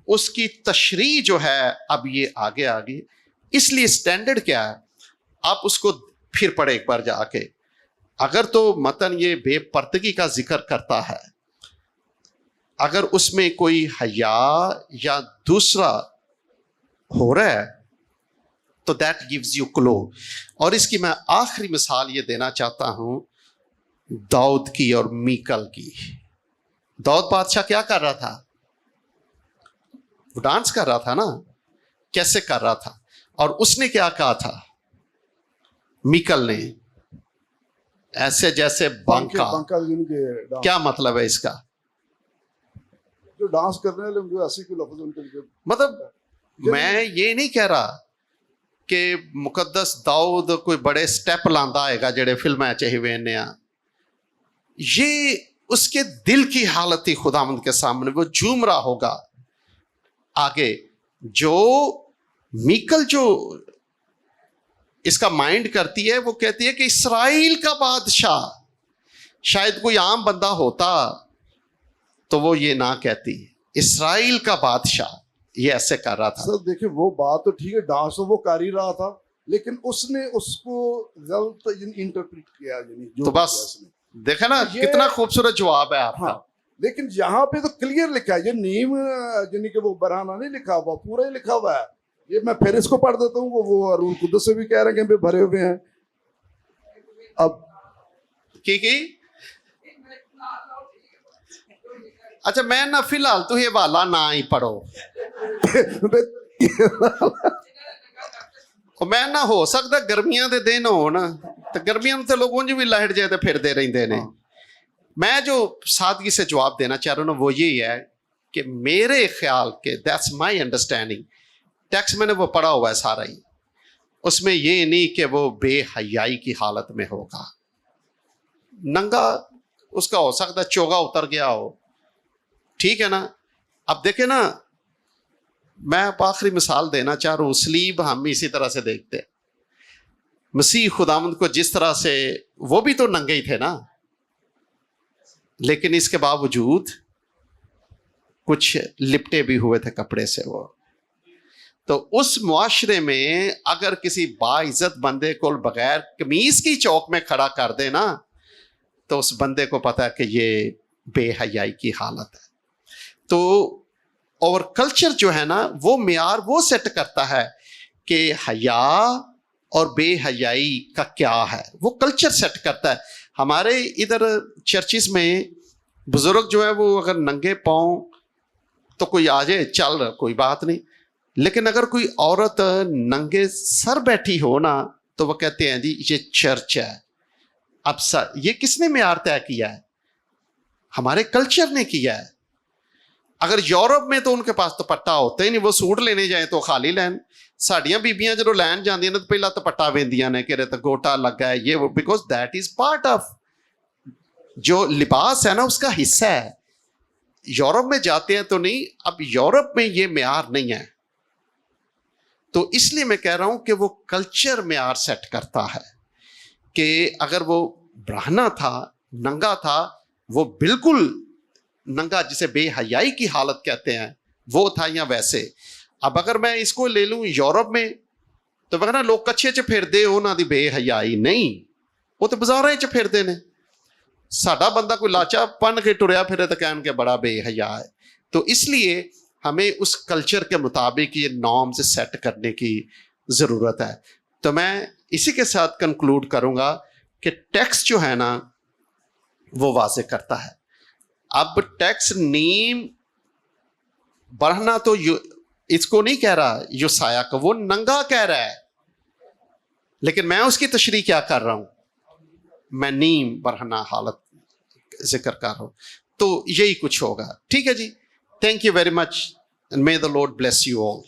اس کی تشریح جو ہے اب یہ آگے آگے. اس لیے سٹینڈرڈ کیا ہے, آپ اس کو پھر پڑھے ایک بار جا کے. اگر تو متن یہ بے پردگی کا ذکر کرتا ہے, اگر اس میں کوئی حیا یا دوسرا ہو رہا ہے تو دیٹ گیوز یو کلو. اور اس کی میں آخری مثال یہ دینا چاہتا ہوں داؤد کی اور میکل کی. داؤد بادشاہ کیا کر رہا تھا؟ وہ ڈانس کر رہا تھا نا. کیسے کر رہا تھا؟ اور اس نے کیا کہا تھا میکل نے؟ ایسے جیسے بانکا. کیا مطلب ہے اس کا؟ جو ڈانس کرنے والے ان کو ایسی کوئی لفظ ان کے لیے, مطلب میں یہ نہیں کہہ رہا کہ مقدس داؤد کوئی بڑے سٹیپ لاندا آئے گا جڑے فلمیں چاہیے وینے آ. یہ اس کے دل کی حالت ہی خداوند کے سامنے, وہ جھوم رہا ہوگا. آگے جو میکل جو اس کا مائنڈ کرتی ہے, وہ کہتی ہے کہ اسرائیل کا بادشاہ. شاید کوئی عام بندہ ہوتا تو وہ یہ نہ کہتی, اسرائیل کا بادشاہ. یہ ایسے کر رہا تھا. سر دیکھیں وہ بات تو ٹھیک ہے, ڈانس تو وہ کر ہی رہا تھا, لیکن اس نے اس کو غلط انٹرپریٹ کیا. یعنی تو بس دیکھا نا کتنا خوبصورت جواب ہے آپ کا. لیکن یہاں پہ تو کلیئر لکھا ہے, یہ نیم یعنی کہ وہ برہانہ نہیں لکھا ہوا, پورا ہی لکھا ہوا ہے. یہ میں پھر اس کو پڑھ دیتا ہوں, وہ روح القدس سے بھی کہہ رہے ہیں کہ بھرے ہوئے ہیں. اب کی اچھا میں نہ فی الحال تو یہ والا نہ ہی پڑھو, میں نہ ہو سکتا گرمیاں دے دن ہو نا, تو گرمیاں تے لوگ انج بھی لہٹ جائے تے پھر دے رہندے نے. میں جو سادگی سے جواب دینا چاہ رہا ہوں وہ یہی ہے کہ میرے خیال کے دیٹس مائی انڈرسٹینڈنگ. ٹیکسٹ میں نے وہ پڑھا ہوا ہے سارا ہی, اس میں یہ نہیں کہ وہ بے حیائی کی حالت میں ہوگا. ننگا اس کا ہو سکتا چوگا اتر گیا ہو, ٹھیک ہے نا. اب دیکھیں نا, میں اب آخری مثال دینا چاہ رہا ہوں. سلیب ہم اسی طرح سے دیکھتے ہیں. مسیح خداوند کو جس طرح سے, وہ بھی تو ننگے ہی تھے نا, لیکن اس کے باوجود کچھ لپٹے بھی ہوئے تھے کپڑے سے وہ. تو اس معاشرے میں اگر کسی باعزت بندے کو بغیر قمیص کی چوک میں کھڑا کر دے نا, تو اس بندے کو پتا ہے کہ یہ بے حیائی کی حالت ہے. تو اور کلچر جو ہے نا وہ معیار وہ سیٹ کرتا ہے کہ حیا اور بے حیائی کا کیا ہے, وہ کلچر سیٹ کرتا ہے. ہمارے ادھر چرچز میں بزرگ جو ہے وہ اگر ننگے پاؤں تو کوئی آ جائے چل کوئی بات نہیں, لیکن اگر کوئی عورت ننگے سر بیٹھی ہو نا تو وہ کہتے ہیں جی یہ چرچ ہے. اب سر یہ کس نے معیار طے کیا ہے؟ ہمارے کلچر نے کیا ہے. اگر یورپ میں تو ان کے پاس دوپٹہ ہوتا ہی نہیں, وہ سوٹ لینے جائیں تو خالی لین. ساڈیاں بیبیاں جدوں لین جاندیاں نے تو پہلا دوپٹہ ویندیاں نے کہ رے تو گوٹا لگا ہے یہ وہ, because that is part of جو لباس ہے نا اس کا حصہ ہے. یورپ میں جاتے ہیں تو نہیں, اب یورپ میں یہ معیار نہیں ہے. تو اس لیے میں کہہ رہا ہوں کہ وہ کلچر معیار سیٹ کرتا ہے کہ اگر وہ برہنہ تھا, ننگا تھا, وہ بالکل ننگا جسے بے حیائی کی حالت کہتے ہیں وہ تھا یا ویسے. اب اگر میں اس کو لے لوں یورپ میں تو وغیرہ لوگ کچھے چ پھر دے انہاں دی بے حیائی نہیں, وہ تو بازاراں چ پھر دے نے. ساڈا بندہ کوئی لاچا پن کے ٹریا پھرے تو کہن کے بڑا بے حیا ہے. تو اس لیے ہمیں اس کلچر کے مطابق یہ نارمز سیٹ کرنے کی ضرورت ہے. تو میں اسی کے ساتھ کنکلوڈ کروں گا کہ ٹیکسٹ جو ہے نا وہ واضح کرتا ہے. اب ٹیکسٹ نیم بڑھنا تو اس کو نہیں کہہ رہا یوسایا کو, وہ ننگا کہہ رہا ہے, لیکن میں اس کی تشریح کیا کر رہا ہوں, میں نیم برہنہ حالت ذکر کر رہا ہوں. تو یہی کچھ ہوگا. ٹھیک ہے جی, thank you very much, may the Lord bless you all.